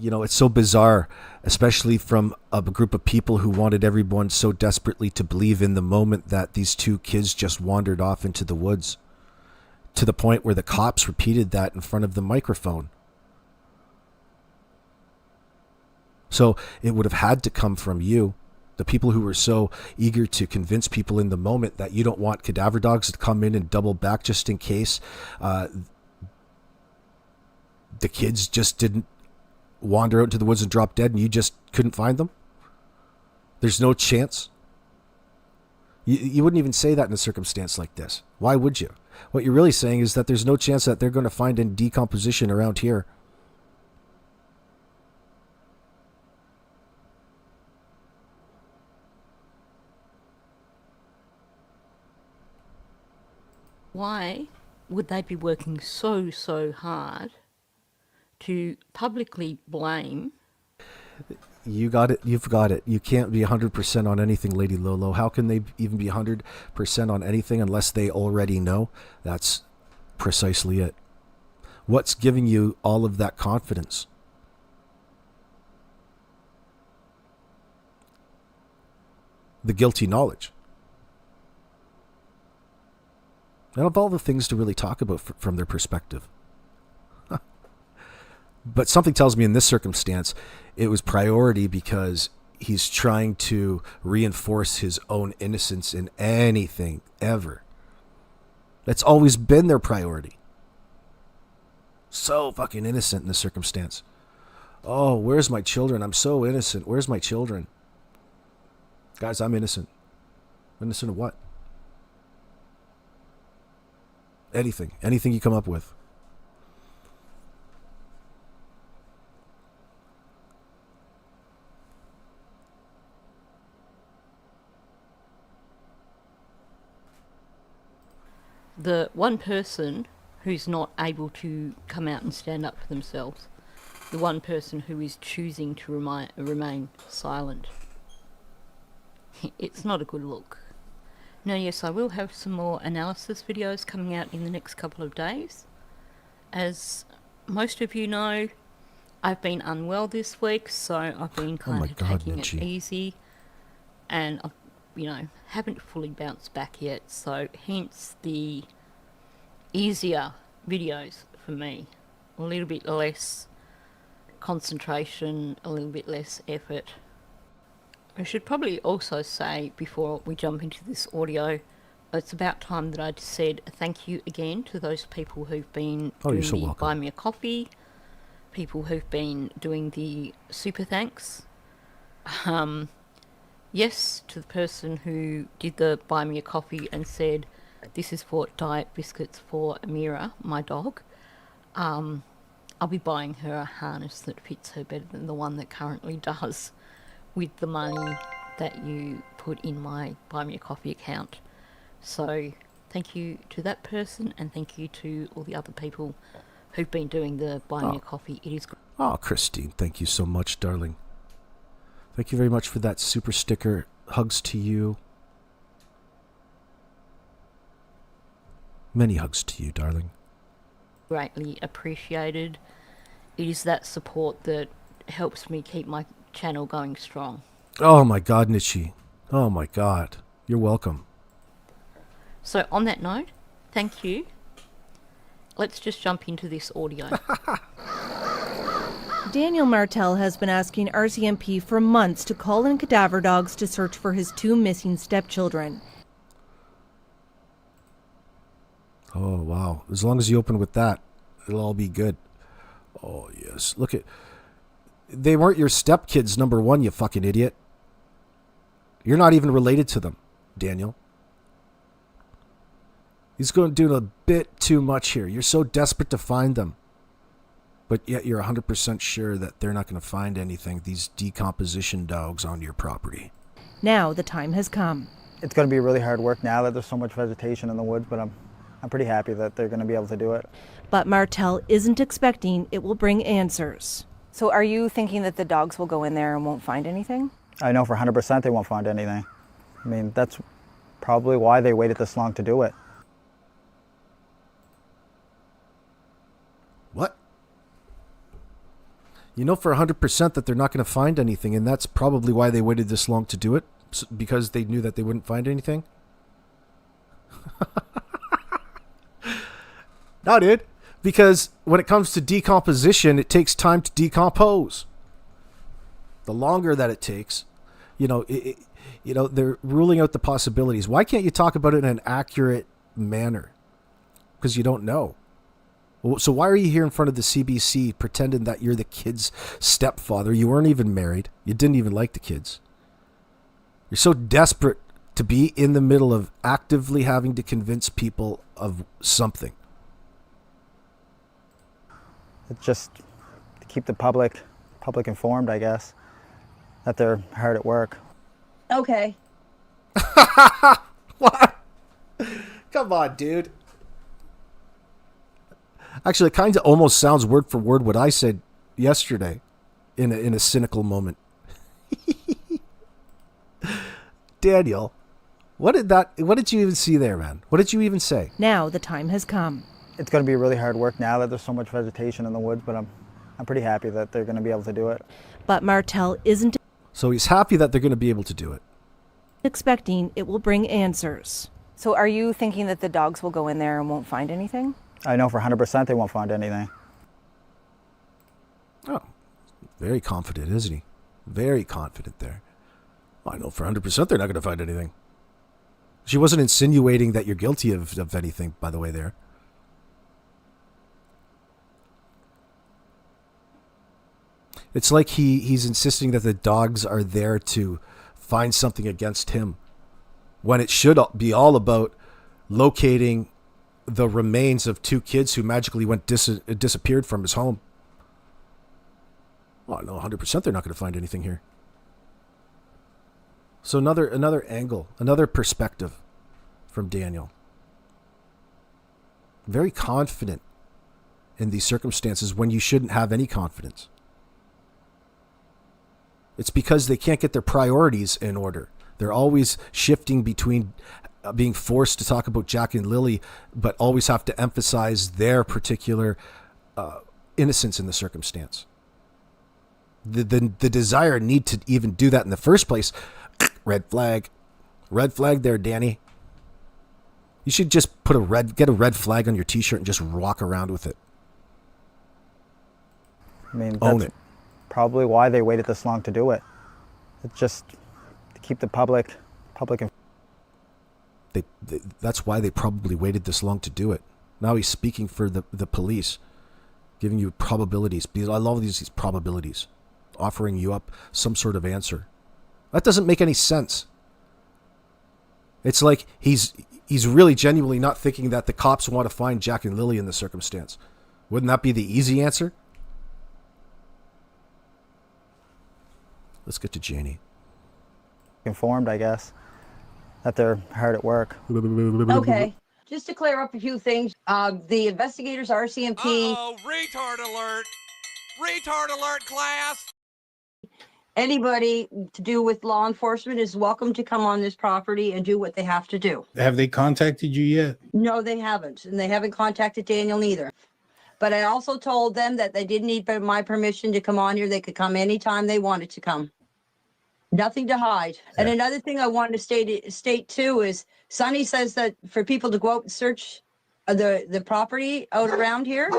it's so bizarre, especially from a group of people who wanted everyone so desperately to believe in the moment that these two kids just wandered off into the woods, to the point where the cops repeated that in front of the microphone. So it would have had to come from you, the people who were so eager to convince people in the moment that you don't want cadaver dogs to come in and double back just in case the kids just didn't wander out into the woods and drop dead and you just couldn't find them. There's no chance. You wouldn't even say that in a circumstance like this. Why would you? What you're really saying is that there's no chance that they're going to find any decomposition around here. why would they be working so hard to publicly blame? You got it. You've got it. You can't be 100% on anything, Lady Lolo. How can they even be 100% on anything unless they already know? That's precisely it. What's giving you all of that confidence? The guilty knowledge. And of all the things to really talk about from their perspective. But something tells me in this circumstance, it was priority because he's trying to reinforce his own innocence in anything, ever. That's always been their priority. So fucking innocent in this circumstance. Oh, where's my children? I'm so innocent. Where's my children? Guys, I'm innocent. Innocent of what? Anything. Anything you come up with. The one person who's not able to come out and stand up for themselves, the one person who is choosing to remain silent. It's not a good look. Now, yes, I will have some more analysis videos coming out in the next couple of days. As most of you know, I've been unwell this week, so I've been kind of taking it easy. And I've haven't fully bounced back yet, so hence the easier videos for me. A little bit less concentration, a little bit less effort. I should probably also say, before we jump into this audio, it's about time that I said thank you again to those people who've been doing the Buy Me a Coffee, people who've been doing the super thanks. Yes, to the person who did the Buy Me a Coffee and said, this is for diet biscuits for Amira, my dog. I'll be buying her a harness that fits her better than the one that currently does, with the money that you put in my Buy Me a Coffee account. So thank you to that person, and thank you to all the other people who've been doing the Buy Me a Coffee. It is great. Oh, Christine, thank you so much, darling. Thank you very much for that super sticker. Hugs to you. Many hugs to you, darling. Greatly appreciated. It is that support that helps me keep my channel going strong. Oh my God, Nichi. Oh my God. You're welcome. So on that note, thank you. Let's just jump into this audio. Daniel Martel has been asking RCMP for months to call in cadaver dogs to search for his 2 missing stepchildren. Oh, wow. As long as you open with that, it'll all be good. Oh, yes. Look at... They weren't your stepkids, number one, you fucking idiot. You're not even related to them, Daniel. He's going to do a bit too much here. You're so desperate to find them. But yet you're 100% sure that they're not going to find anything, these decomposition dogs on your property. Now the time has come. It's going to be really hard work now that there's so much vegetation in the woods, but I'm pretty happy that they're going to be able to do it. But Martel isn't expecting it will bring answers. So are you thinking that the dogs will go in there and won't find anything? I know for 100% they won't find anything. I mean, that's probably why they waited this long to do it. What? You know for 100% that they're not going to find anything, and that's probably why they waited this long to do it? Because they knew that they wouldn't find anything? No, dude. Because when it comes to decomposition, it takes time to decompose. The longer that it takes, they're ruling out the possibilities. Why can't you talk about it in an accurate manner? Because you don't know. So why are you here in front of the CBC pretending that you're the kid's stepfather? You weren't even married. You didn't even like the kids. You're so desperate to be in the middle of actively having to convince people of something. It's just to keep the public informed, I guess, that they're hard at work. Okay. What? Come on, dude. Actually, it kind of almost sounds word for word what I said yesterday in a cynical moment. Daniel, what did you even see there, man? What did you even say? Now the time has come. It's going to be really hard work now that there's so much vegetation in the woods, but I'm pretty happy that they're going to be able to do it. But Martel isn't So he's happy that they're going to be able to do it. expecting it will bring answers. So are you thinking that the dogs will go in there and won't find anything? I know for 100% they won't find anything. Oh, very confident, isn't he? Very confident there. I know for 100% they're not going to find anything. She wasn't insinuating that you're guilty of anything, by the way, there. It's like he's insisting that the dogs are there to find something against him, when it should be all about locating the remains of 2 kids who magically disappeared from his home. Well, no, 100% they're not going to find anything here. So another angle, another perspective from Daniel. Very confident in these circumstances when you shouldn't have any confidence. It's because they can't get their priorities in order. They're always shifting between being forced to talk about Jack and Lily, but always have to emphasize their particular innocence in the circumstance. The desire need to even do that in the first place. Red flag there, Danny. You should just get a red flag on your t-shirt and just walk around with it. I mean, Own that's it. probably why they waited this long to do it. It's just to keep the public informed. That's why they probably waited this long to do it. Now he's speaking for the police, giving you probabilities. Because I love these probabilities, offering you up some sort of answer. That doesn't make any sense. It's like he's really genuinely not thinking that the cops want to find Jack and Lily in the circumstance. Wouldn't that be the easy answer? Let's get to Janie. Informed, I guess, that they're hard at work. Okay. Just to clear up a few things, the investigators, RCMP, Uh-oh, retard alert! Retard alert, class! anybody to do with law enforcement is welcome to come on this property and do what they have to do. Have they contacted you yet? No, they haven't, and they haven't contacted Daniel neither. But I also told them that they didn't need my permission to come on here. They could come anytime they wanted to come. Nothing to hide. And another thing I wanted to state too is Sonny says that for people to go out and search the property out around here.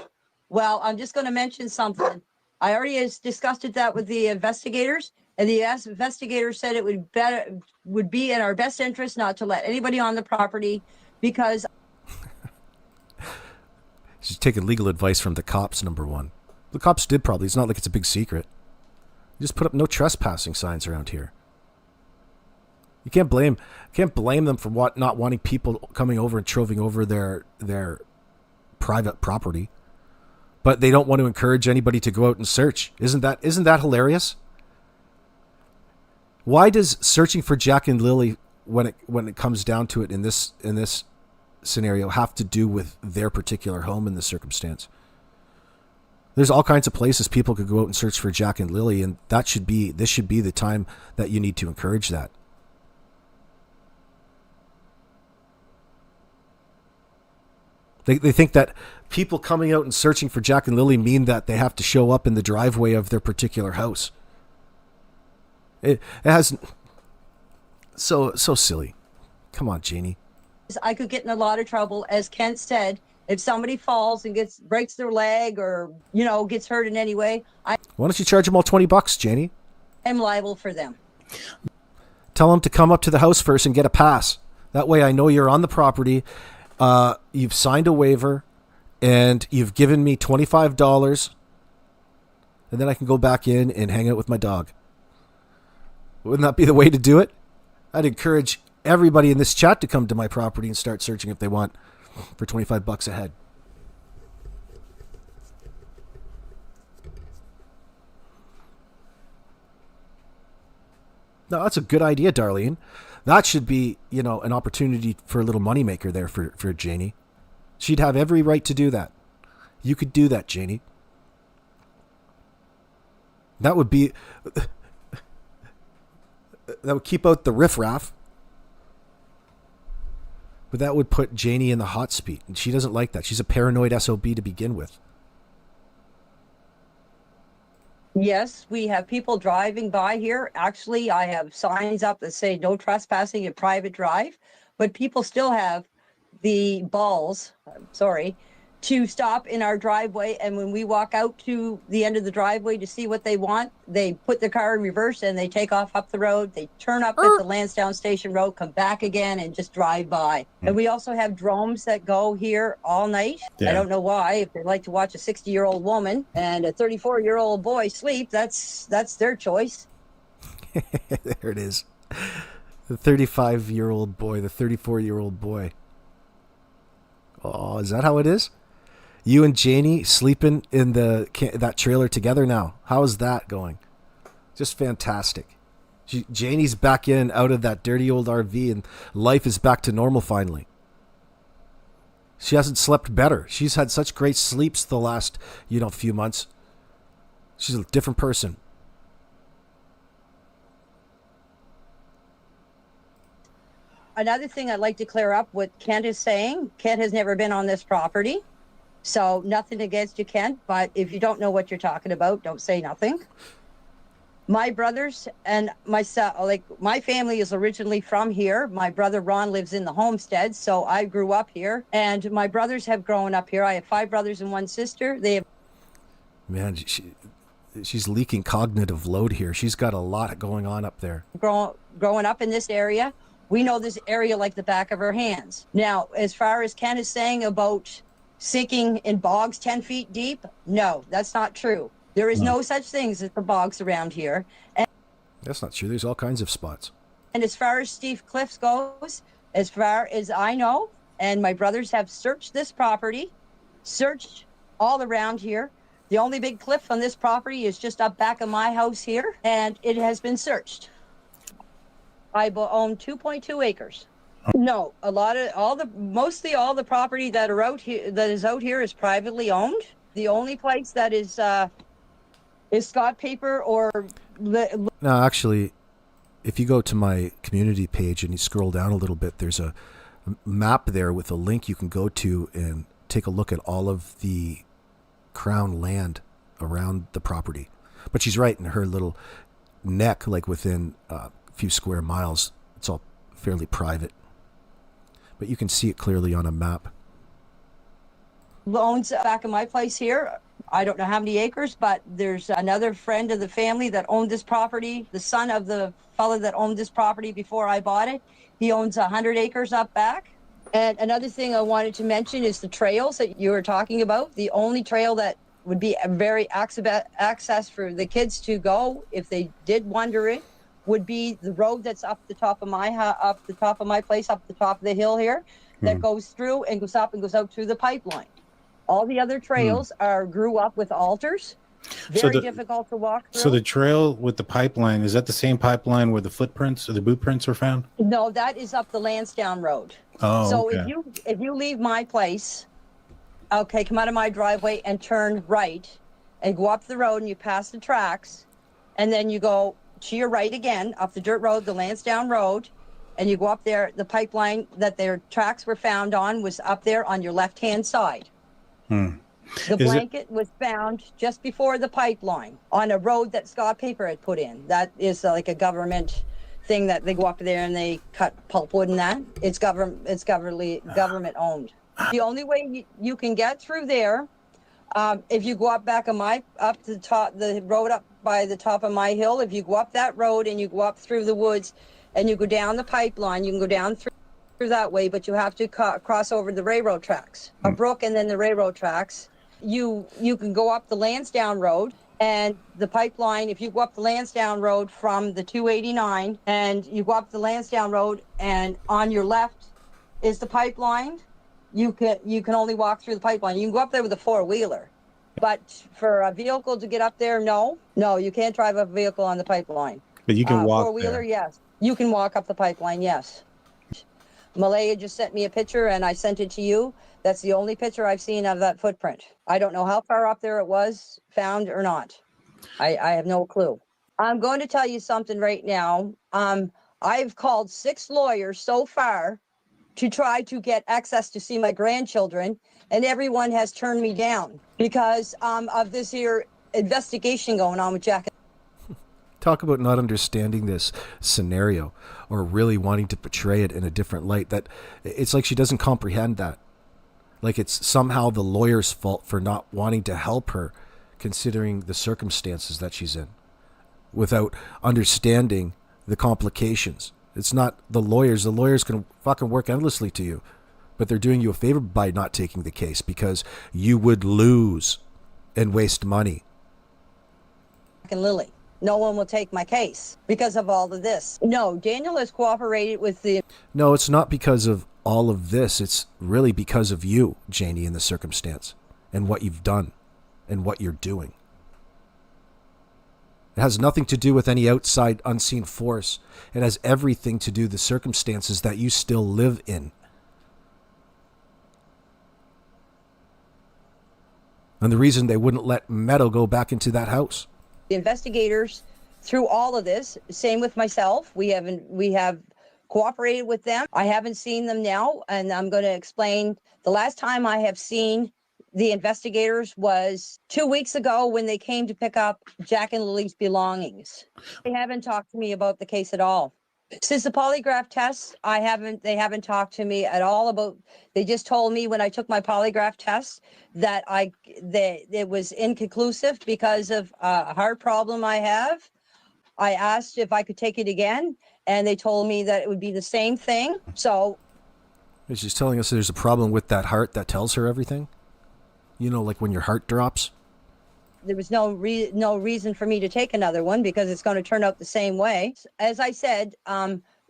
Well, I'm just going to mention something. I already discussed that with the investigators, and the investigators said it would be in our best interest not to let anybody on the property because she's taking legal advice from the cops, number one. The cops did probably. It's not like it's a big secret. You just put up no trespassing signs around here. You can't blame them for not wanting people coming over and troving over their private property. But they don't want to encourage anybody to go out and search. Isn't that hilarious? Why does searching for Jack and Lily, when it comes down to it in this scenario, have to do with their particular home in this circumstance? There's all kinds of places people could go out and search for Jack and Lily, and this should be the time that you need to encourage that. They think that people coming out and searching for Jack and Lily mean that they have to show up in the driveway of their particular house. It has so silly. Come on, Janie. I could get in a lot of trouble, as Kent said. If somebody falls and breaks their leg or gets hurt in any way, why don't you charge them all $20, Janie? I'm liable for them. Tell them to come up to the house first and get a pass. That way, I know you're on the property. You've signed a waiver, and you've given me $25, and then I can go back in and hang out with my dog. Wouldn't that be the way to do it? I'd encourage everybody in this chat to come to my property and start searching if they want for $25 a head. No, that's a good idea, Darlene. That should be, an opportunity for a little moneymaker there for Janie. She'd have every right to do that. You could do that, Janie. That would keep out the riffraff. But that would put Janie in the hot seat, and she doesn't like that. She's a paranoid SOB to begin with. Yes, we have people driving by here. Actually, I have signs up that say no trespassing at private drive, but people still have the balls, to stop in our driveway. And when we walk out to the end of the driveway to see what they want, they put the car in reverse and they take off up the road. They turn up at the Lansdowne Station Road, come back again and just drive by. And we also have drones that go here all night. Yeah. I don't know why. If they like to watch a 60-year-old woman and a 34-year-old boy sleep, that's their choice. There it is. The 35-year-old boy, the 34-year-old boy. Oh, is that how it is? You and Janie sleeping in that trailer together now. How is that going? Just fantastic. Janie's back out of that dirty old RV, and life is back to normal finally. She hasn't slept better. She's had such great sleeps the last, few months. She's a different person. Another thing I'd like to clear up what Kent is saying. Kent has never been on this property. So nothing against you, Kent, but if you don't know what you're talking about, don't say nothing. My brothers and myself, my family is originally from here. My brother Ron lives in the homestead, so I grew up here. And my brothers have grown up here. I have 5 brothers and 1 sister. Man, she's leaking cognitive load here. She's got a lot going on up there. Growing up in this area, we know this area like the back of our hands. Now, as far as Ken is saying about sinking in bogs 10 feet deep, no, that's not true. There is no such things as the bogs around here. And that's not true. There's all kinds of spots. And as far as Steve Cliffs goes, as far as I know, and my brothers have searched this property, searched all around here. The only big cliff on this property is just up back of my house here, and it has been searched. I own 2.2 acres. No, mostly all the property that is out here is privately owned. The only place that is Scott Paper or... No, actually, if you go to my community page and you scroll down a little bit, there's a map there with a link you can go to and take a look at all of the crown land around the property. But she's right, in her little neck, like within a few square miles, it's all fairly private. But you can see it clearly on a map. Owns back in my place here. I don't know how many acres, but there's another friend of the family that owned this property. The son of the fellow that owned this property before I bought it. He owns 100 acres up back. And another thing I wanted to mention is the trails that you were talking about. The only trail that would be a very access for the kids to go if they did wander it would be the road that's up the top of my place, up the top of the hill here, that goes through and goes up and goes out through the pipeline. All the other trails grew up with altars. Very difficult to walk through. So the trail with the pipeline, is that the same pipeline where the footprints or the boot prints were found? No, that is up the Lansdowne Road. Oh, so okay. if you leave my place, okay, come out of my driveway and turn right and go up the road and you pass the tracks, and then you go to your right again up the dirt road, the Lansdowne Road, and you go up there. The pipeline that their tracks were found on was up there on your left-hand side. The blanket was found just before the pipeline on a road that Scott Paper had put in. That is like a government thing that they go up there and they cut pulpwood and that. It's government owned. The only way you can get through there, if you go up back of up to the top, the road up by the top of my hill, if you go up that road and you go up through the woods and you go down the pipeline, you can go down through that way, but you have to cross over the railroad tracks, a brook and then the railroad tracks. You can go up the Lansdowne Road and the pipeline. If you go up the Lansdowne Road from the 289 and you go up the Lansdowne Road and on your left is the pipeline, you can only walk through the pipeline. You can go up there with a four-wheeler, but for a vehicle to get up there, no, you can't drive a vehicle on the pipeline. But you can walk four-wheeler, there. yes. You can walk up the pipeline, yes. Malaya just sent me a picture and I sent it to you. That's the only picture I've seen of that footprint. I don't know how far up there it was found or not. I have no clue. I'm going to tell you something right now. I've called 6 lawyers so far to try to get access to see my grandchildren, and everyone has turned me down because of this here investigation going on with Jack. Talk about not understanding this scenario or really wanting to portray it in a different light. That it's like she doesn't comprehend that. Like it's somehow the lawyer's fault for not wanting to help her, considering the circumstances that she's in, without understanding the complications. It's not the lawyers. The lawyers can fucking work endlessly to you, but they're doing you a favor by not taking the case because you would lose and waste money. And Lily, no one will take my case because of all of this. No, Daniel has cooperated with the... No, it's not because of all of this. It's really because of you, Janie, in the circumstance and what you've done and what you're doing. It has nothing to do with any outside unseen force. It has everything to do with the circumstances that you still live in. And the reason they wouldn't let Meadow go back into that house. The investigators through all of this, same with myself. We have cooperated with them. I haven't seen them now, and I'm going to explain. The last time I have seen the investigators was 2 weeks ago when they came to pick up Jack and Lily's belongings. They haven't talked to me about the case at all. Since the polygraph test, they haven't talked to me at all about, they just told me when I took my polygraph test that it was inconclusive because of a heart problem I have. I asked if I could take it again, and they told me that it would be the same thing. So she's telling us there's a problem with that heart that tells her everything. You know, like when your heart drops. There was no reason for me to take another one because it's going to turn out the same way. As I said,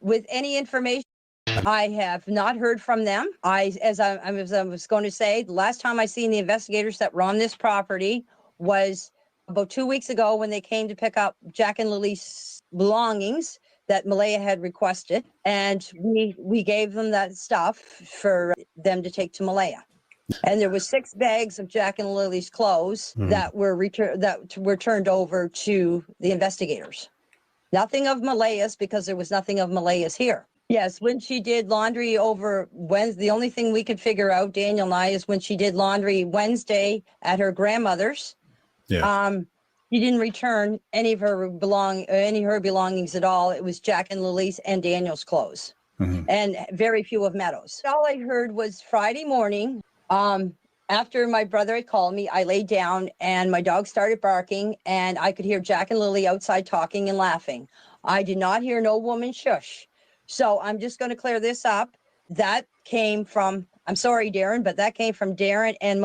with any information, I have not heard from them. As I was going to say, the last time I seen the investigators that were on this property was about 2 weeks ago when they came to pick up Jack and Lily's belongings that Malaya had requested, and we gave them that stuff for them to take to Malaya. And there was 6 bags of Jack and Lily's clothes that were turned over to the investigators. Nothing of Malaya's because there was nothing of Malaya's here. Yes, when she did laundry over Wednesday, the only thing we could figure out, Daniel and I, is when she did laundry Wednesday at her grandmother's. Yeah. She didn't return any of her belongings at all. It was Jack and Lily's and Daniel's clothes, and very few of Meadows. All I heard was Friday morning. After my brother had called me, I laid down and my dog started barking, and I could hear Jack and Lily outside talking and laughing. I did not hear no woman shush. So I'm just going to clear this up. That came from, I'm sorry, Darren, but that came from Darren and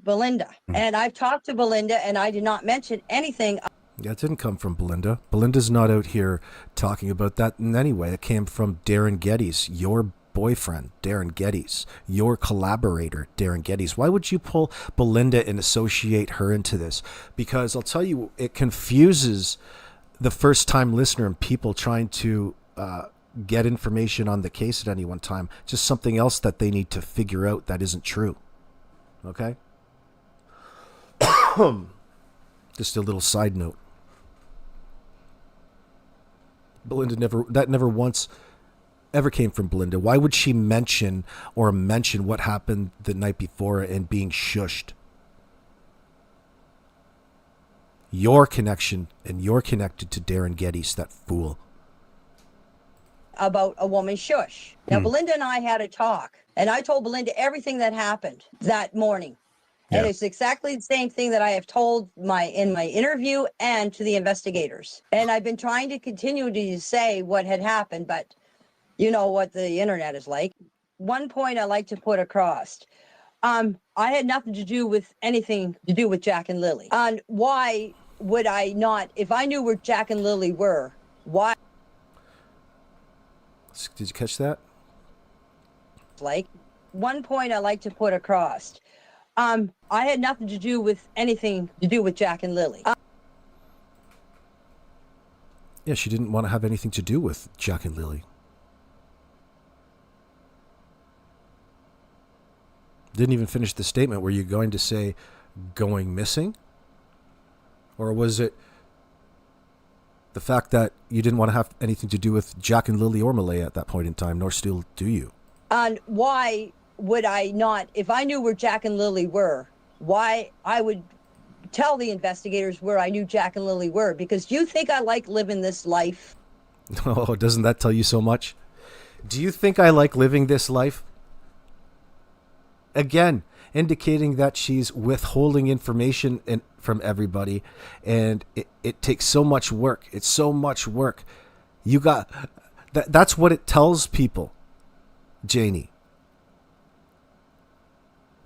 Belinda. And I've talked to Belinda, and I did not mention anything. Yeah, it didn't come from Belinda. Belinda's not out here talking about that in any way. It came from Darren Geddes, your boyfriend, Darren Geddes, your collaborator, Darren Geddes. Why would you pull Belinda and associate her into this? Because I'll tell you, it confuses the first-time listener and people trying to get information on the case at any one time. Just something else that they need to figure out that isn't true. Okay? Just a little side note. Belinda never once ever came from Belinda. Why would she mention what happened the night before and being shushed? Your connection, and you're connected to Darren Geddes, that fool. About a woman shush. Now, Belinda and I had a talk, and I told Belinda everything that happened that morning. And it's exactly the same thing that I have told in my interview and to the investigators. And I've been trying to continue to say what had happened, but you know what the internet is like. One point I like to put across. I had nothing to do with anything to do with Jack and Lily. And why would I not, if I knew where Jack and Lily were, why? Did you catch that? Like, one point I like to put across. I had nothing to do with anything to do with Jack and Lily. Yeah, she didn't want to have anything to do with Jack and Lily. Didn't even finish the statement. Were you going to say going missing? Or was it the fact that you didn't want to have anything to do with Jack and Lily or Malaya at that point in time, nor still do you? And why would I not, if I knew where Jack and Lily were, why I would tell the investigators where I knew Jack and Lily were? Because do you think I like living this life? Oh, doesn't that tell you so much? Do you think I like living this life? Again, indicating that she's withholding information from everybody, and it takes so much work. It's so much work. You got that's what it tells people, Janie.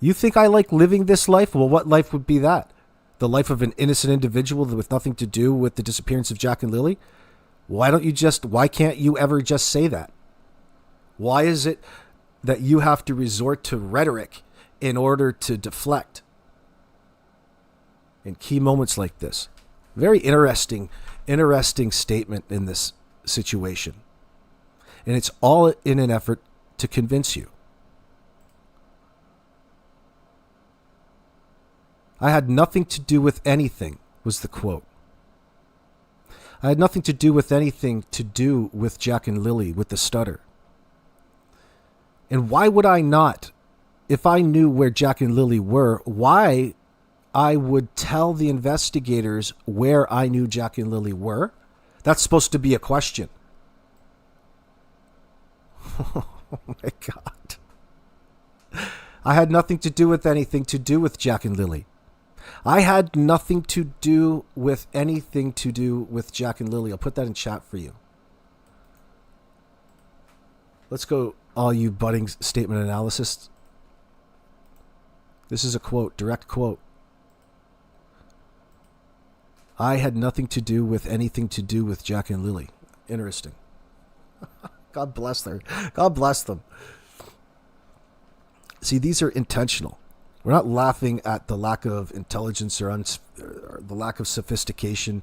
You think I like living this life? Well, what life would be that? The life of an innocent individual with nothing to do with the disappearance of Jack and Lily? Why can't you ever just say that? Why is it that you have to resort to rhetoric in order to deflect in key moments like this? Very interesting statement in this situation. And it's all in an effort to convince you. I had nothing to do with anything, was the quote. I had nothing to do with anything to do with Jack and Lily, with the stutter. And why would I not? If I knew where Jack and Lily were, why I would tell the investigators where I knew Jack and Lily were? That's supposed to be a question. Oh my God. I had nothing to do with anything to do with Jack and Lily. I had nothing to do with anything to do with Jack and Lily. I'll put that in chat for you. Let's go, all you budding statement analysts. This is a quote, direct quote. I had nothing to do with anything to do with Jack and Lily. Interesting. God bless her. God bless them. See, these are intentional. We're not laughing at the lack of intelligence or the lack of sophistication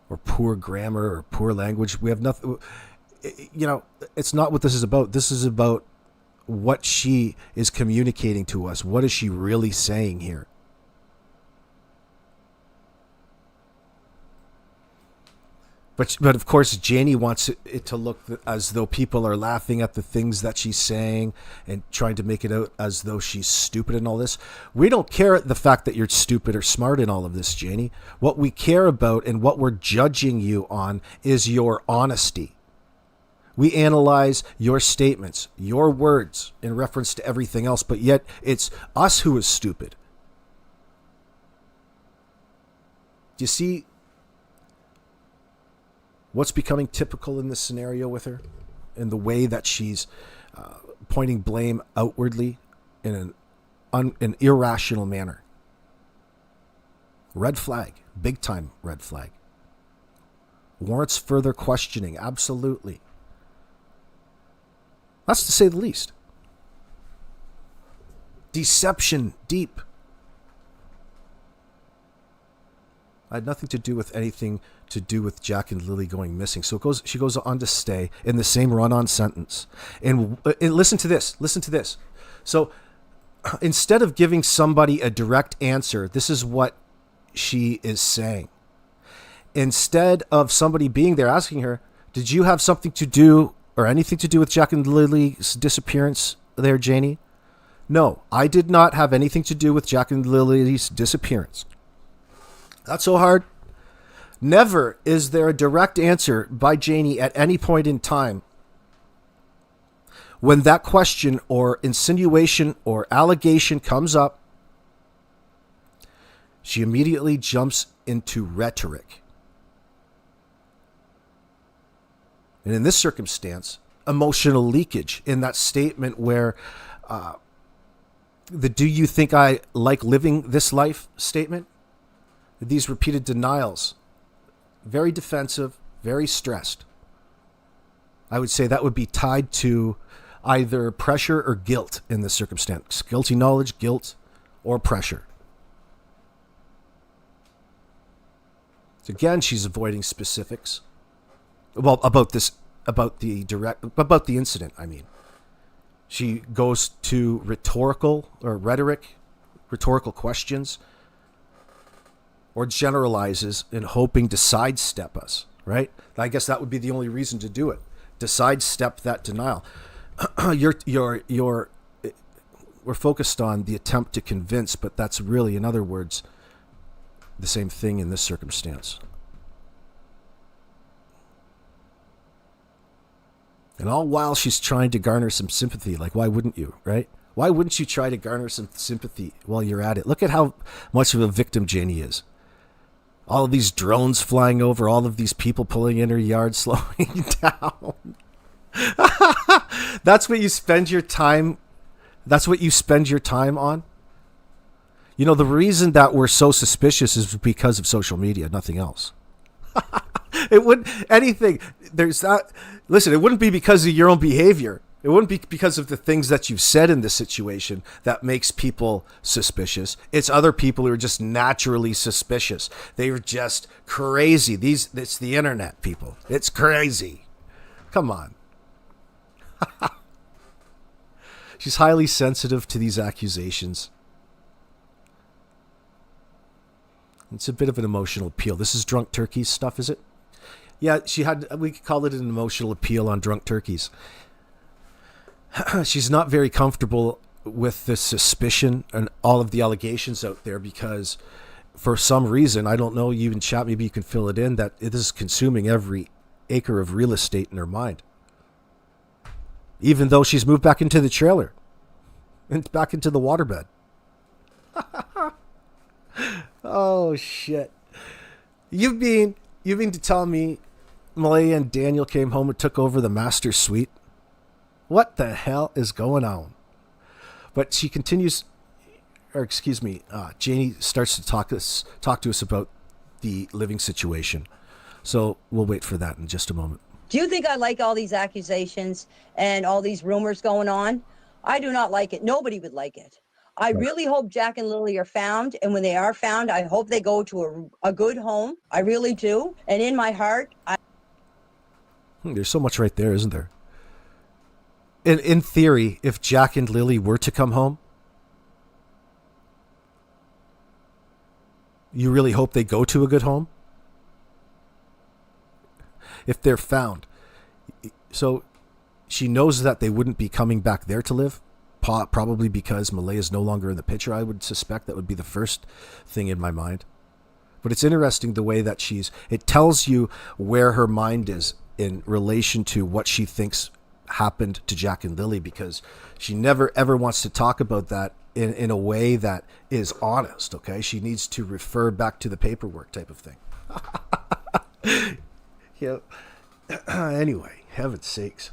or poor grammar or poor language. We have nothing, it's not what this is about. This is about what she is communicating to us. What is she really saying here? But of course, Janie wants it to look as though people are laughing at the things that she's saying and trying to make it out as though she's stupid and all this. We don't care the fact that you're stupid or smart in all of this, Janie. What we care about and what we're judging you on is your honesty. We analyze your statements, your words in reference to everything else, but yet it's us who is stupid. Do you see what's becoming typical in this scenario with her, in the way that she's pointing blame outwardly in an irrational manner? Red flag, big time red flag. Warrants further questioning, absolutely. That's to say the least. Deception deep. I had nothing to do with anything to do with Jack and Lily going missing. So she goes on to stay in the same run-on sentence. And listen to this. Listen to this. So instead of giving somebody a direct answer, this is what she is saying. Instead of somebody being there asking her, did you have something to do or anything to do with Jack and Lily's disappearance there, Janie? No, I did not have anything to do with Jack and Lily's disappearance. That's so hard. Never is there a direct answer by Janie at any point in time when that question or insinuation or allegation comes up. She immediately jumps into rhetoric. And in this circumstance, emotional leakage in that statement where the "do you think I like living this life" statement, these repeated denials, very defensive, very stressed. I would say that would be tied to either pressure or guilt in this circumstance. Guilty knowledge, guilt, or pressure. So again, she's avoiding specifics. Well, about the incident, I mean. She goes to rhetorical questions, or generalizes in hoping to sidestep us, right? I guess that would be the only reason to do it, to sidestep that denial. We're focused on the attempt to convince, but that's really, in other words, the same thing in this circumstance. And all while she's trying to garner some sympathy, like why wouldn't you, right? Why wouldn't you try to garner some sympathy while you're at it? Look at how much of a victim Janie is. All of these drones flying over, all of these people pulling in her yard, slowing down. That's what you spend your time. That's what you spend your time on. You know, the reason that we're so suspicious is because of social media, nothing else. It wouldn't anything. There's that. Listen, it wouldn't be because of your own behavior. It wouldn't be because of the things that you've said in this situation that makes people suspicious. It's other people who are just naturally suspicious. They're just crazy. It's the internet, people. It's crazy. Come on. She's highly sensitive to these accusations. It's a bit of an emotional appeal. This is Drunk Turkeys stuff, is it? Yeah, we could call it an emotional appeal on Drunk Turkeys. She's not very comfortable with the suspicion and all of the allegations out there because for some reason, I don't know, you in chat, maybe you can fill it in, that it is consuming every acre of real estate in her mind. Even though she's moved back into the trailer and back into the waterbed. Oh, shit. You mean to tell me Malaya and Daniel came home and took over the master suite? What the hell is going on? But she continues, Janie starts to talk to us about the living situation. So we'll wait for that in just a moment. Do you think I like all these accusations and all these rumors going on? I do not like it. Nobody would like it. I really hope Jack and Lily are found. And when they are found, I hope they go to a good home. I really do. And in my heart, there's so much right there, isn't there? In theory, if Jack and Lily were to come home, you really hope they go to a good home? if they're found. So she knows that they wouldn't be coming back there to live, probably because Malaya is no longer in the picture. I would suspect that would be the first thing in my mind. But it's interesting the way that it tells you where her mind is in relation to what she thinks happened to Jack and Lily, because she never ever wants to talk about that in a way that is honest. Okay, she needs to refer back to the paperwork type of thing. Yeah. Anyway, heaven's sakes.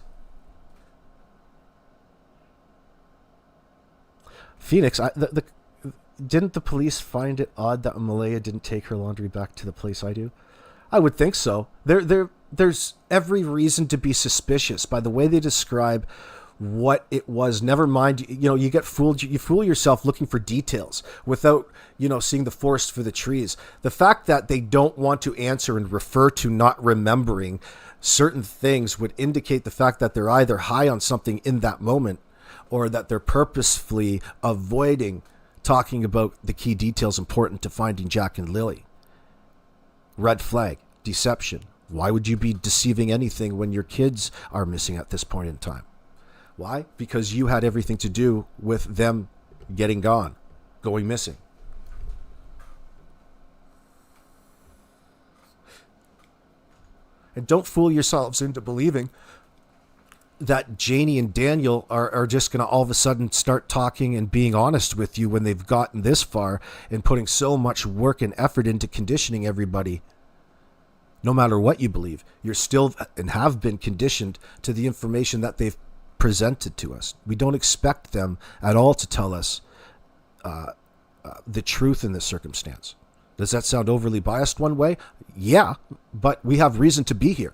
Phoenix, didn't the police find it odd that Malaya didn't take her laundry back to the place I do? I would think so. There's every reason to be suspicious by the way they describe what it was. Never mind, you get fooled. You fool yourself looking for details without, seeing the forest for the trees. The fact that they don't want to answer and refer to not remembering certain things would indicate the fact that they're either high on something in that moment, or that they're purposefully avoiding talking about the key details important to finding Jack and Lily. Red flag, deception. Why would you be deceiving anything when your kids are missing at this point in time? Why? Because you had everything to do with them going missing. And don't fool yourselves into believing that Janie and Daniel are just going to all of a sudden start talking and being honest with you when they've gotten this far and putting so much work and effort into conditioning everybody. No matter what you believe, you're still and have been conditioned to the information that they've presented to us. We don't expect them at all to tell us the truth in this circumstance. Does that sound overly biased one way? Yeah, but we have reason to be here.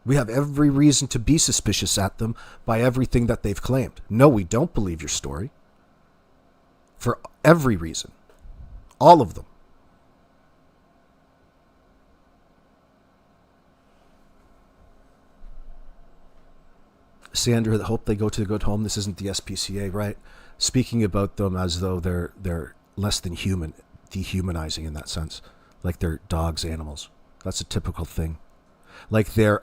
We have every reason to be suspicious at them by everything that they've claimed. No, we don't believe your story. For every reason. All of them. Sandra, I hope they go to a good home. This isn't the SPCA, right? Speaking about them as though they're less than human, dehumanizing in that sense. Like they're dogs, animals. That's a typical thing. Like they're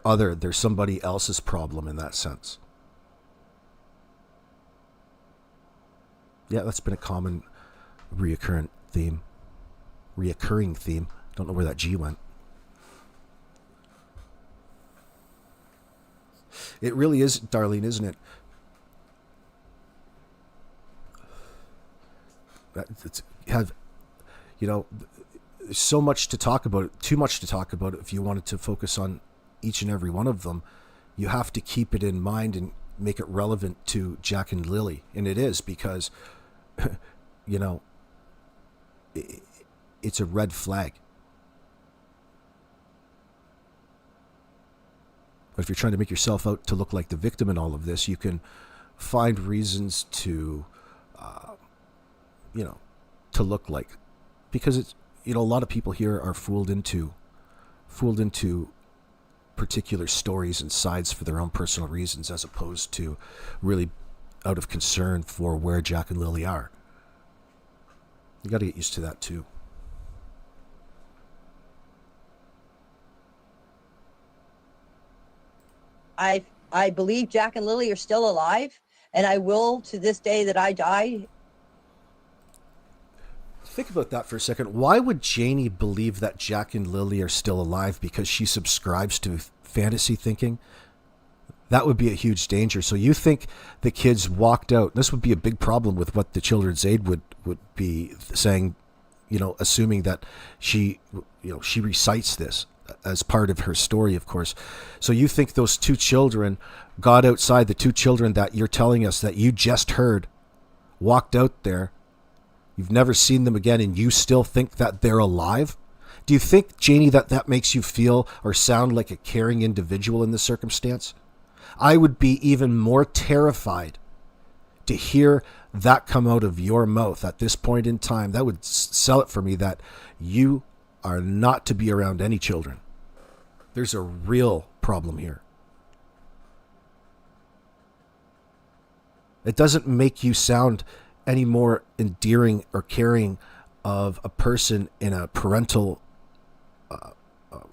somebody else's problem in that sense. Yeah, that's been a common reoccurring theme. Don't know where that G went. It really is, Darlene, isn't it? There's so much to talk about, too much to talk about. If you wanted to focus on each and every one of them, you have to keep it in mind and make it relevant to Jack and Lily. And it is, because, it's a red flag. But if you're trying to make yourself out to look like the victim in all of this, you can find reasons to, to look like, because it's, a lot of people here are fooled into particular stories and sides for their own personal reasons, as opposed to really out of concern for where Jack and Lily are. You got to get used to that too. I believe Jack and Lily are still alive, and I will to this day that I die. Think about that for a second. Why would Janie believe that Jack and Lily are still alive? Because she subscribes to fantasy thinking? That would be a huge danger. So you think the kids walked out. This would be a big problem with what the Children's Aid would be saying, assuming that she recites this as part of her story, of course. So you think those two children got outside, the two children that you're telling us that you just heard, walked out there. You've never seen them again, and you still think that they're alive? Do you think, Janie, that makes you feel or sound like a caring individual in this circumstance? I would be even more terrified to hear that come out of your mouth at this point in time. That would sell it for me that you are not to be around any children. There's a real problem here. It doesn't make you sound any more endearing or caring of a person in a parental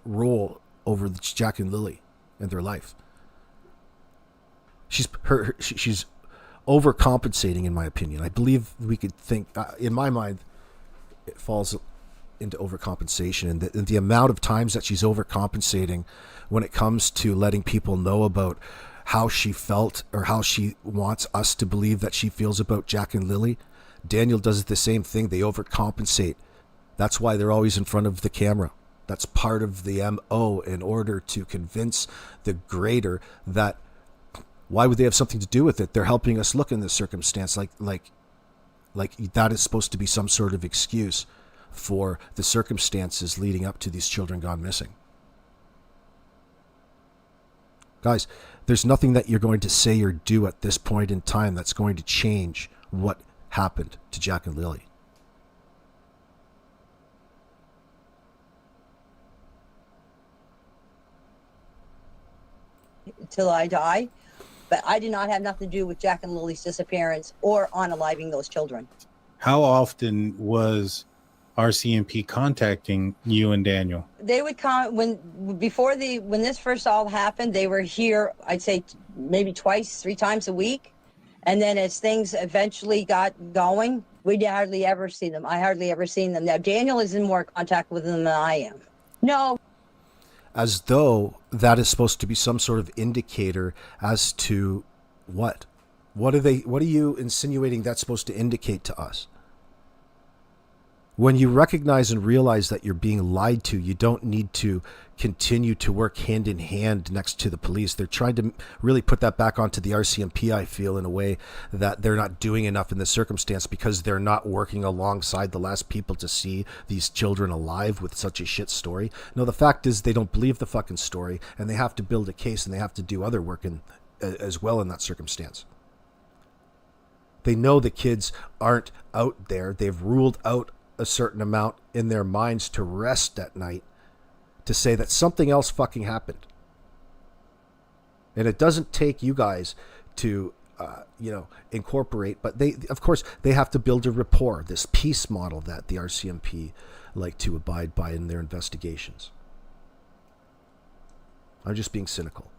role over Jack and Lily and their life. She's overcompensating, in my opinion. I believe we could think, in my mind, it falls into overcompensation, and the amount of times that she's overcompensating when it comes to letting people know about how she felt or how she wants us to believe that she feels about Jack and Lily. Daniel does the same thing. They overcompensate. That's why they're always in front of the camera. That's part of the MO, in order to convince the grader that why would they have something to do with it? They're helping us look in this circumstance, like that is supposed to be some sort of excuse for the circumstances leading up to these children gone missing. Guys, there's nothing that you're going to say or do at this point in time that's going to change what happened to Jack and Lily. Till I die. But I did not have nothing to do with Jack and Lily's disappearance or unaliving those children. How often was RCMP contacting you and Daniel? They would come when this first all happened. They were here, I'd say maybe twice, 3 times a week. And then as things eventually got going, we'd hardly ever see them. I hardly ever seen them. Now, Daniel is in more contact with them than I am. No. As though that is supposed to be some sort of indicator as to what? What are you insinuating that's supposed to indicate to us? When you recognize and realize that you're being lied to, you don't need to continue to work hand in hand next to the police. They're trying to really put that back onto the RCMP, I feel, in a way that they're not doing enough in this circumstance because they're not working alongside the last people to see these children alive with such a shit story. No, the fact is they don't believe the fucking story, and they have to build a case and they have to do other work as well in that circumstance. They know the kids aren't out there. They've ruled out a certain amount in their minds to rest at night to say that something else fucking happened. And it doesn't take you guys to, incorporate, but of course, they have to build a rapport, this peace model that the RCMP like to abide by in their investigations. I'm just being cynical.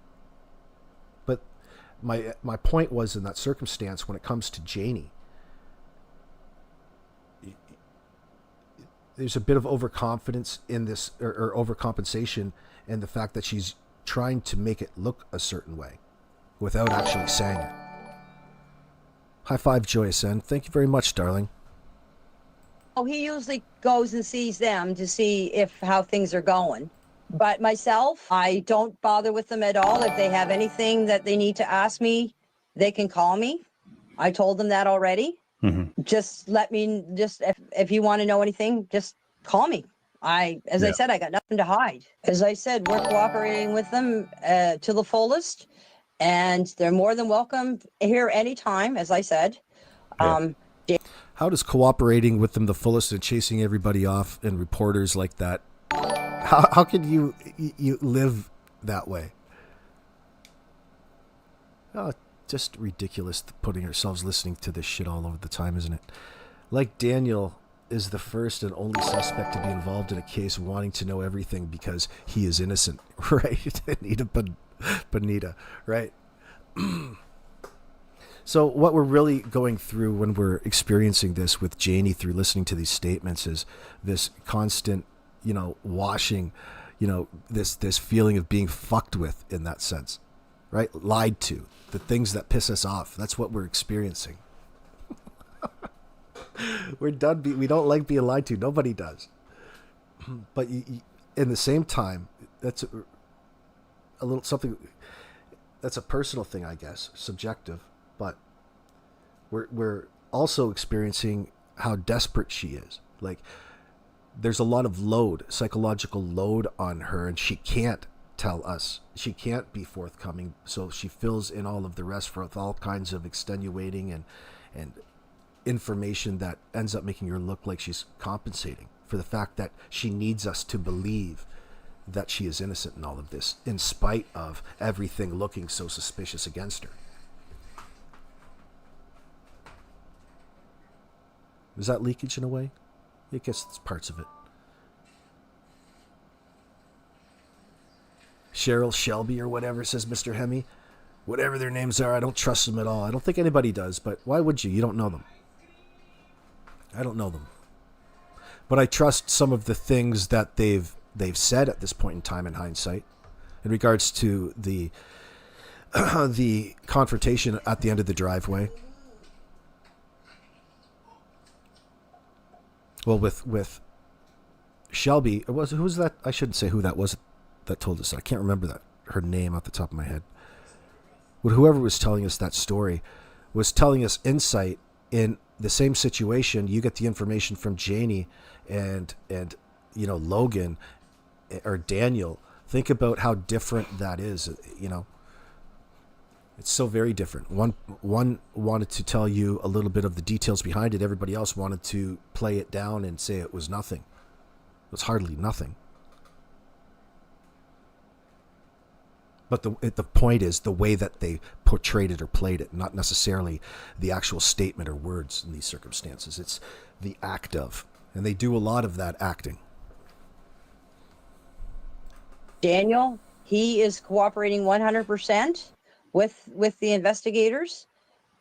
But my point was, in that circumstance, when it comes to Janie, there's a bit of overconfidence in this, or overcompensation, in the fact that she's trying to make it look a certain way without actually saying it. High five, Joyous N. Thank you very much, darling. Oh, he usually goes and sees them to see how things are going. But myself, I don't bother with them at all. If they have anything that they need to ask me, they can call me. I told them that already. Mm-hmm. Just if you want to know anything, just call me. I said, I got nothing to hide. As I said, we're cooperating with them to the fullest, and they're more than welcome here anytime, as I said. Yeah. How does cooperating with them the fullest and chasing everybody off and reporters like that, how can you live that way? Oh, just ridiculous putting ourselves listening to this shit all over the time, isn't it? Like Daniel is the first and only suspect to be involved in a case wanting to know everything because he is innocent, right? Anita Bonita, right? So what we're really going through when we're experiencing this with Janie through listening to these statements is this constant, washing, this feeling of being fucked with in that sense, right? Lied to. The things that piss us off. That's what we're experiencing. We're done. We don't like being lied to. Nobody does. But in the same time, that's a little something. That's a personal thing, I guess, subjective. But we're also experiencing how desperate she is. Like, there's a lot of load, psychological load on her, and she can't tell us. She can't be forthcoming, so she fills in all of the rest with all kinds of extenuating and information that ends up making her look like she's compensating for the fact that she needs us to believe that she is innocent in all of this, in spite of everything looking so suspicious against her. Is that leakage in a way? I guess it's parts of it. Cheryl Shelby or whatever, says Mr. Hemi. Whatever their names are, I don't trust them at all. I don't think anybody does, but why would you? You don't know them. I don't know them. But I trust some of the things that they've said at this point in time in hindsight in regards to the the confrontation at the end of the driveway. Well, with Shelby, who was that? I shouldn't say who that was that told us that. I can't remember her name off the top of my head. But whoever was telling us that story was telling us insight in the same situation. You get the information from Janie and Logan or Daniel. Think about how different that is. It's so very different. One wanted to tell you a little bit of the details behind it. Everybody else wanted to play it down and say it was nothing. It was hardly nothing. But the point is the way that they portrayed it or played it, not necessarily the actual statement or words in these circumstances. It's the act of. And they do a lot of that acting. Daniel, he is cooperating 100% with the investigators.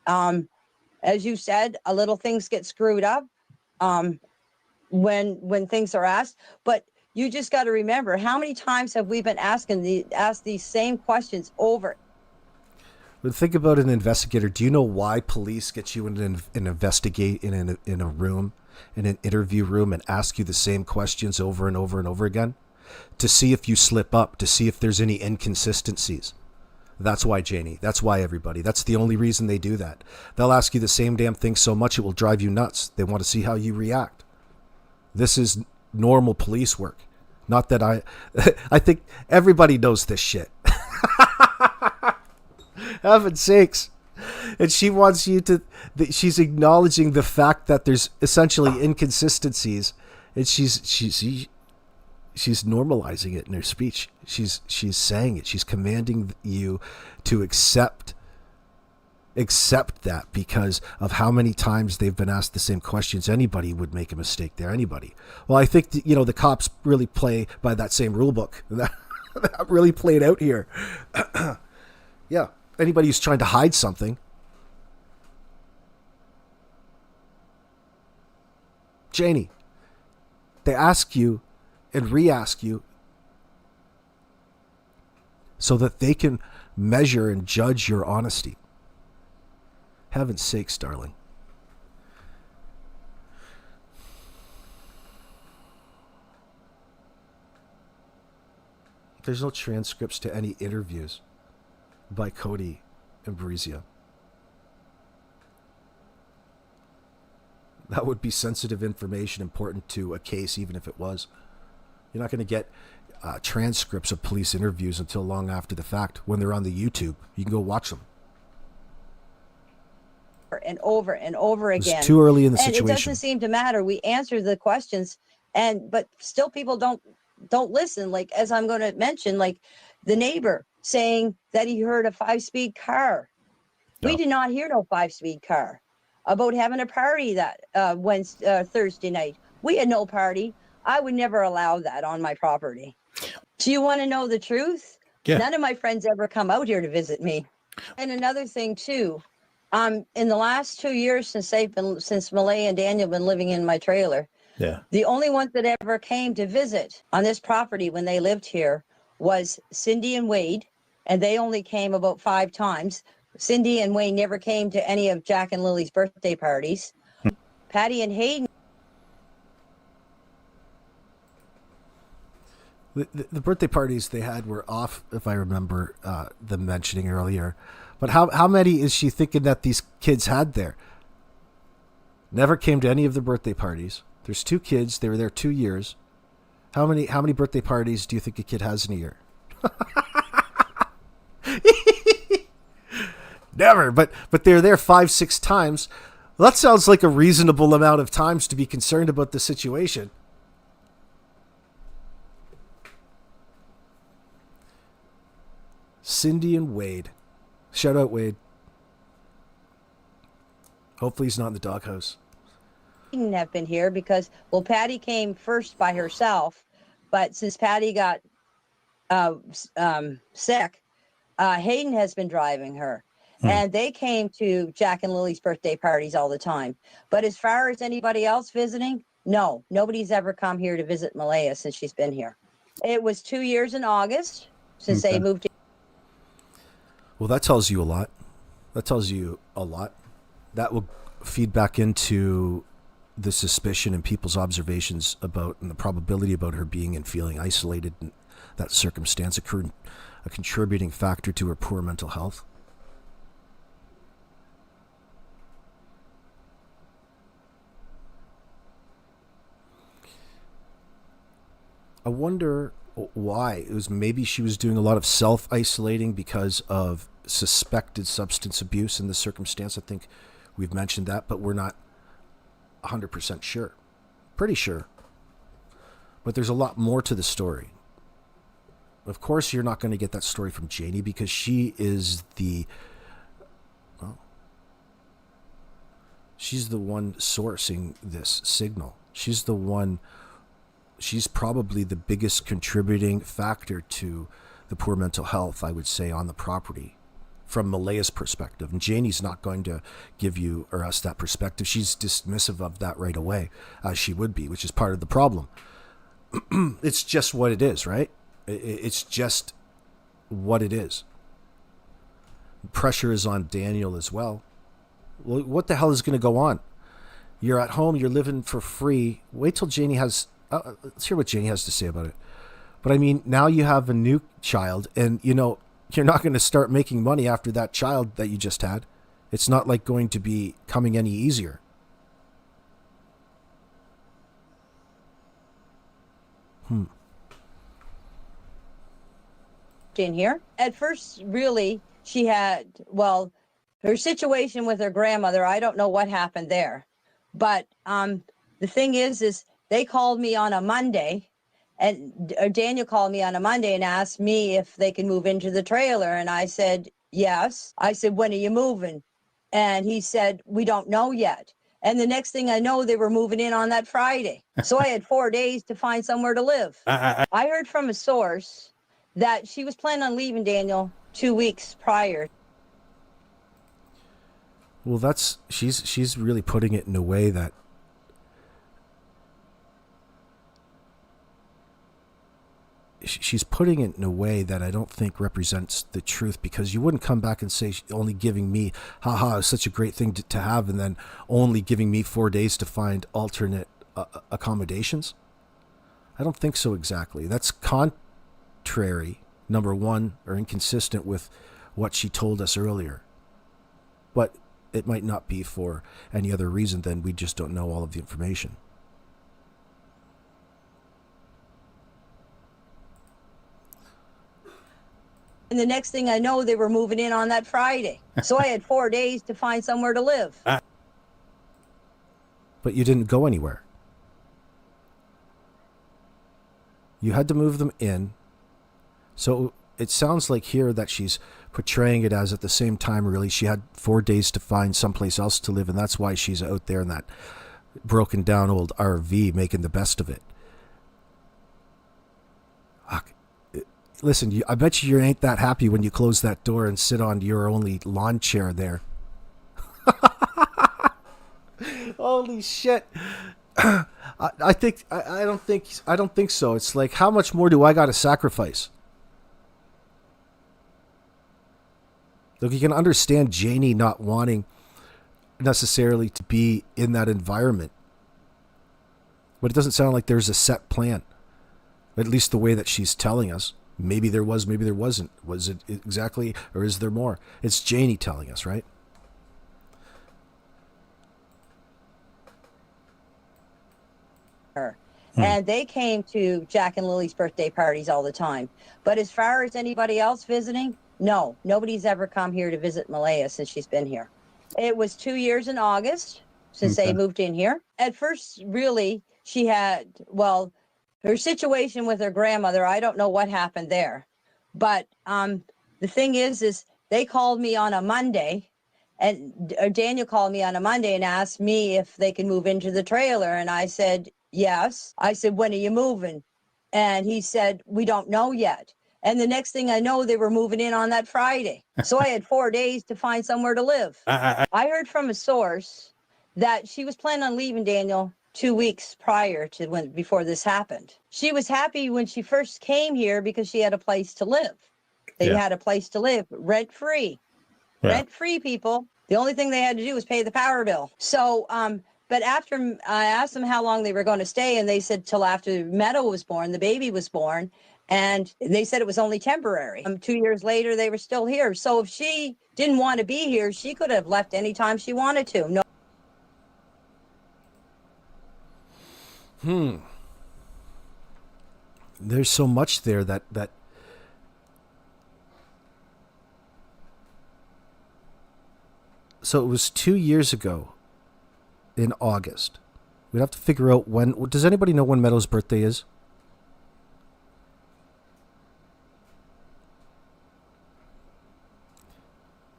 As you said, a little things get screwed up when things are asked. But you just got to remember, how many times have we been asked these same questions over? But think about an investigator. Do you know why police get you in an investigate in a room, in an interview room, and ask you the same questions over and over and over again? To see if you slip up, to see if there's any inconsistencies. That's why, Janie. That's why, everybody. That's the only reason they do that. They'll ask you the same damn thing so much it will drive you nuts. They want to see how you react. This is normal police work. Not that I think everybody knows this shit. Heaven's sakes. And she wants you to, she's acknowledging the fact that there's essentially inconsistencies, and she's normalizing it in her speech. She's saying it. She's commanding you to accept that because of how many times they've been asked the same questions. Anybody would make a mistake there. Anybody. Well, I think the cops really play by that same rule book. That really played out here. Yeah. Anybody who's trying to hide something. Janie, they ask you and re-ask you so that they can measure and judge your honesty. Heaven's sakes, darling. There's no transcripts to any interviews by Cody and Brizia. That would be sensitive information important to a case, even if it was. You're not going to get transcripts of police interviews until long after the fact when they're on the YouTube. You can go watch them. And over and over again. It's too early in the and situation. It doesn't seem to matter. We answer the questions, but still people don't listen. Like, as I'm going to mention, like the neighbor saying that he heard a 5-speed car. No. We did not hear no 5-speed car. About having a party that Thursday night. We had no party. I would never allow that on my property. Do you want to know the truth? Yeah. None of my friends ever come out here to visit me. And another thing too, in the last 2 years since Malaya and Daniel have been living in my trailer, Yeah. the only ones that ever came to visit on this property when they lived here was Cindy and Wade, and they only came about 5 times. Cindy and Wayne never came to any of Jack and Lily's birthday parties. Patty and Hayden. The birthday parties they had were off, if I remember them mentioning earlier. But how many is she thinking that these kids had there? Never came to any of the birthday parties. There's 2 kids. They were there 2 years. How many birthday parties do you think a kid has in a year? Never. But they're there 5-6 times. Well, that sounds like a reasonable amount of times to be concerned about the situation. Cindy and Wade. Shout out, Wade. Hopefully he's not in the doghouse. Have been here because, well, Patty came first by herself, but since Patty got sick, Hayden has been driving her. And they came to Jack and Lily's birthday parties all the time. But as far as anybody else visiting, no, nobody's ever come here to visit Malaya since she's been here. It was 2 years in August since they moved in. Well, that tells you a lot. That tells you a lot. That will feed back into the suspicion and people's observations about and the probability about her being and feeling isolated and that circumstance, a contributing factor to her poor mental health. I wonder why. It was maybe she was doing a lot of self-isolating because of suspected substance abuse in the circumstance. I think we've mentioned that, but we're not 100% sure. Pretty sure. But there's a lot more to the story. Of course, you're not going to get that story from Janie because she is she's the one sourcing this signal. She's probably the biggest contributing factor to the poor mental health, I would say, on the property from Malaya's perspective. And Janie's not going to give you or us that perspective. She's dismissive of that right away, as she would be, which is part of the problem. It's just what it is, right? It's just what it is. Pressure is on Daniel as well. Well, what the hell is going to go on? You're at home, you're living for free. Wait till Janie has... let's hear what Janie has to say about it. But I mean, now you have a new child, and you're not going to start making money after that child that you just had. It's not like going to be coming any easier. In here. At first, really, she had, well, her situation with her grandmother, I don't know what happened there. But the thing is they called me on a Monday, and Daniel called me on a Monday and asked me if they can move into the trailer. And I said, yes. I said, when are you moving? And he said, we don't know yet. And the next thing I know, they were moving in on that Friday. So I had 4 days to find somewhere to live. I heard from a source that she was planning on leaving Daniel 2 weeks prior. Well, she's really putting it in a way that she's putting it in a way that I don't think represents the truth, because you wouldn't come back and say only giving me, haha, it's such a great thing to have, and then only giving me 4 days to find alternate accommodations. I don't think so exactly. That's contrary, number one, or inconsistent with what she told us earlier. But it might not be for any other reason than we just don't know all of the information. And the next thing I know, they were moving in on that Friday. So I had 4 days to find somewhere to live. But you didn't go anywhere. You had to move them in. So it sounds like here that she's portraying it as, at the same time, really, she had 4 days to find someplace else to live, and that's why she's out there in that broken down old RV making the best of it. Listen, I bet you ain't that happy when you close that door and sit on your only lawn chair there. Holy shit. I don't think so. It's like, how much more do I got to sacrifice? Look, you can understand Janie not wanting necessarily to be in that environment, but it doesn't sound like there's a set plan, at least the way that she's telling us. Maybe there was, maybe there wasn't. Was it exactly, or is there more? It's Janie telling us, right? And they came to Jack and Lily's birthday parties all the time. But as far as anybody else visiting, no, nobody's ever come here to visit Malaya since she's been here. It was 2 years in August since they moved in here. At first, really, she had, well, her situation with her grandmother, I don't know what happened there. But the thing is they called me on a Monday, and Daniel called me on a Monday and asked me if they can move into the trailer. And I said, yes. I said, when are you moving? And he said, we don't know yet. And the next thing I know, they were moving in on that Friday. So I had 4 days to find somewhere to live. I heard from a source that she was planning on leaving Daniel 2 weeks prior to before this happened. She was happy when she first came here because she had a place to live. They had a place to live rent free. Rent free, people. The only thing they had to do was pay the power bill. So, but after I asked them how long they were going to stay, and they said till after Meadow was born, the baby was born, and they said it was only temporary. 2 years later, they were still here. So if she didn't want to be here, she could have left anytime she wanted to. No. There's so much there that so it was 2 years ago in August. We'd have to figure out when. Does anybody know when Meadow's birthday is?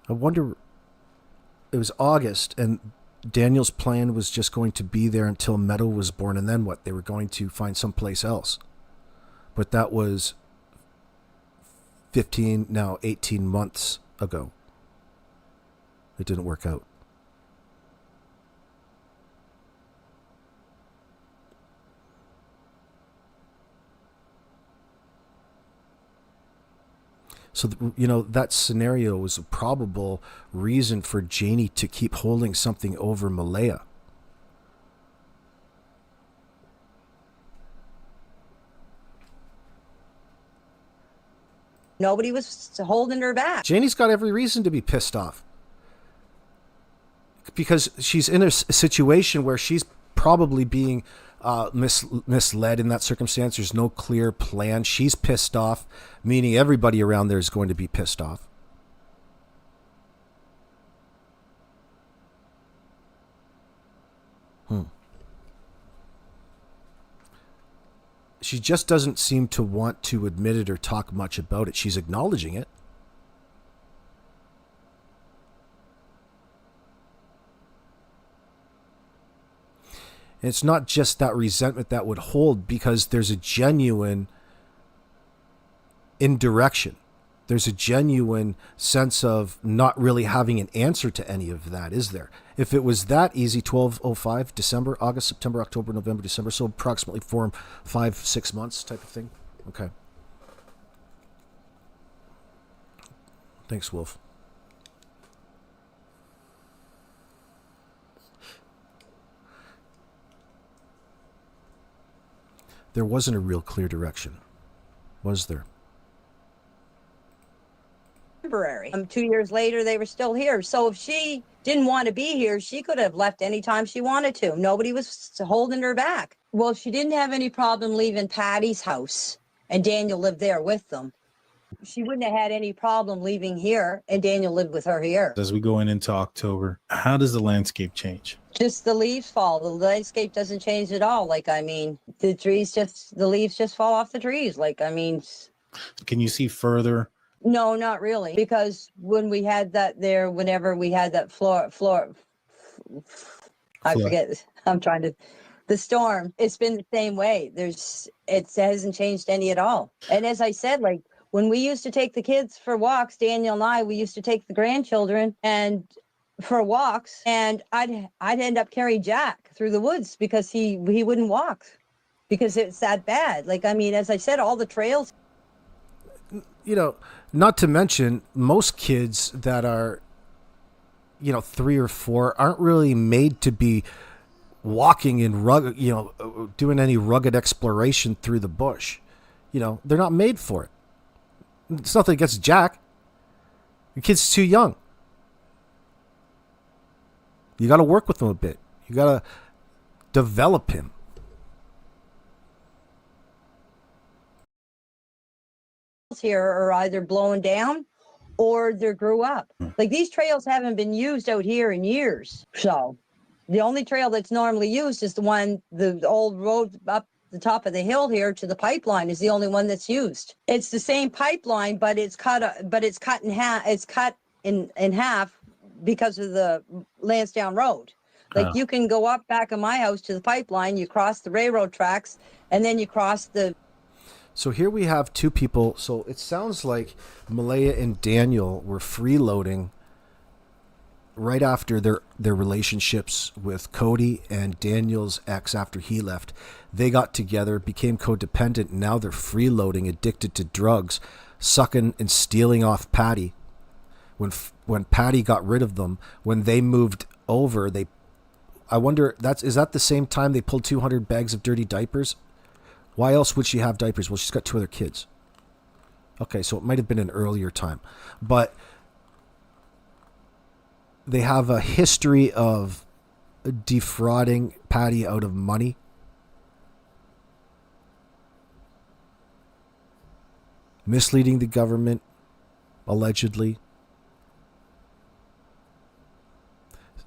I wonder. It was August, and Daniel's plan was just going to be there until Meadow was born, and then what? They were going to find someplace else. But that was 18 months ago. It didn't work out. So, that scenario was a probable reason for Janie to keep holding something over Malaya. Nobody was holding her back. Janie's got every reason to be pissed off. Because she's in a situation where she's probably being misled in that circumstance. There's no clear plan. She's pissed off, meaning everybody around there is going to be pissed off. She just doesn't seem to want to admit it or talk much about it. She's acknowledging it. And it's not just that resentment that would hold, because there's a genuine indirection. There's a genuine sense of not really having an answer to any of that, is there? If it was that easy, 1205, December, August, September, October, November, December, so approximately 5-6 months type of thing. Okay. Thanks, Wolf. There wasn't a real clear direction, was there? Temporary. 2 years later, they were still here. So if she didn't want to be here, she could have left anytime she wanted to. Nobody was holding her back. Well, she didn't have any problem leaving Patty's house, and Daniel lived there with them. She wouldn't have had any problem leaving here, and Daniel lived with her here. As we go into October, how does the landscape change? Just the leaves fall. The landscape doesn't change at all. The leaves just fall off the trees. Can you see further? No, not really. Because when we had that there, whenever we had that the storm, it's been the same way. It hasn't changed any at all. And as I said, when we used to take the kids for walks, Daniel and I, we used to take the grandchildren and for walks, and I'd end up carrying Jack through the woods because he wouldn't walk because it's that bad. As I said, all the trails. Not to mention most kids that are, 3 or 4 aren't really made to be walking in rugged, doing any rugged exploration through the bush. They're not made for it. It's nothing against Jack. The kid's too young. You got to work with him a bit. You got to develop him. Here are either blowing down or they grew up. These trails haven't been used out here in years. So the only trail that's normally used is the old road up the top of the hill here to the pipeline is the only one that's used. It's the same pipeline, but it's cut in half. It's cut in half because of the Lansdowne Road. You can go up back of my house to the pipeline, you cross the railroad tracks, and then you cross the. So here we have two people. So it sounds like Malaya and Daniel were freeloading right after their relationships with Cody and Daniel's ex after he left. They got together, became codependent, and now they're freeloading, addicted to drugs, sucking and stealing off Patty. When Patty got rid of them, when they moved over, I wonder, is that the same time they pulled 200 bags of dirty diapers? Why else would she have diapers? Well, she's got two other kids. Okay, so it might have been an earlier time. But they have a history of defrauding Patty out of money. Misleading the government, allegedly.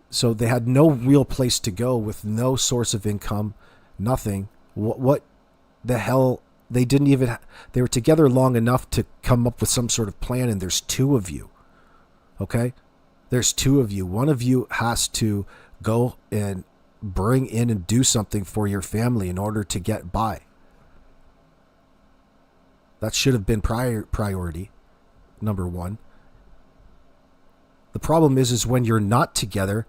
So they had no real place to go with no source of income, nothing. What the hell? They didn't even, they were together long enough to come up with some sort of plan, and there's two of you. Okay? There's two of you. One of you has to go and bring in and do something for your family in order to get by. That should have been priority, number one. The problem is when you're not together,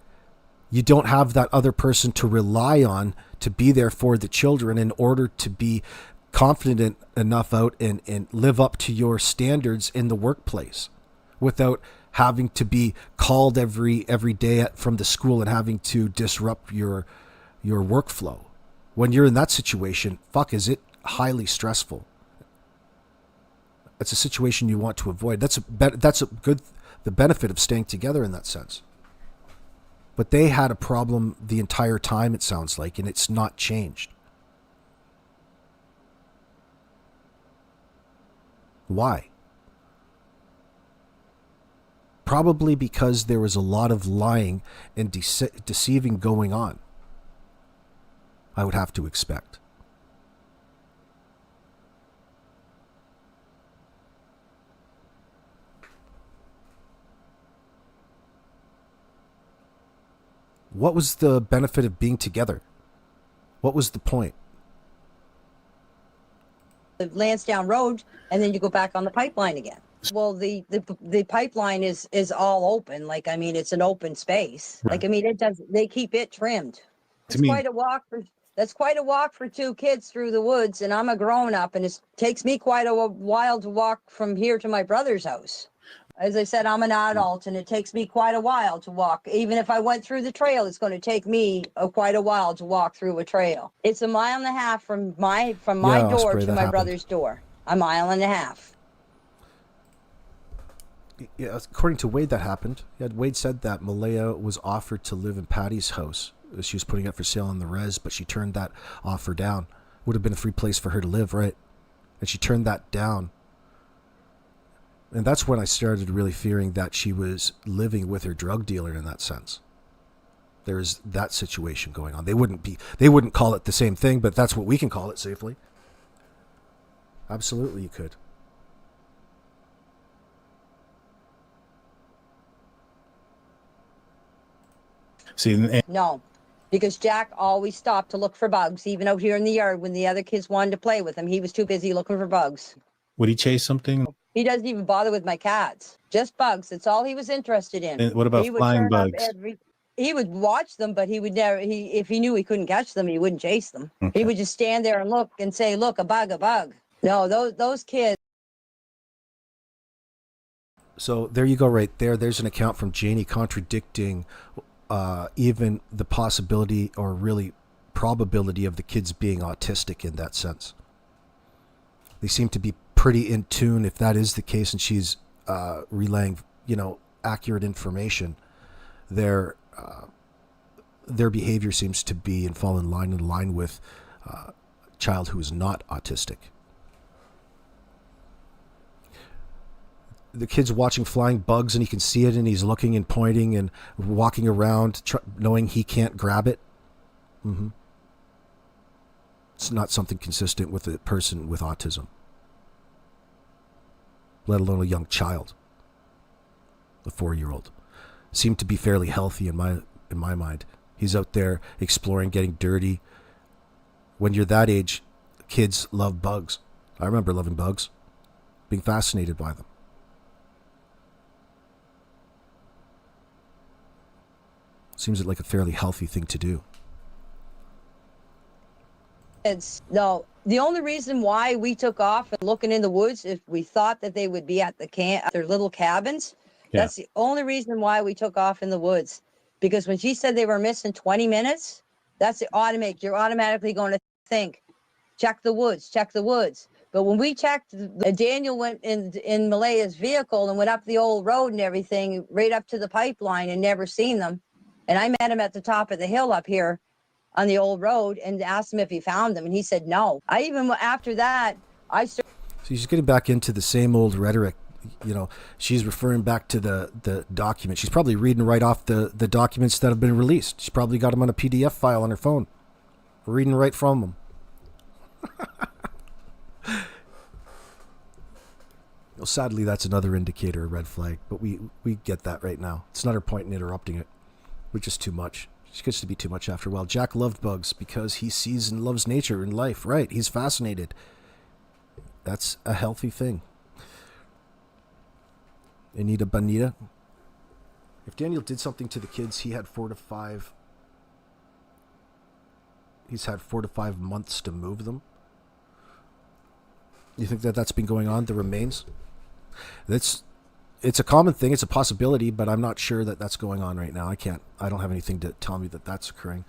you don't have that other person to rely on to be there for the children in order to be confident enough out and live up to your standards in the workplace without having to be called every day from the school and having to disrupt your workflow. When you're in that situation, is it highly stressful. It's a situation you want to avoid. That's the benefit of staying together in that sense. But they had a problem the entire time, it sounds like, and it's not changed. Why? Probably because there was a lot of lying and deceiving going on, I would have to expect. What was the benefit of being together? What was the point? The Lansdowne Road, and then you go back on the pipeline again. Well, the pipeline is all open. Like, I mean, it's an open space. Right. Like, I mean, they keep it trimmed. To It's me- quite a walk that's quite a walk for two kids through the woods, and I'm a grown up, and it takes me quite a while to walk from here to my brother's house. As I said, I'm an adult, and it takes me quite a while to walk. Even if I went through the trail, it's going to take me quite a while to walk through a trail. It's 1.5 miles from my door to my brother's door. 1.5 miles. Yeah, according to Wade, that happened. Yeah, Wade said that Malaya was offered to live in Patty's house. She was putting it for sale on the res, but she turned that offer down. Would have been a free place for her to live, right? And she turned that down. And that's when I started really fearing that she was living with her drug dealer in that sense. There's that situation going on. They wouldn't call it the same thing, but that's what we can call it safely. Absolutely, you could. See, No, because Jack always stopped to look for bugs, even out here in the yard when the other kids wanted to play with him. He was too busy looking for bugs. would he chase something? He doesn't even bother with my cats. Just bugs. That's all he was interested in. And what about He would flying turn up bugs? he would watch them, but he would never, if he knew he couldn't catch them, he wouldn't chase them. Okay. He would just stand there and look and say, look, a bug, a bug. No, those kids. So there you go right there. There's an account from Janie contradicting even the possibility or really probability of the kids being autistic in that sense. They seem to be pretty in tune if that is the case, and she's relaying, accurate information. Their behavior seems to be and fall in line with a child who is not autistic. The kid's watching flying bugs and he can see it and he's looking and pointing and walking around knowing he can't grab it. Mm-hmm. It's not something consistent with a person with autism, let alone a young child. A 4-year-old seemed to be fairly healthy in my mind. He's out there exploring, getting dirty. When you're that age, kids love bugs. I remember loving bugs, being fascinated by them. Seems like a fairly healthy thing to do. No, the only reason why we took off and looking in the woods, if we thought that they would be at their little cabins, Yeah. that's the only reason why we took off in the woods. Because when she said they were missing 20 minutes, that's the automatic. You're automatically going to think, check the woods, check the woods. But when we checked, Daniel went in Malaya's vehicle and went up the old road and everything, right up to the pipeline, and never seen them. And I met him at the top of the hill up here on the old road and asked him if he found them, and he said no. After that, So she's getting back into the same old rhetoric. You know, she's referring back to the document. She's probably reading right off the documents that have been released. She's probably got them on a PDF file on her phone. Reading right from them. Well, sadly, that's another indicator, a red flag. But we get that right now. It's not her point in interrupting it, which is too much. She gets to be too much after a while. Jack loved bugs because he sees and loves nature and life. Right. He's fascinated. That's a healthy thing. Anita Bonita. If Daniel did something to the kids, he's had 4 to 5 months to move them. You think that's been going on, the remains? It's a common thing. It's a possibility, but I'm not sure that that's going on right now. I don't have anything to tell me that that's occurring.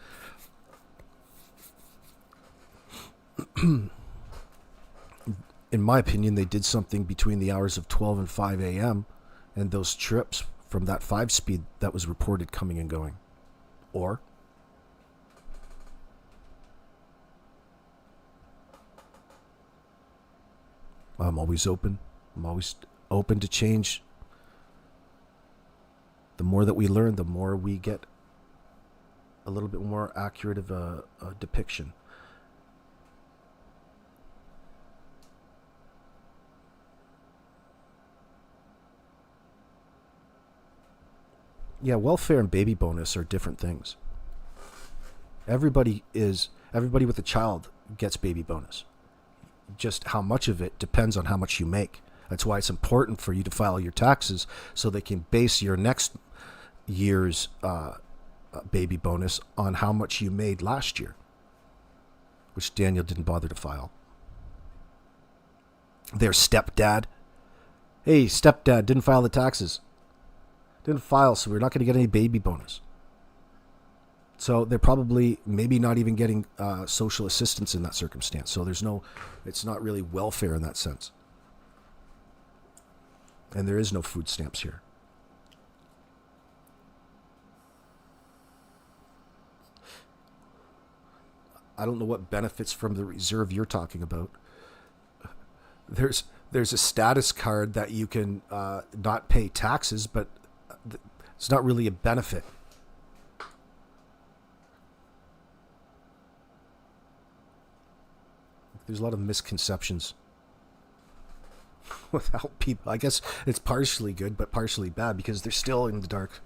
In my opinion, they did something between the hours of 12 and 5 a.m. and those trips from that 5-speed that was reported coming and going. Or I'm always open. I'm always open to change. The more that we learn, the more we get a little bit more accurate of a depiction. Yeah, welfare and baby bonus are different things. Everybody with a child gets baby bonus. Just how much of it depends on how much you make. That's why it's important for you to file your taxes so they can base your next year's baby bonus on how much you made last year, which Daniel didn't bother to file. Their stepdad. Hey, stepdad didn't file the taxes. Didn't file, so we're not going to get any baby bonus. So they're probably maybe not even getting social assistance in that circumstance. So it's not really welfare in that sense. And there is no food stamps here. I don't know what benefits from the reserve you're talking about. There's a status card that you can not pay taxes, but it's not really a benefit. There's a lot of misconceptions with how people, I guess it's partially good, but partially bad because they're still in the dark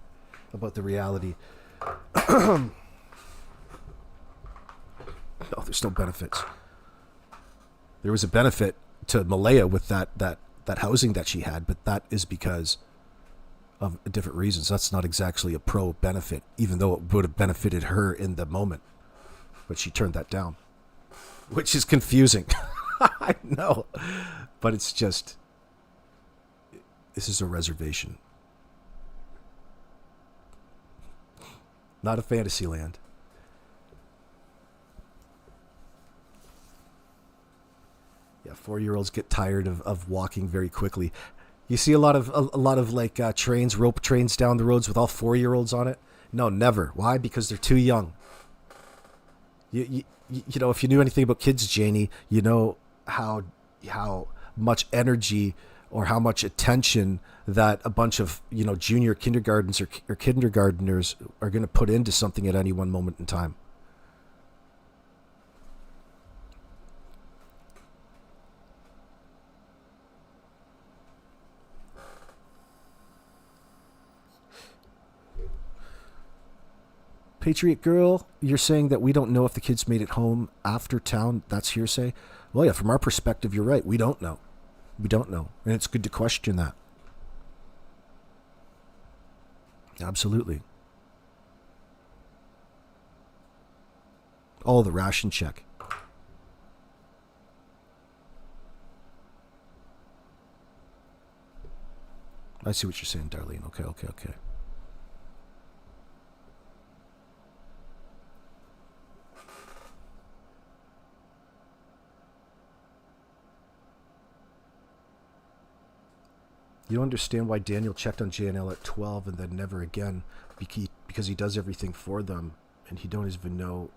about the reality. No, there's no benefits. There was a benefit to Malaya with that housing that she had, but that is because of different reasons. That's not exactly a pro benefit, even though it would have benefited her in the moment. But she turned that down, which is confusing. I know, but it's just, this is a reservation, not a fantasy land. Yeah, 4-year-olds get tired of walking very quickly. You see a lot of like trains, rope trains down the roads with all 4-year-olds on it. No, never. Why? Because they're too young. You know, if you knew anything about kids, Janie, you know how much energy or how much attention that a bunch of, you know, junior kindergartens or kindergarteners are going to put into something at any one moment in time. Patriot Girl, you're saying that we don't know if the kids made it home after town. That's hearsay. Well, yeah, from our perspective, you're right. We don't know. We don't know. And it's good to question that. Absolutely. Oh, the ration check. I see what you're saying, Darlene. Okay. You don't understand why Daniel checked on JNL at 12 and then never again, because he does everything for them and he don't even know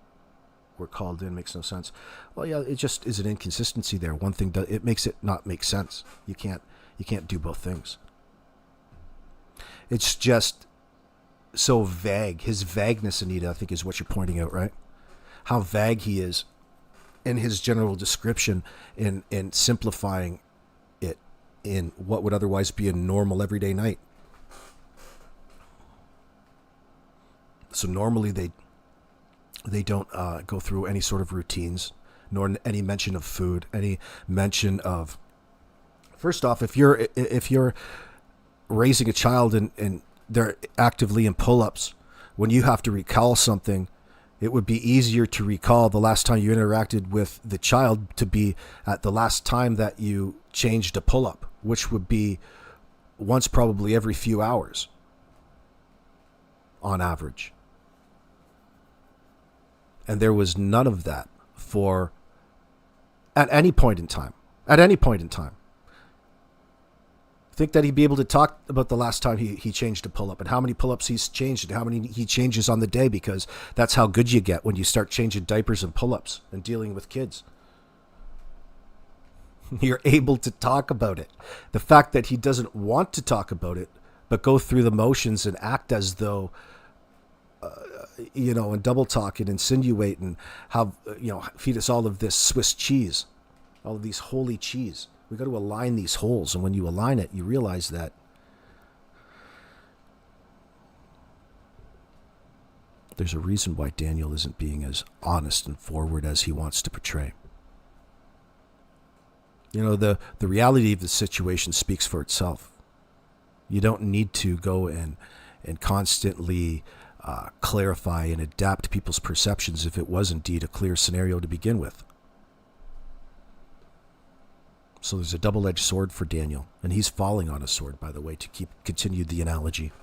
we're called in. Makes no sense. Well, yeah, it just is an inconsistency there. One thing it makes it not make sense. You can't do both things. It's just so vague. His vagueness, Anita, I think is what you're pointing out, right? How vague he is in his general description in simplifying it in what would otherwise be a normal everyday night. So normally they don't go through any sort of routines, nor any mention of food, any mention of. First off, if you're raising a child and they're actively in pull-ups, when you have to recall something, it would be easier to recall the last time you interacted with the child to be at the last time that you changed a pull-up, which would be once probably every few hours on average. And there was none of that at any point in time. At any point in time. Think that he'd be able to talk about the last time he changed a pull-up and how many pull-ups he's changed and how many he changes on the day, because that's how good you get when you start changing diapers and pull-ups and dealing with kids. You're able to talk about it. The fact that he doesn't want to talk about it, but go through the motions and act as though, and double talk and insinuate and have, feed us all of this Swiss cheese, all of these holy cheese. We got to align these holes, and when you align it, you realize that there's a reason why Daniel isn't being as honest and forward as he wants to portray. The reality of the situation speaks for itself. You don't need to go and constantly clarify and adapt people's perceptions if it was indeed a clear scenario to begin with. So there's a double-edged sword for Daniel, and he's falling on a sword, by the way, to continue the analogy.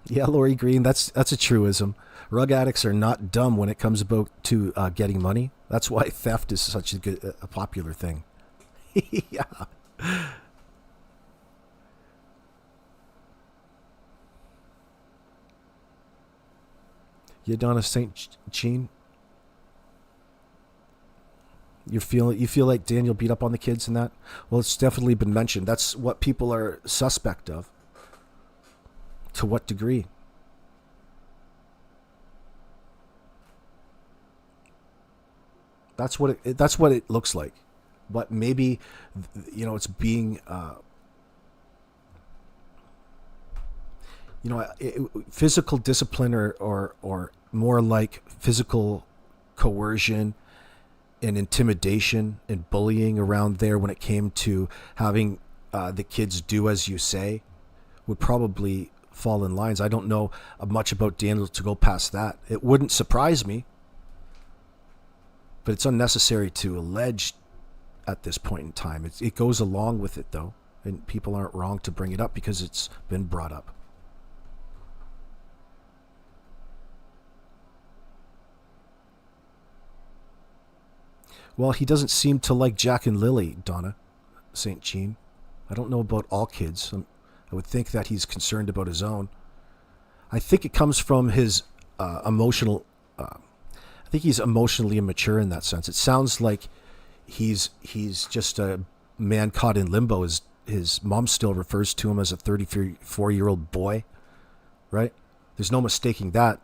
Yeah, Lori Green, that's a truism. Rug addicts are not dumb when it comes about to getting money. That's why theft is such a popular thing. Yeah. Yeah, Donna St. Jean. You feel like Daniel beat up on the kids and that? Well, it's definitely been mentioned. That's what people are suspect of. To what degree? That's what it looks like. But maybe it's being physical discipline or more like physical coercion and intimidation and bullying around there when it came to having the kids do as you say would probably fall in lines. I don't know much about Daniel to go past that. It wouldn't surprise me, but it's unnecessary to allege at this point in time. It goes along with it, though, and people aren't wrong to bring it up because it's been brought up. Well, he doesn't seem to like Jack and Lily, Donna St. Jean. I don't know about all kids. I would think that he's concerned about his own. I think it comes from his emotional... I think he's emotionally immature in that sense. It sounds like he's just a man caught in limbo. His mom still refers to him as a 34-year-old boy, right? There's no mistaking that.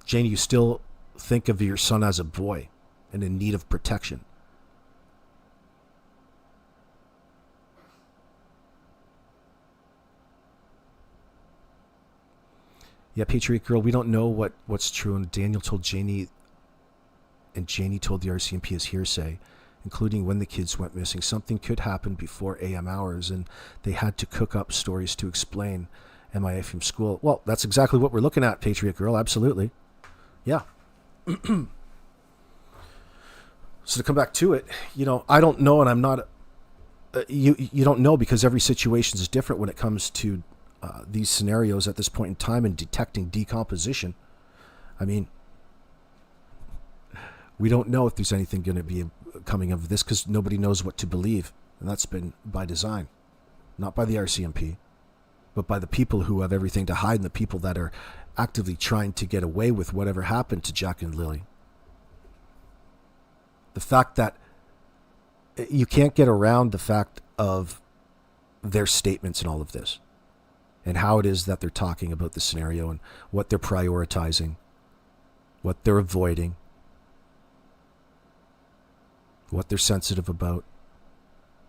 Janie, you still think of your son as a boy and in need of protection. Yeah, Patriot Girl, we don't know what's true, and Daniel told Janie, and Janie told the RCMP as hearsay, including when the kids went missing. Something could happen before AM hours, and they had to cook up stories to explain MIA from school. Well, that's exactly what we're looking at, Patriot Girl, absolutely. Yeah. So to come back to it, I don't know, and I'm not... you don't know, because every situation is different when it comes to these scenarios at this point in time and detecting decomposition. I mean, we don't know if there's anything going to be coming of this, because nobody knows what to believe, and that's been by design, not by the RCMP, but by the people who have everything to hide and the people that are actively trying to get away with whatever happened to Jack and Lily. The fact that you can't get around the fact of their statements in all of this, and how it is that they're talking about the scenario and what they're prioritizing, what they're avoiding, what they're sensitive about,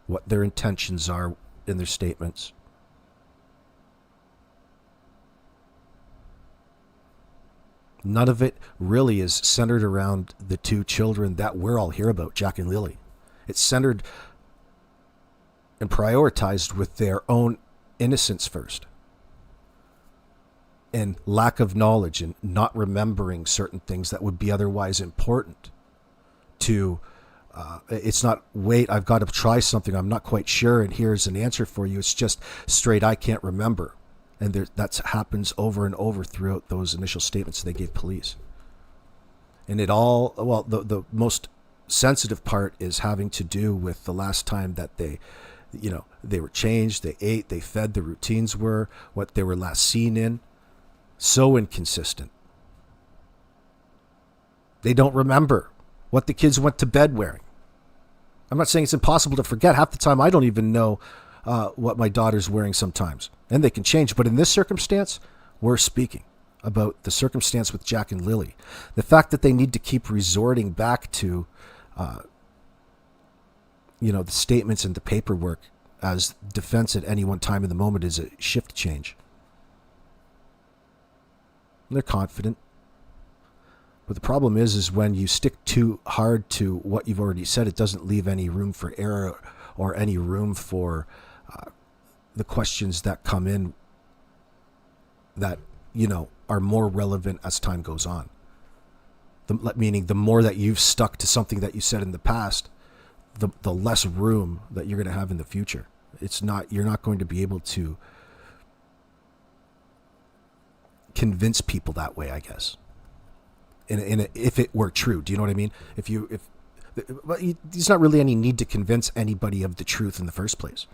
what their intentions are in their statements. None of it really is centered around the two children that we're all here about, Jack and Lily. It's centered and prioritized with their own innocence first, and lack of knowledge and not remembering certain things that would be otherwise important to... it's not, wait, I've got to try something, I'm not quite sure, and here's an answer for you. It's just straight, I can't remember. And that happens over and over throughout those initial statements they gave police. And it all, well, the most sensitive part is having to do with the last time that they were changed, they ate, they fed, the routines were, what they were last seen in. So inconsistent. They don't remember what the kids went to bed wearing. I'm not saying it's impossible to forget. Half the time I don't even know what my daughter's wearing sometimes. And they can change. But in this circumstance, we're speaking about the circumstance with Jack and Lily. The fact that they need to keep resorting back to, the statements and the paperwork as defense at any one time in the moment is a shift change. They're confident. But the problem is when you stick too hard to what you've already said, it doesn't leave any room for error or any room for the questions that come in that, are more relevant as time goes on. Meaning the more that you've stuck to something that you said in the past, the less room that you're going to have in the future. You're not going to be able to convince people that way, I guess. If it were true, do you know what I mean? There's not really any need to convince anybody of the truth in the first place.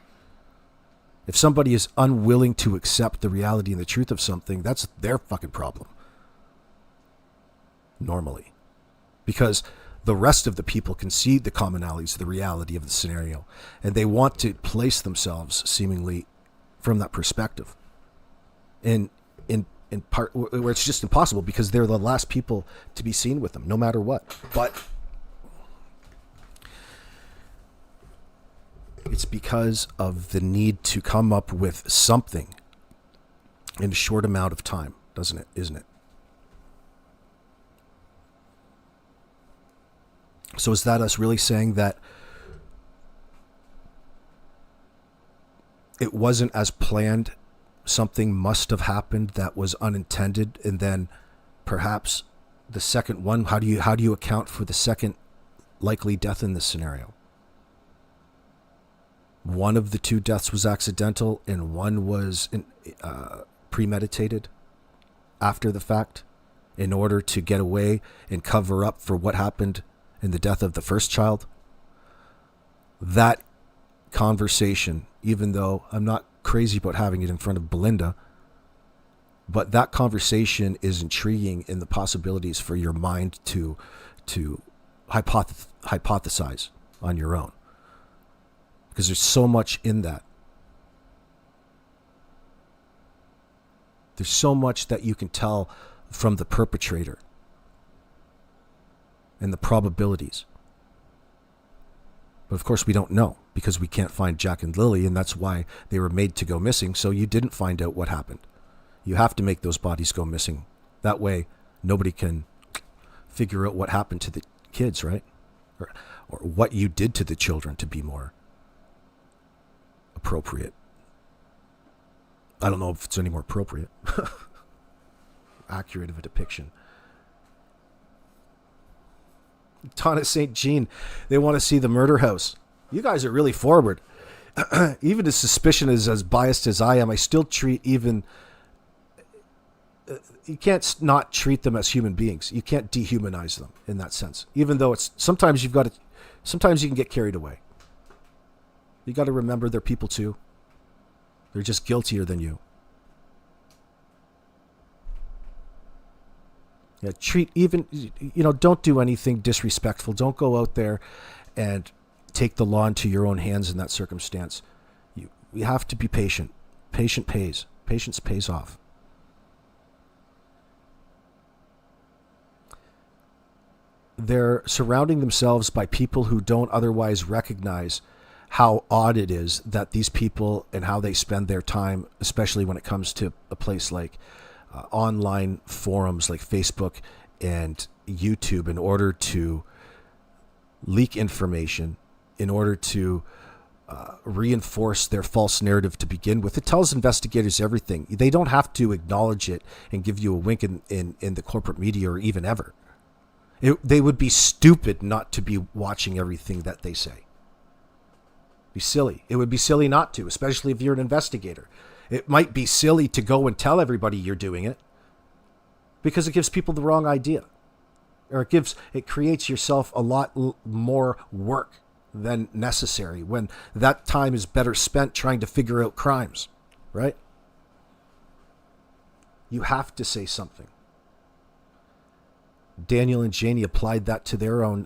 If somebody is unwilling to accept the reality and the truth of something, that's their fucking problem. Normally. Because the rest of the people can see the commonalities, the reality of the scenario, and they want to place themselves seemingly from that perspective. In part where it's just impossible, because they're the last people to be seen with them, no matter what. But it's because of the need to come up with something in a short amount of time, isn't it? So is that us really saying that it wasn't as planned? Something must have happened that was unintended, and then perhaps the second one, how do you account for the second likely death in this scenario? One of the two deaths was accidental and one was premeditated after the fact in order to get away and cover up for what happened in the death of the first child. That conversation, even though I'm not crazy about having it in front of Belinda, but that conversation is intriguing in the possibilities for your mind to hypothesize on your own, because there's so much in that. There's so much that you can tell from the perpetrator and the probabilities. But of course we don't know, because we can't find Jack and Lily, and that's why they were made to go missing, so you didn't find out what happened. You have to make those bodies go missing. That way, nobody can figure out what happened to the kids, right? Or what you did to the children, to be more appropriate. I don't know if it's any more appropriate. Accurate of a depiction. Donna St. Jean, they want to see the murder house. You guys are really forward. Even as suspicion is as biased as I am, I still treat even... you can't not treat them as human beings. You can't dehumanize them in that sense. Even though it's... sometimes you can get carried away. You got to remember they're people too. They're just guiltier than you. Yeah, treat even, don't do anything disrespectful. Don't go out there and take the law into your own hands in that circumstance. You have to be patient. Patient pays. Patience pays off. They're surrounding themselves by people who don't otherwise recognize how odd it is that these people and how they spend their time, especially when it comes to a place like online forums like Facebook and YouTube, in order to leak information, in order to reinforce their false narrative to begin with. It tells investigators everything. They don't have to acknowledge it and give you a wink in the corporate media or even ever. They would be stupid not to be watching everything that they say. Be silly. It would be silly not to, especially if you're an investigator. It might be silly to go and tell everybody you're doing it because it gives people the wrong idea, or it creates yourself a lot more work than necessary when that time is better spent trying to figure out crimes, right? You have to say something. Daniel and Janie applied that to their own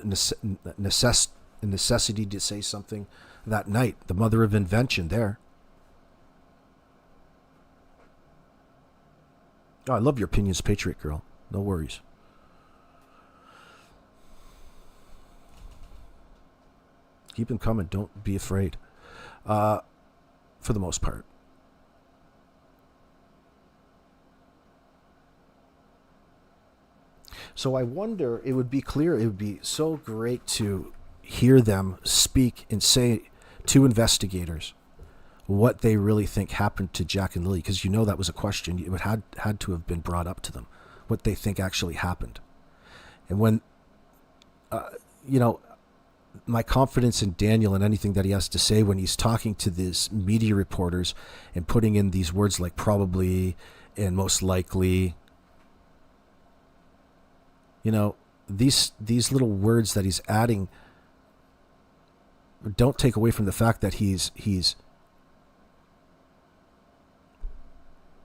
necessity to say something that night. The mother of invention there. Oh, I love your opinions, Patriot Girl. No worries. Keep them coming. Don't be afraid. For the most part. So I wonder, it would be so great to hear them speak and say to investigators what they really think happened to Jack and Lily, because that was a question. It had to have been brought up to them, what they think actually happened. And when, my confidence in Daniel and anything that he has to say when he's talking to these media reporters and putting in these words like probably and most likely, these little words that he's adding don't take away from the fact that he's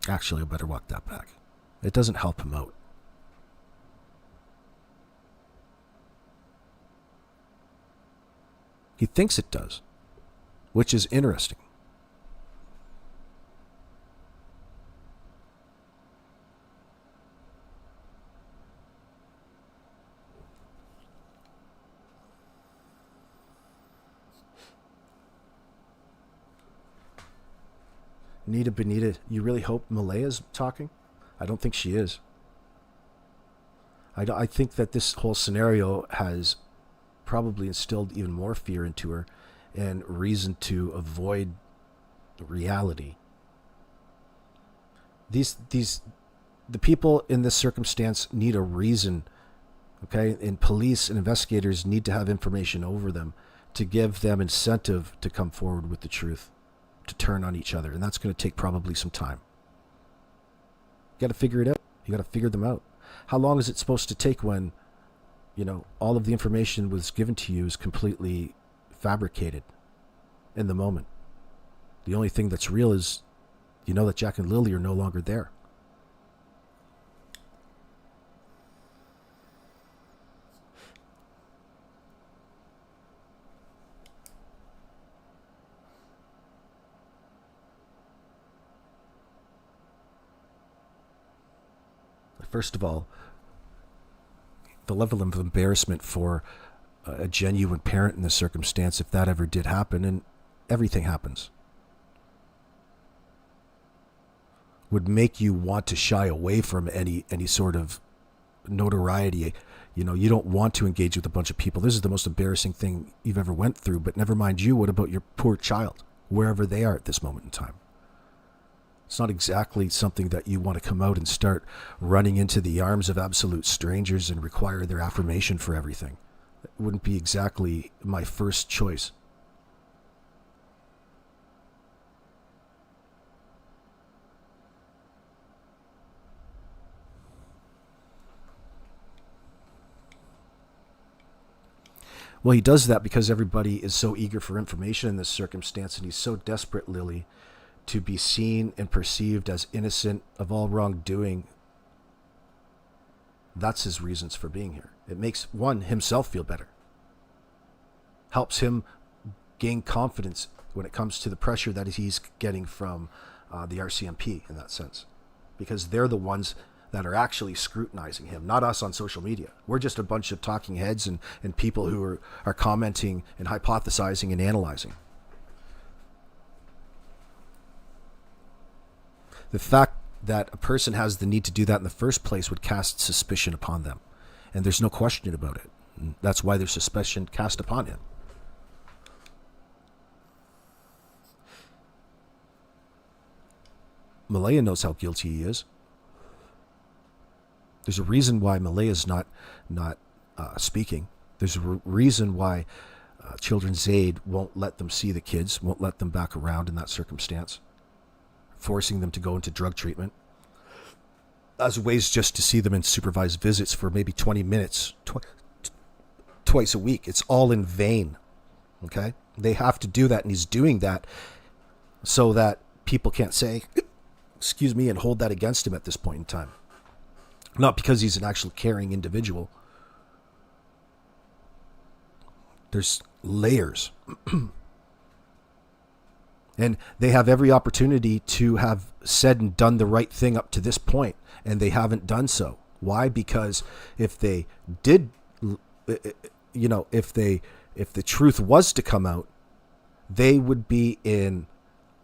actually, I better walk that back. It doesn't help him out. He thinks it does, which is interesting. Nita Benita, you really hope Malaya's talking? I don't think she is. I think that this whole scenario has probably instilled even more fear into her and reason to avoid reality. The people in this circumstance need a reason, okay? And police and investigators need to have information over them to give them incentive to come forward with the truth, to turn on each other. And that's going to take probably some time. You got to figure it out. You got to figure them out. How long is it supposed to take when, all of the information was given to you is completely fabricated in the moment? The only thing that's real is, that Jack and Lily are no longer there. First of all, the level of embarrassment for a genuine parent in this circumstance, if that ever did happen, and everything happens. would make you want to shy away from any sort of notoriety. You know, you don't want to engage with a bunch of people. This is the most embarrassing thing you've ever went through, but never mind you. What about your poor child, wherever they are at this moment in time? It's not exactly something that you want to come out and start running into the arms of absolute strangers and require their affirmation for everything. It wouldn't be exactly my first choice. Well, he does that because everybody is so eager for information in this circumstance, and he's so desperate, Lily, to be seen and perceived as innocent of all wrongdoing. That's his reasons for being here. It makes, one, himself feel better. Helps him gain confidence when it comes to the pressure that he's getting from the RCMP in that sense. Because they're the ones that are actually scrutinizing him, not us on social media. We're just a bunch of talking heads and people who are commenting and hypothesizing and analyzing. The fact that a person has the need to do that in the first place would cast suspicion upon them. And there's no question about it. And that's why there's suspicion cast upon him. Malaya knows how guilty he is. There's a reason why Malaya's not speaking. There's a reason why Children's Aid won't let them see the kids, won't let them back around in that circumstance, forcing them to go into drug treatment as ways just to see them in supervised visits for maybe 20 minutes twice a week. It's all in vain. Okay? They have to do that, and he's doing that so that people can't say, excuse me, and hold that against him at this point in time. Not because he's an actual caring individual. There's layers. And they have every opportunity to have said and done the right thing up to this point, and they haven't done so. Why? Because if they did, you know, if the truth was to come out, they would be in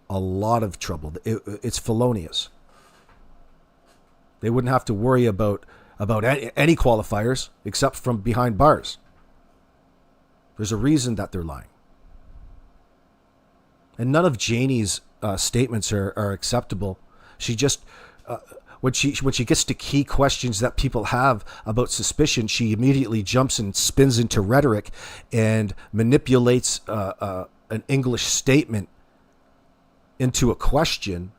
a lot of trouble. It's felonious. They wouldn't have to worry about any qualifiers except from behind bars. There's a reason that they're lying. And none of Janie's statements are acceptable. She just, when she gets to key questions that people have about suspicion, she immediately jumps and spins into rhetoric and manipulates an English statement into a question,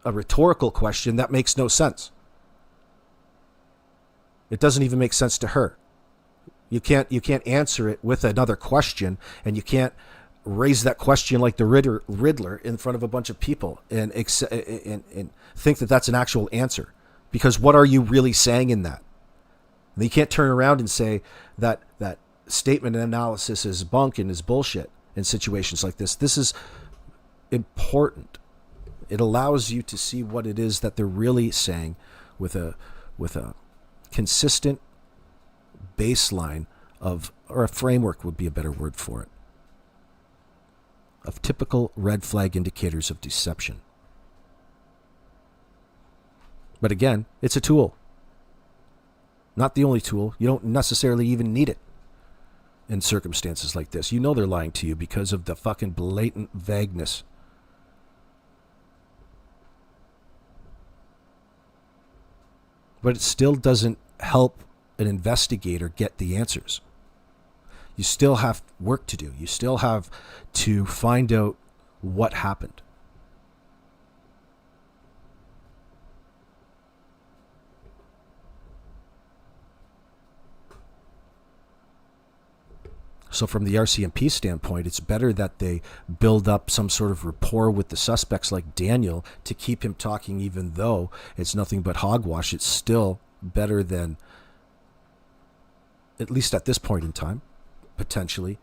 a rhetorical question that makes no sense. It doesn't even make sense to her. You can't answer it with another question, and you can't raise that question like the Riddler in front of a bunch of people and think that that's an actual answer. Because what are you really saying in that? And you can't turn around and say that statement and analysis is bunk and is bullshit in situations like this. This is important. It allows you to see what it is that they're really saying with a consistent baseline of, or a framework would be a better word for it, of typical red flag indicators of deception. But again, it's a tool. Not the only tool. You don't necessarily even need it in circumstances like this. You know they're lying to you because of the fucking blatant vagueness. But it still doesn't help an investigator get the answers. You still have work to do. You still have to find out what happened. So from the RCMP standpoint, it's better that they build up some sort of rapport with the suspects like Daniel to keep him talking, even though it's nothing but hogwash. It's still better than, at least at this point in time, potentially,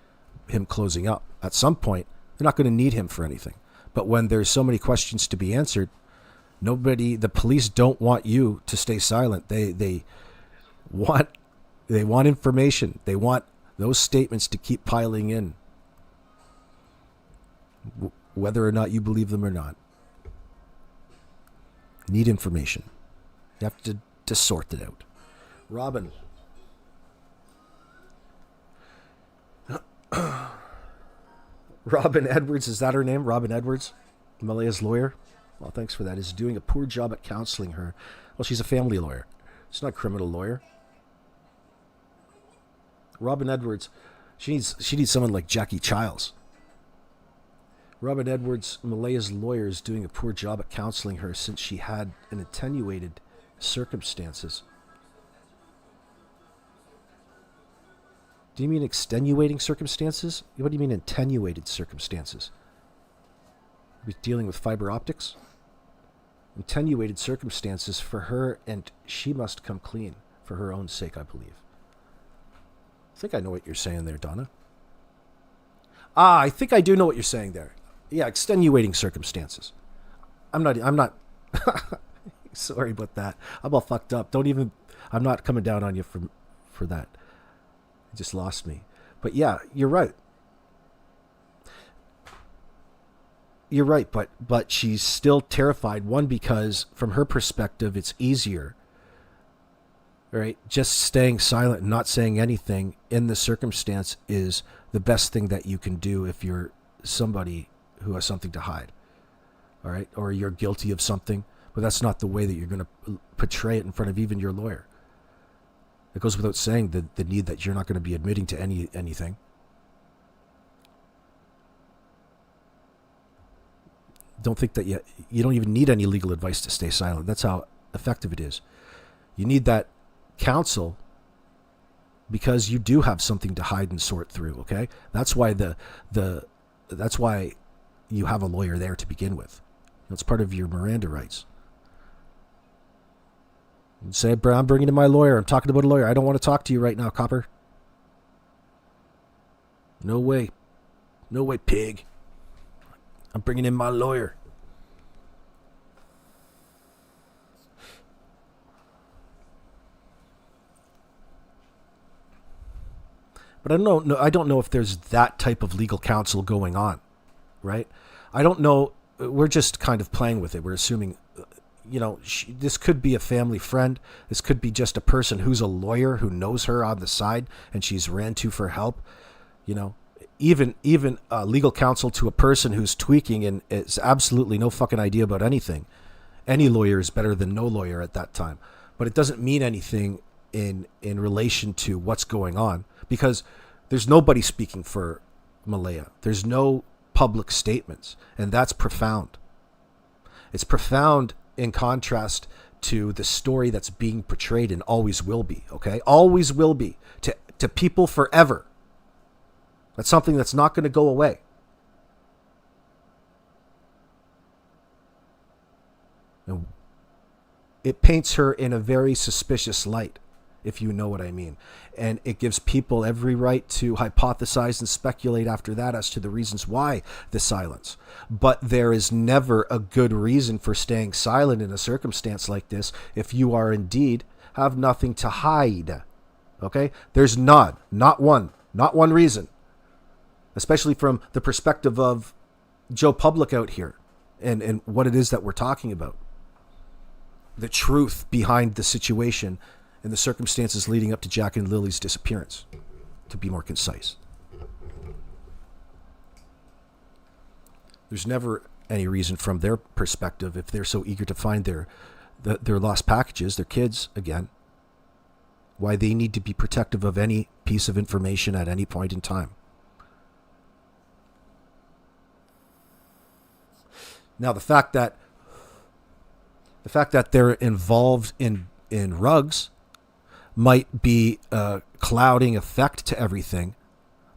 him closing up. At some point, they're not going to need him for anything. But when there's so many questions to be answered, the police don't want you to stay silent. They want information. They want those statements to keep piling in, whether or not you believe them or not. need information. You have to sort it out. Robin. Robin Edwards, is that her name? Robin Edwards? Malaya's lawyer? Well, thanks for that. Is doing a poor job at counseling her. Well, she's a family lawyer. She's not a criminal lawyer. Robin Edwards, she needs someone like Jackie Childs. Robin Edwards, Malaya's lawyer, is doing a poor job at counseling her since she had an attenuated circumstances. Do you mean extenuating circumstances? What do you mean attenuated circumstances? Are we dealing with fiber optics? Attenuated circumstances for her, and she must come clean for her own sake, I believe. I think I know what you're saying there, Donna. I think I do know what you're saying there. Yeah, extenuating circumstances. I'm not sorry about that. I'm all fucked up. I'm not coming down on you for that. You just lost me. But yeah, you're right. You're right, but she's still terrified. One, because from her perspective, it's easier. Right? Just staying silent and not saying anything in the circumstance is the best thing that you can do if you're somebody who has something to hide. All right? Or you're guilty of something, but that's not the way that you're going to portray it in front of even your lawyer. It goes without saying the need that you're not going to be admitting to anything. Don't think that you don't even need any legal advice to stay silent. That's how effective it is. You need that counsel because you do have something to hide and sort through, okay? That's why that's why you have a lawyer there to begin with. That's part of your Miranda rights. You say, I'm bringing in my lawyer. I'm talking about a lawyer. I don't want to talk to you right now, copper. No way. No way, pig. I'm bringing in my lawyer. But I don't know if there's that type of legal counsel going on, right? I don't know. We're just kind of playing with it. We're assuming, this could be a family friend. This could be just a person who's a lawyer who knows her on the side and she's ran to for help. Even legal counsel to a person who's tweaking and has absolutely no fucking idea about anything. Any lawyer is better than no lawyer at that time. But it doesn't mean anything in relation to what's going on, because there's nobody speaking for Malaya. There's no public statements, and that's profound. It's profound in contrast to the story that's being portrayed and always will be, okay? Always will be to people forever. That's something that's not going to go away. And it paints her in a very suspicious light, if you know what I mean. And it gives people every right to hypothesize and speculate after that as to the reasons why the silence. But there is never a good reason for staying silent in a circumstance like this if you are indeed have nothing to hide. Okay? There's not one reason. Especially from the perspective of Joe Public out here and what it is that we're talking about. The truth behind the situation and the circumstances leading up to Jack and Lily's disappearance, to be more concise. There's never any reason from their perspective, if they're so eager to find their lost packages, their kids again, why they need to be protective of any piece of information at any point in time. Now, the fact that they're involved in rugs might be a clouding effect to everything.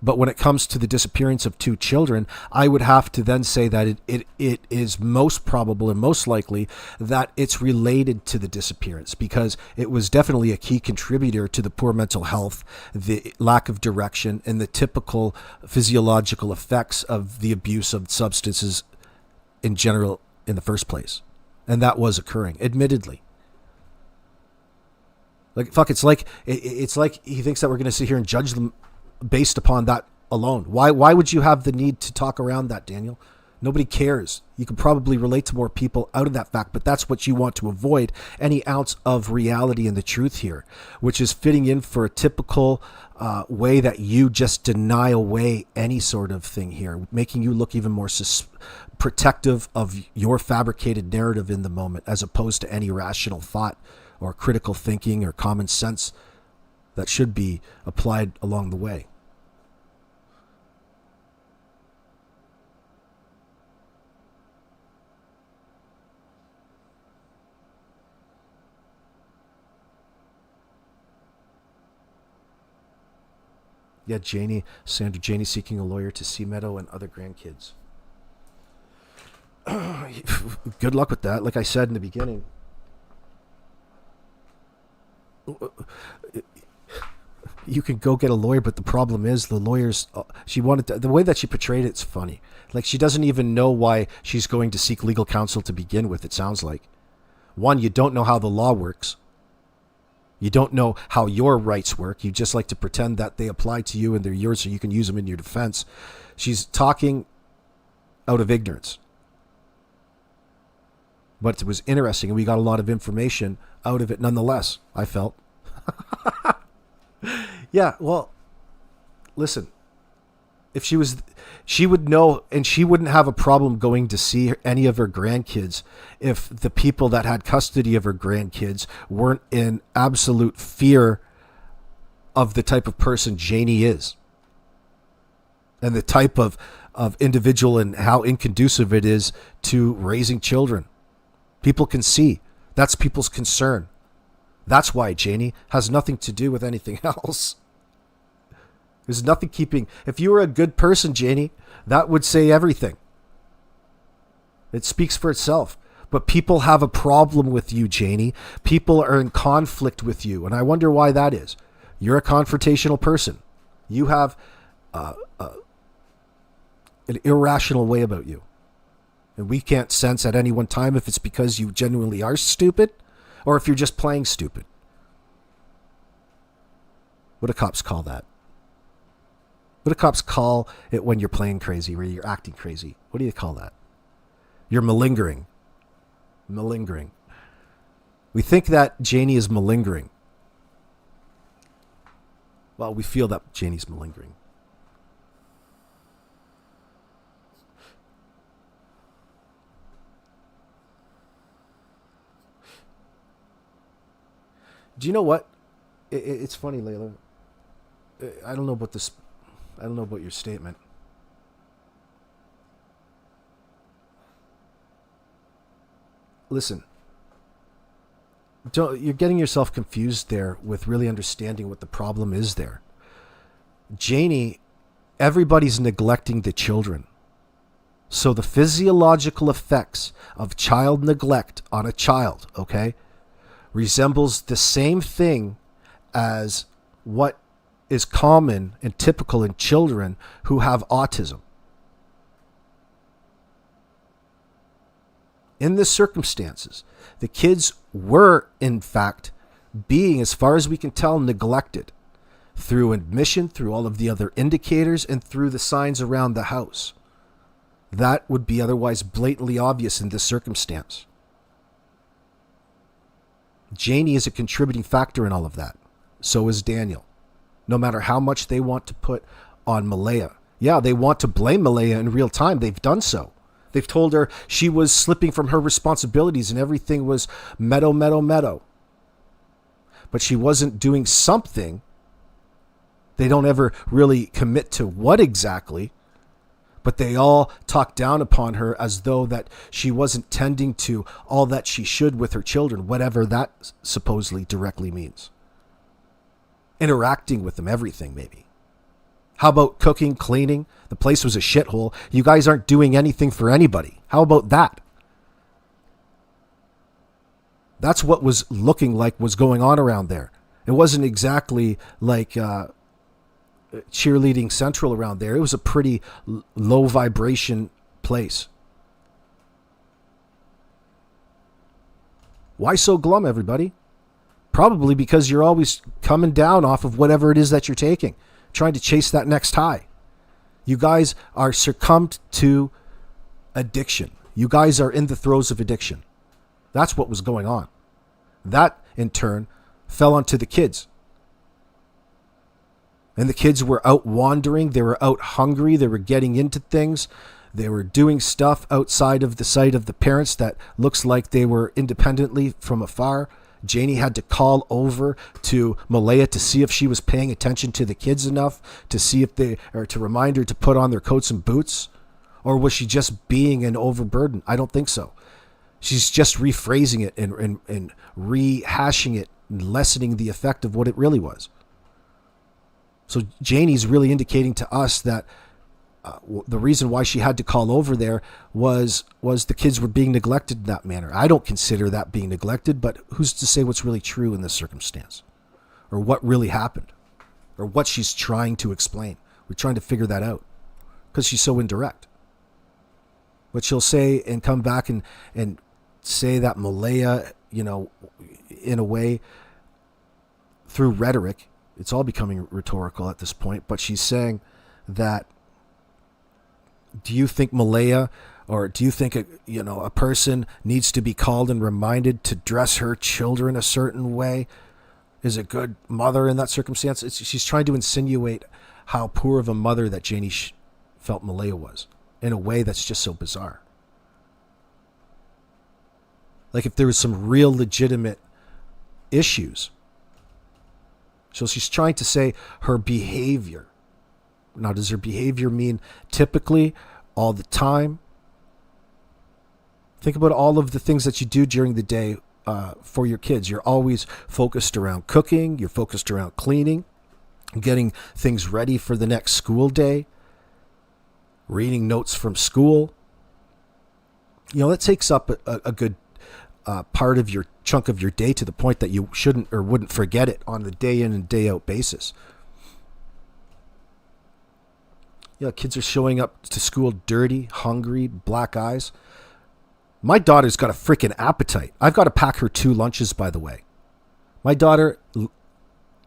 But when it comes to the disappearance of two children, I would have to then say that it is most probable and most likely that it's related to the disappearance, because it was definitely a key contributor to the poor mental health, the lack of direction, and the typical physiological effects of the abuse of substances in general in the first place. And that was occurring, admittedly. It's like he thinks that we're going to sit here and judge them based upon that alone. Why would you have the need to talk around that, Daniel? Nobody cares. You can probably relate to more people out of that fact, but that's what you want to avoid, any ounce of reality in the truth here, which is fitting in for a typical way that you just deny away any sort of thing here, making you look even more protective of your fabricated narrative in the moment, as opposed to any rational thought or critical thinking or common sense that should be applied along the way. Yeah, Sandra, Janie seeking a lawyer to see Meadow and other grandkids. Good luck with that. Like I said in the beginning, you can go get a lawyer, but the problem is the lawyers, the way that she portrayed it's funny. Like, she doesn't even know why she's going to seek legal counsel to begin with, it sounds like. One, you don't know how the law works. You don't know how your rights work. You just like to pretend that they apply to you and they're yours so you can use them in your defense. She's talking out of ignorance. But it was interesting, and we got a lot of information out of it nonetheless, I felt. Yeah, well, listen. If she would know, and she wouldn't have a problem going to see any of her grandkids if the people that had custody of her grandkids weren't in absolute fear of the type of person Janie is, and the type of individual and how inconducive it is to raising children. People can see. That's people's concern. That's why, Janie, has nothing to do with anything else. There's nothing keeping... If you were a good person, Janie, that would say everything. It speaks for itself. But people have a problem with you, Janie. People are in conflict with you. And I wonder why that is. You're a confrontational person. You have an irrational way about you. And we can't sense at any one time if it's because you genuinely are stupid or if you're just playing stupid. What do cops call that? What do cops call it when you're playing crazy, or you're acting crazy? What do you call that? You're malingering. Malingering. We think that Janie is malingering. Well, we feel that Janie's malingering. Do you know what? It's funny, Layla. I don't know about this. I don't know about your statement. Listen. You're getting yourself confused there with really understanding what the problem is there. Janie, everybody's neglecting the children. So the physiological effects of child neglect on a child, okay, resembles the same thing as what is common and typical in children who have autism. In the circumstances, the kids were, in fact, being, as far as we can tell, neglected through admission, through all of the other indicators, and through the signs around the house. That would be otherwise blatantly obvious in this circumstance. Janie is a contributing factor in all of that. So is Daniel. No matter how much they want to put on Malaya. Yeah, they want to blame Malaya in real time. They've done so. They've told her she was slipping from her responsibilities and everything was meadow. But she wasn't doing something. They don't ever really commit to what exactly. But they all talk down upon her as though that she wasn't tending to all that she should with her children, whatever that supposedly directly means. Interacting with them, everything maybe. How about cooking, cleaning? The place was a shithole. You guys aren't doing anything for anybody. How about that? That's what was looking like was going on around there. It wasn't exactly like cheerleading central around there. It was a pretty low vibration place. Why so glum, everybody? Probably because you're always coming down off of whatever it is that you're taking, trying to chase that next high. You guys are succumbed to addiction. You guys are in the throes of addiction. That's what was going on. That, in turn, fell onto the kids. And the kids were out wandering. They were out hungry. They were getting into things. They were doing stuff outside of the sight of the parents that looks like they were independently from afar. Janie had to call over to Malaya to see if she was paying attention to the kids enough, to see if to remind her to put on their coats and boots. Or was she just being an overburden? I don't think so. She's just rephrasing it and rehashing it and lessening the effect of what it really was. So Janie's really indicating to us that the reason why she had to call over there was the kids were being neglected in that manner. I don't consider that being neglected, but who's to say what's really true in this circumstance? Or what really happened? Or what she's trying to explain? We're trying to figure that out because she's so indirect. What she'll say and come back and say that Malaya, in a way, through rhetoric, it's all becoming rhetorical at this point, but she's saying that, do you think Malaya, or do you think a person needs to be called and reminded to dress her children a certain way? Is a good mother in that circumstance? She's trying to insinuate how poor of a mother that Janie felt Malaya was in a way that's just so bizarre. Like if there was some real legitimate issues. So she's trying to say her behavior. Now, does her behavior mean typically, all the time? Think about all of the things that you do during the day for your kids. You're always focused around cooking. You're focused around cleaning, getting things ready for the next school day, reading notes from school. That takes up a good part of your chunk of your day to the point that you shouldn't or wouldn't forget it on the day in and day out basis. Kids are showing up to school dirty, hungry, black eyes. My daughter's got a freaking appetite. I've got to pack her 2 lunches, by the way. My daughter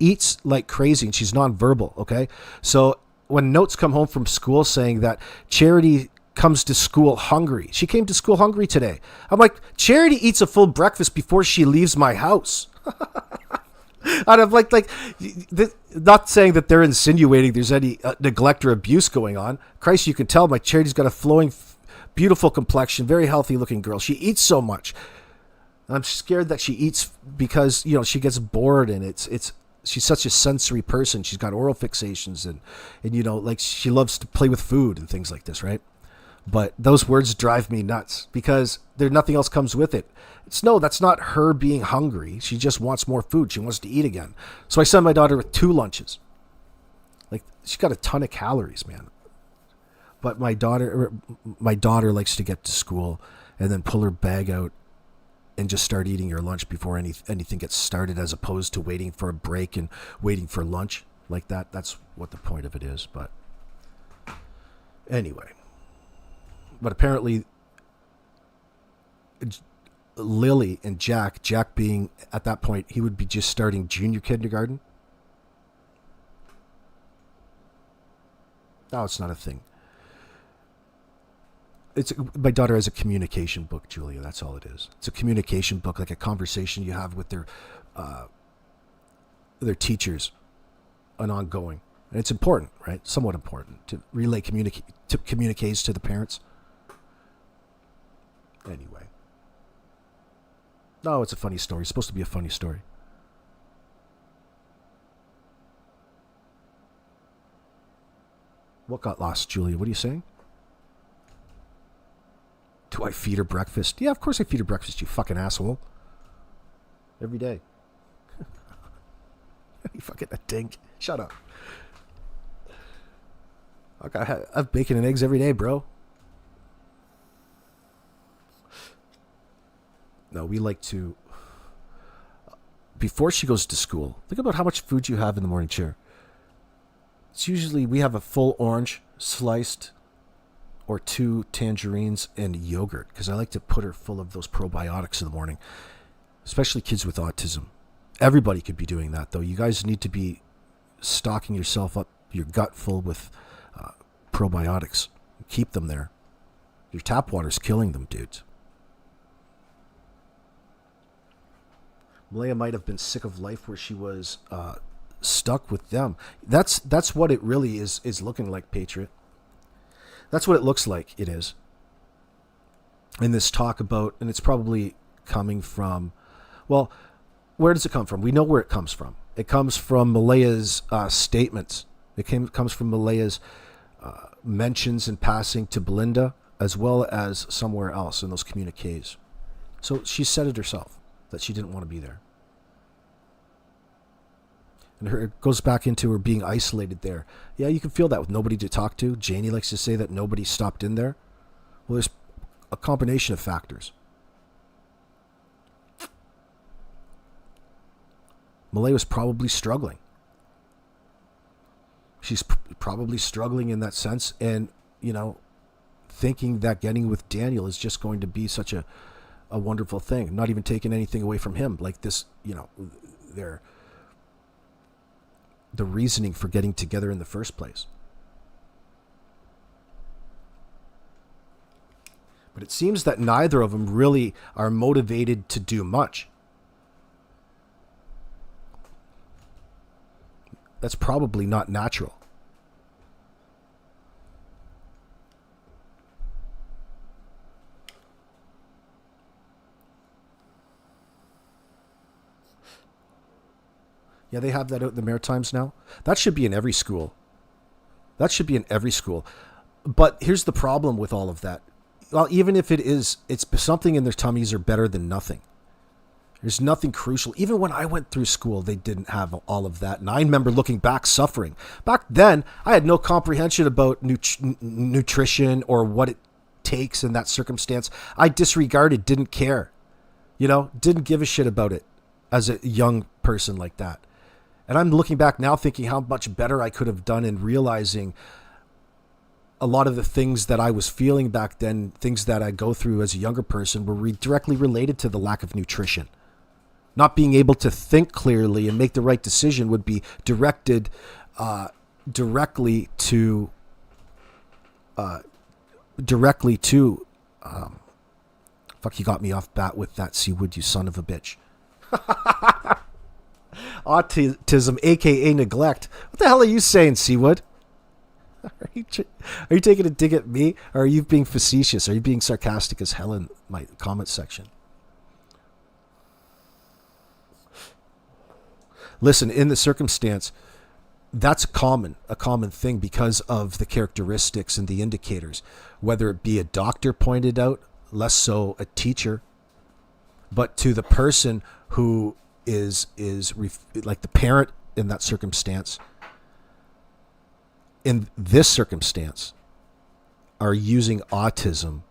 eats like crazy and she's nonverbal, okay? So when notes come home from school saying that Charity comes to school hungry. She came to school hungry today. I'm like, Charity eats a full breakfast before she leaves my house. Out of not saying that they're insinuating there's any neglect or abuse going on. Christ, you can tell my Charity's got a flowing, beautiful complexion, very healthy looking girl. She eats so much. I'm scared that she eats because, she gets bored and she's such a sensory person. She's got oral fixations and she loves to play with food and things like this, right? But those words drive me nuts because nothing else comes with it. That's not her being hungry. She just wants more food. She wants to eat again. So I send my daughter with 2 lunches. She's got a ton of calories, man. But my daughter likes to get to school and then pull her bag out and just start eating her lunch before anything gets started, as opposed to waiting for a break and waiting for lunch like that. That's what the point of it is. But anyway. But apparently, Lily and Jack being at that point, he would be just starting junior kindergarten. No, it's not a thing. My daughter has a communication book, Julia. That's all it is. It's a communication book, like a conversation you have with their teachers, an ongoing. And it's important, right? Somewhat important to relay communiques to the parents. Anyway. No, it's a funny story. It's supposed to be a funny story. What got lost, Julia? What are you saying? Do I feed her breakfast? Yeah, of course I feed her breakfast, you fucking asshole. Every day. You fucking a dink. Shut up. I have bacon and eggs every day, bro. No, we like to, before she goes to school, think about how much food you have in the morning chair. It's usually, we have a full orange sliced or 2 tangerines and yogurt, because I like to put her full of those probiotics in the morning, especially kids with autism. Everybody could be doing that, though. You guys need to be stocking yourself up, your gut full with probiotics. Keep them there. Your tap water's killing them, dudes. Malaya might have been sick of life where she was stuck with them. That's what it really is looking like, Patriot. That's what it looks like it is. In this talk about, and it's probably coming from, well, where does it come from? We know where it comes from. It comes from Malaya's statements. Comes from Malaya's mentions in passing to Belinda, as well as somewhere else in those communiques. So she said it herself, that she didn't want to be there. And it goes back into her being isolated there. Yeah, you can feel that with nobody to talk to. Janie likes to say that nobody stopped in there. Well, there's a combination of factors. Malaya was probably struggling. She's probably struggling in that sense, and, thinking that getting with Daniel is just going to be such a wonderful thing. Not even taking anything away from him. Like this, the reasoning for getting together in the first place. But it seems that neither of them really are motivated to do much. That's probably not natural. Yeah, they have that out in the Maritimes now. That should be in every school. But here's the problem with all of that. Well, even if it's something in their tummies are better than nothing. There's nothing crucial. Even when I went through school, they didn't have all of that. And I remember looking back, suffering. Back then, I had no comprehension about nutrition or what it takes in that circumstance. I disregarded, didn't care. Didn't give a shit about it as a young person like that. And I'm looking back now thinking how much better I could have done in realizing a lot of the things that I was feeling back then, things that I go through as a younger person, were directly related to the lack of nutrition. Not being able to think clearly and make the right decision would be directed directly to fuck, you got me off bat with that, Seawood, you son of a bitch. Autism, aka neglect. What the hell are you saying, Seawood? Are you taking a dig at me, or are you being facetious? Are you being sarcastic as hell in my comment section? Listen, in the circumstance, that's a common thing because of the characteristics and the indicators. Whether it be a doctor pointed out, less so a teacher, but to the person who is like the parent in that circumstance, in this circumstance, are using autism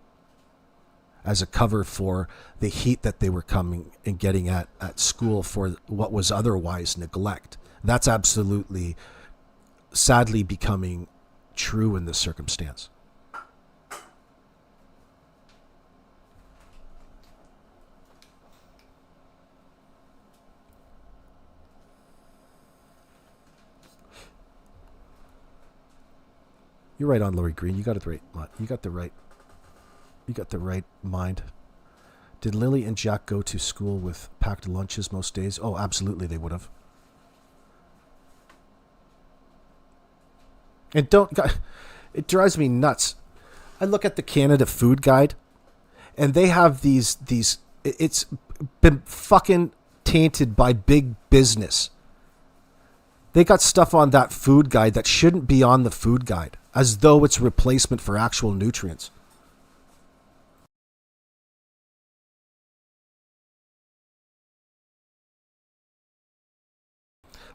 as a cover for the heat that they were coming and getting at school for what was otherwise neglect. That's absolutely, sadly, becoming true in this circumstance. You're right on, Lori Green. You got it right. You got the right mind. Did Lily and Jack go to school with packed lunches most days? Oh, absolutely, they would have. And it drives me nuts. I look at the Canada Food Guide, and they have these. It's been fucking tainted by big business. They got stuff on that food guide that shouldn't be on the food guide, as though it's a replacement for actual nutrients.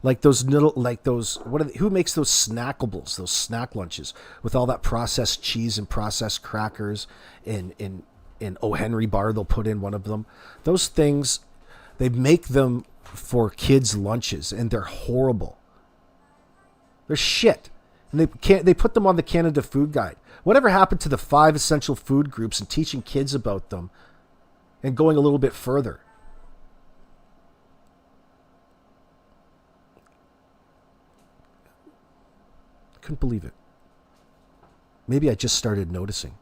Like those little, who makes those snackables, those snack lunches with all that processed cheese and processed crackers in O. Henry bar, they'll put in one of them. Those things, they make them for kids' lunches, and they're horrible. They're shit. And they put them on the Canada Food Guide. Whatever happened to the 5 essential food groups and teaching kids about them and going a little bit further? Couldn't believe it. Maybe I just started noticing.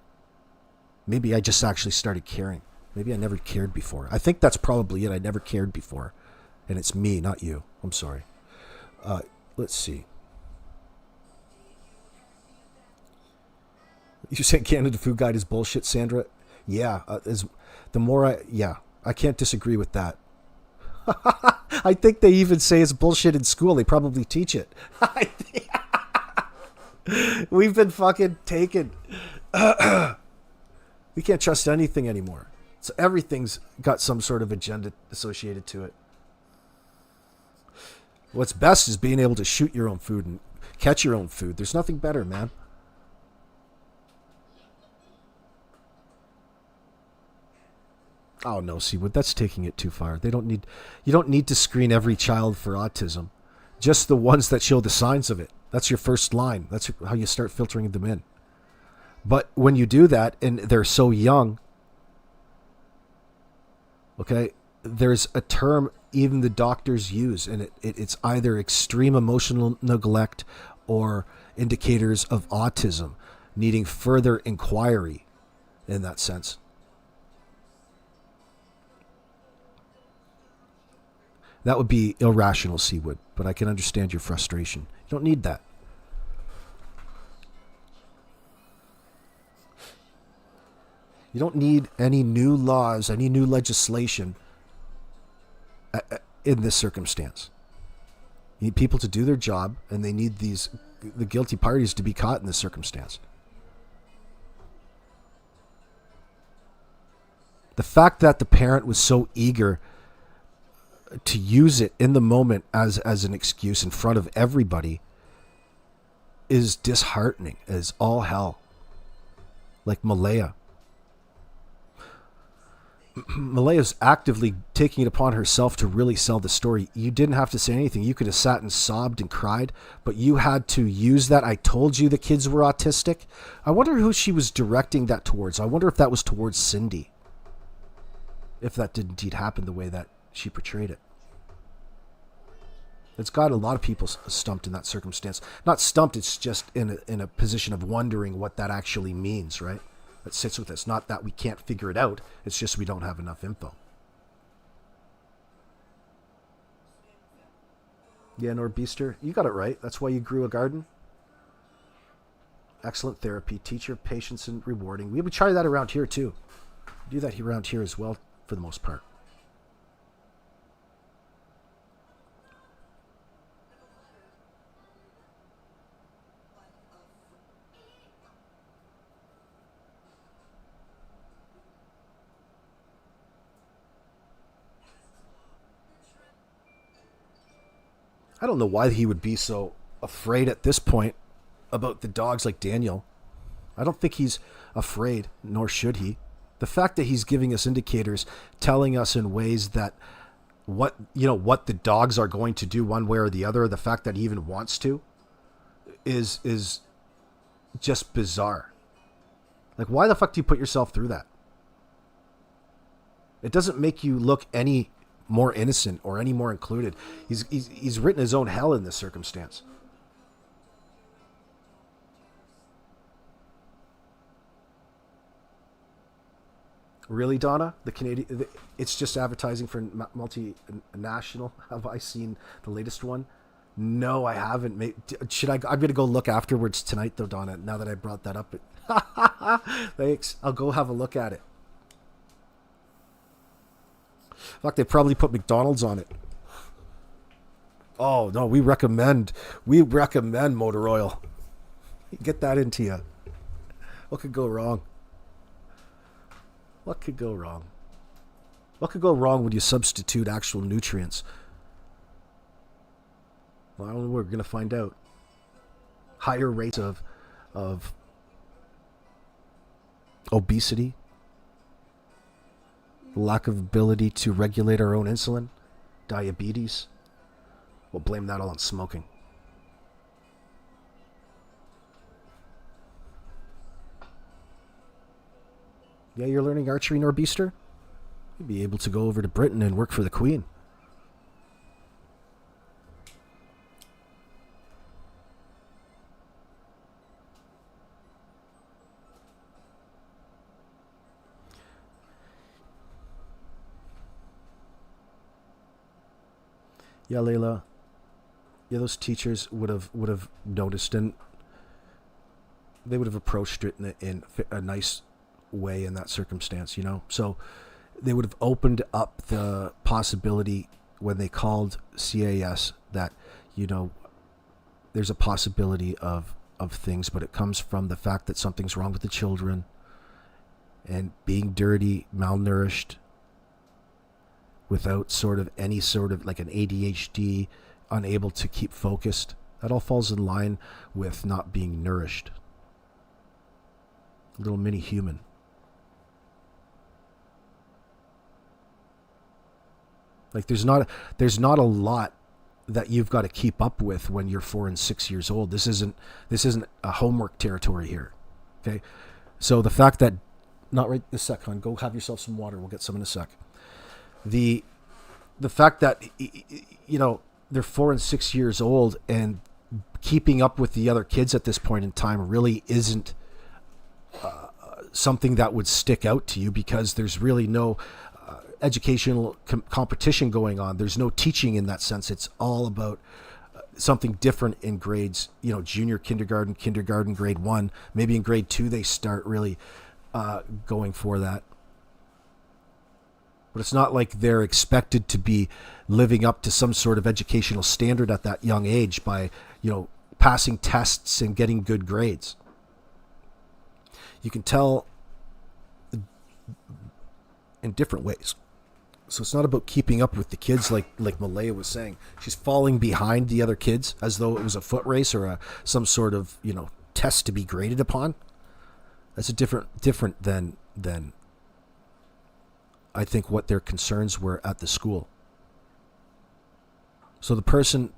Maybe I just actually started caring. Maybe I never cared before. I think that's probably it. I never cared before. And it's me, not you. I'm sorry. Let's see. You saying Canada Food Guide is bullshit, Sandra? Yeah. I can't disagree with that. I think they even say it's bullshit in school. They probably teach it. We've been fucking taken. We can't trust anything anymore. So everything's got some sort of agenda associated to it. What's best is being able to shoot your own food and catch your own food. There's nothing better, man. Oh no, Seawood, that's taking it too far. You don't need to screen every child for autism. Just the ones that show the signs of it. That's your first line. That's how you start filtering them in. But when you do that and they're so young, okay, there's a term even the doctors use, and it's either extreme emotional neglect or indicators of autism, needing further inquiry in that sense. That would be irrational, Seawood, but I can understand your frustration. You don't need that. You don't need any new laws, any new legislation in this circumstance. You need people to do their job, and they need the guilty parties to be caught in this circumstance. The fact that the parent was so eager to use it in the moment as an excuse in front of everybody is disheartening as all hell. Like Malaya. Malaya's actively taking it upon herself to really sell the story. You didn't have to say anything. You could have sat and sobbed and cried, but you had to use that. I told you the kids were autistic. I wonder who she was directing that towards. I wonder if that was towards Cindy. If that did indeed happen the way that she portrayed it. It's got a lot of people stumped in that circumstance. Not stumped, it's just in a position of wondering what that actually means, right? That sits with us. Not that we can't figure it out, it's just we don't have enough info. Yeah, Norbeaster, you got it right. That's why you grew a garden. Excellent therapy, teacher, patience, and rewarding. We would try that around here too. We do that around here as well, for the most part. I don't know why he would be so afraid at this point about the dogs like Daniel. I don't think he's afraid, nor should he. The fact that he's giving us indicators, telling us in ways that what the dogs are going to do one way or the other, the fact that he even wants to, is just bizarre. Like, why the fuck do you put yourself through that? It doesn't make you look any more innocent or any more included. He's written his own hell in this circumstance. Really, Donna? It's just advertising for multinational. Have I seen the latest one? No, I haven't. I'm going to go look afterwards tonight, though, Donna, now that I brought that up. Thanks. I'll go have a look at it. Fuck, they probably put McDonald's on it. Oh, no, we recommend motor oil. Get that into you. What could go wrong? What could go wrong? What could go wrong when you substitute actual nutrients? Well, I don't know. We're going to find out. Higher rates of obesity, lack of ability to regulate our own insulin, diabetes. We'll blame that all on smoking. Yeah, you're learning archery, Norbeaster? You'd be able to go over to Britain and work for the Queen. Yeah, Layla. Yeah, those teachers would have noticed, and they would have approached it in a nice way in that circumstance, you know. So they would have opened up the possibility when they called CAS that, you know, there's a possibility of things, but it comes from the fact that something's wrong with the children and being dirty, malnourished, without sort of any sort of like an ADHD, unable to keep focused. That all falls in line with not being nourished. A little mini human. Like there's not a lot that you've got to keep up with when you're 4 and 6 years old. This isn't a homework territory here. Okay? So the fact that not right this sec, hon, go have yourself some water. We'll get some in a sec. The fact that you know they're 4 and 6 years old and keeping up with the other kids at this point in time really isn't something that would stick out to you, because there's really no educational competition going on. There's no teaching in that sense. It's all about something different in grades, you know, junior kindergarten, grade 1, maybe in grade 2 they start really going for that. But it's not like they're expected to be living up to some sort of educational standard at that young age by, you know, passing tests and getting good grades. You can tell in different ways. So it's not about keeping up with the kids like Malaya was saying. She's falling behind the other kids as though it was a foot race or some sort of, you know, test to be graded upon. That's a different than I think what their concerns were at the school. So the person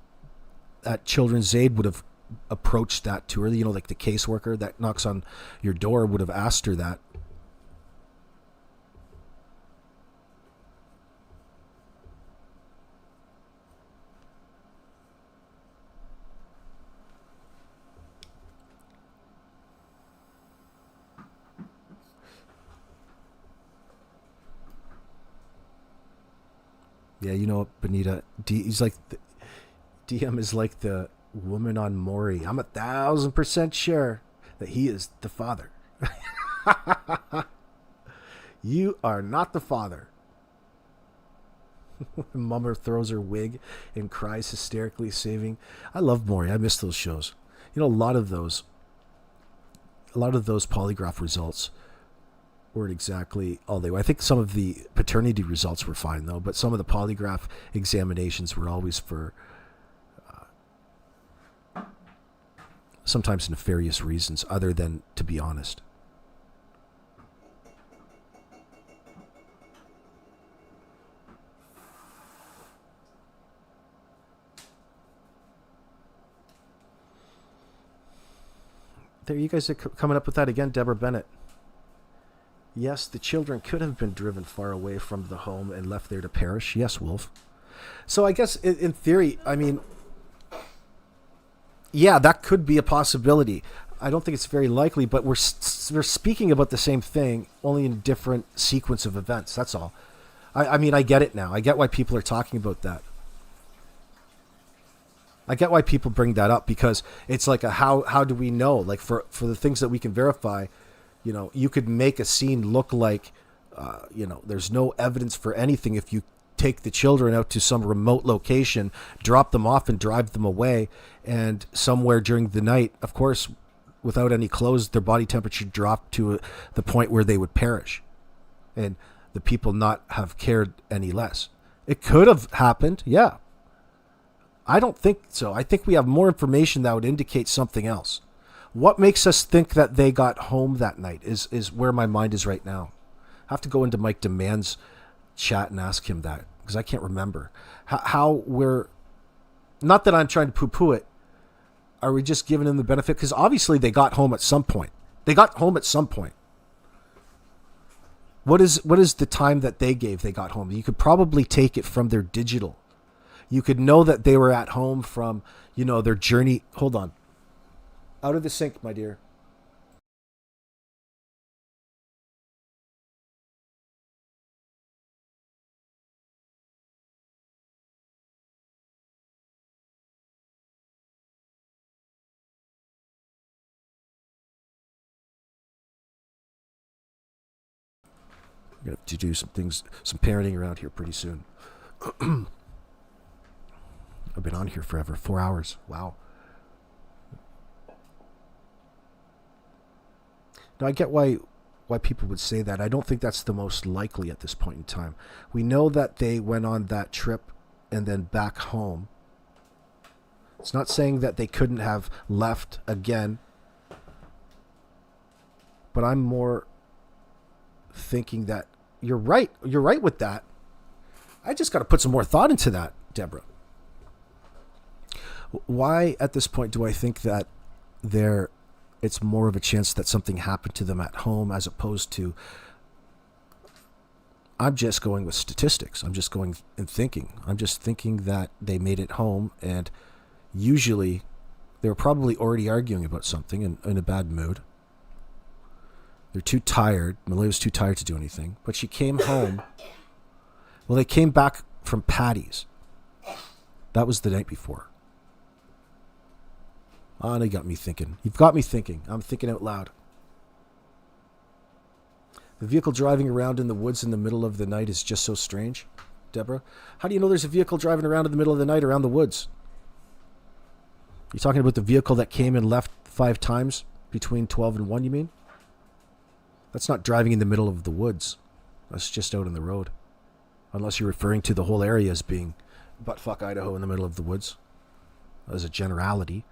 at Children's Aid would have approached that to her, you know, like the caseworker that knocks on your door would have asked her that. Yeah, you know, Benita, he's like, DM is like the woman on Maury. I'm 1,000% sure that he is the father. You are not the father. Mummer throws her wig and cries hysterically, saving. I love Maury. I miss those shows. You know, a lot of those polygraph results weren't exactly all they were. I think some of the paternity results were fine, though, but some of the polygraph examinations were always for sometimes nefarious reasons other than to be honest. There, you guys are coming up with that again, Deborah Bennett. Yes, the children could have been driven far away from the home and left there to perish. Yes, Wolf. So I guess in theory, I mean, yeah, that could be a possibility. I don't think it's very likely, but we're speaking about the same thing, only in a different sequence of events. That's all. I mean, I get it now. I get why people are talking about that. I get why people bring that up, because it's like a how do we know? Like for the things that we can verify, you know, you could make a scene look like, you know, there's no evidence for anything if you take the children out to some remote location, drop them off and drive them away, and somewhere during the night, of course, without any clothes, their body temperature dropped to the point where they would perish, and the people not have cared any less. It could have happened, yeah. I don't think so. I think we have more information that would indicate something else. What makes us think that they got home that night is where my mind is right now. I have to go into Mike Demand's chat and ask him that, because I can't remember. How we're... Not that I'm trying to poo-poo it. Are we just giving them the benefit? Because obviously they got home at some point. They got home at some point. What is the time that they gave they got home? You could probably take it from their digital. You could know that they were at home from, you know, their journey. Hold on. Out of the sink, my dear. gonna have to do some things, some parenting around here pretty soon. I've been on here forever, 4 hours. Wow. Now I get why people would say that. I don't think that's the most likely at this point in time. We know that they went on that trip and then back home. It's not saying that they couldn't have left again, but I'm more thinking that you're right. You're right with that. I just got to put some more thought into that, Deborah. Why at this point do I think that it's more of a chance that something happened to them at home as opposed to, I'm just going with statistics. I'm just going and thinking. I'm just thinking that they made it home, and usually they were probably already arguing about something and in a bad mood. They're too tired. Malaya was too tired to do anything, but she came home. Well, they came back from Patty's. That was the night before. Oh, and you got me thinking. You've got me thinking. I'm thinking out loud. The vehicle driving around in the woods in the middle of the night is just so strange, Deborah. How do you know there's a vehicle driving around in the middle of the night around the woods? You're talking about the vehicle that came and left 5 times between 12 and 1, you mean? That's not driving in the middle of the woods. That's just out on the road. Unless you're referring to the whole area as being buttfuck Idaho in the middle of the woods. As a generality.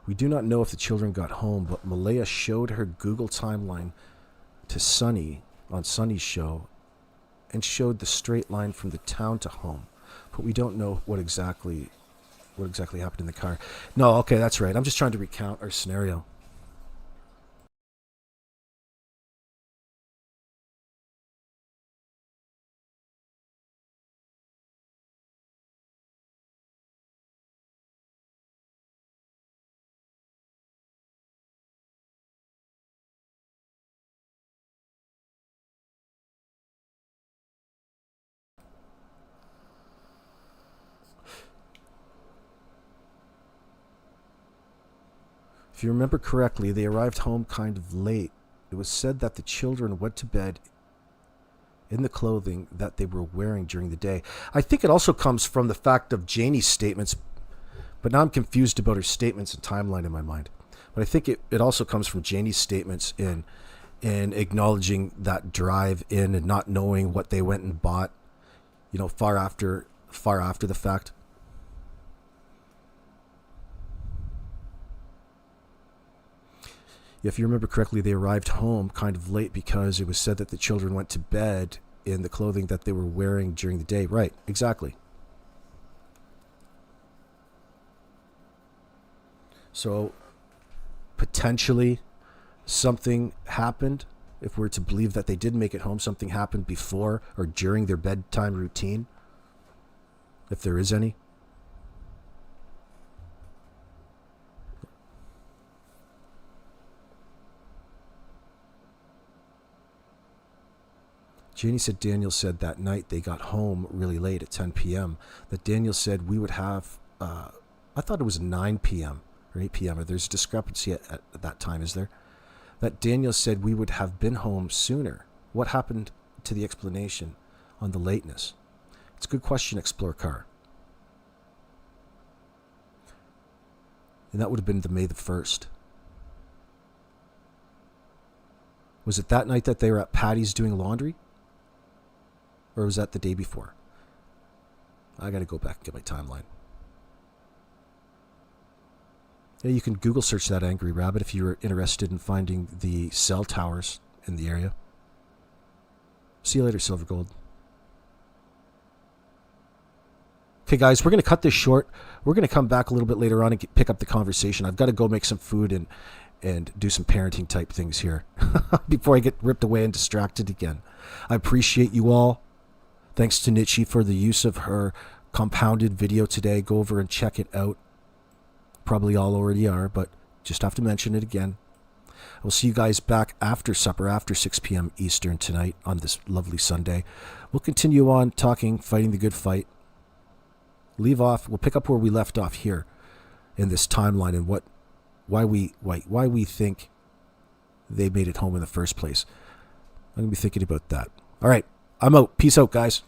We do not know if the children got home, but Malaya showed her Google timeline to Sunny on Sunny's show and showed the straight line from the town to home. But we don't know what exactly happened in the car. No, okay, that's right. I'm just trying to recount our scenario. If you remember correctly, they arrived home kind of late. It was said that the children went to bed in the clothing that they were wearing during the day. I think it also comes from the fact of Janie's statements, but now I'm confused about her statements and timeline in my mind. But I think it also comes from Janie's statements in acknowledging that drive in and not knowing what they went and bought, far after the fact. If you remember correctly, they arrived home kind of late because it was said that the children went to bed in the clothing that they were wearing during the day. Right, exactly. So, potentially, something happened. If we're to believe that they did make it home, something happened before or during their bedtime routine, if there is any. Janie said Daniel said that night they got home really late at 10 p.m. That Daniel said we would have, I thought it was 9 p.m. or 8 p.m. There's a discrepancy at that time, is there? That Daniel said we would have been home sooner. What happened to the explanation on the lateness? It's a good question, Explore Car. And that would have been the May the 1st. Was it that night that they were at Patty's doing laundry? Or was that the day before? I got to go back and get my timeline. Yeah, you can Google search that Angry Rabbit if you're interested in finding the cell towers in the area. See you later, Silver Gold. Okay, guys, we're going to cut this short. We're going to come back a little bit later on and pick up the conversation. I've got to go make some food and do some parenting type things here before I get ripped away and distracted again. I appreciate you all. Thanks to Nitchie for the use of her compounded video today. Go over and check it out. Probably all already are, but just have to mention it again. We'll see you guys back after supper, after 6 p.m. Eastern tonight on this lovely Sunday. We'll continue on talking, fighting the good fight, We'll pick up where we left off here in this timeline and why we think they made it home in the first place. I'm going to be thinking about that. All right. I'm out. Peace out, guys.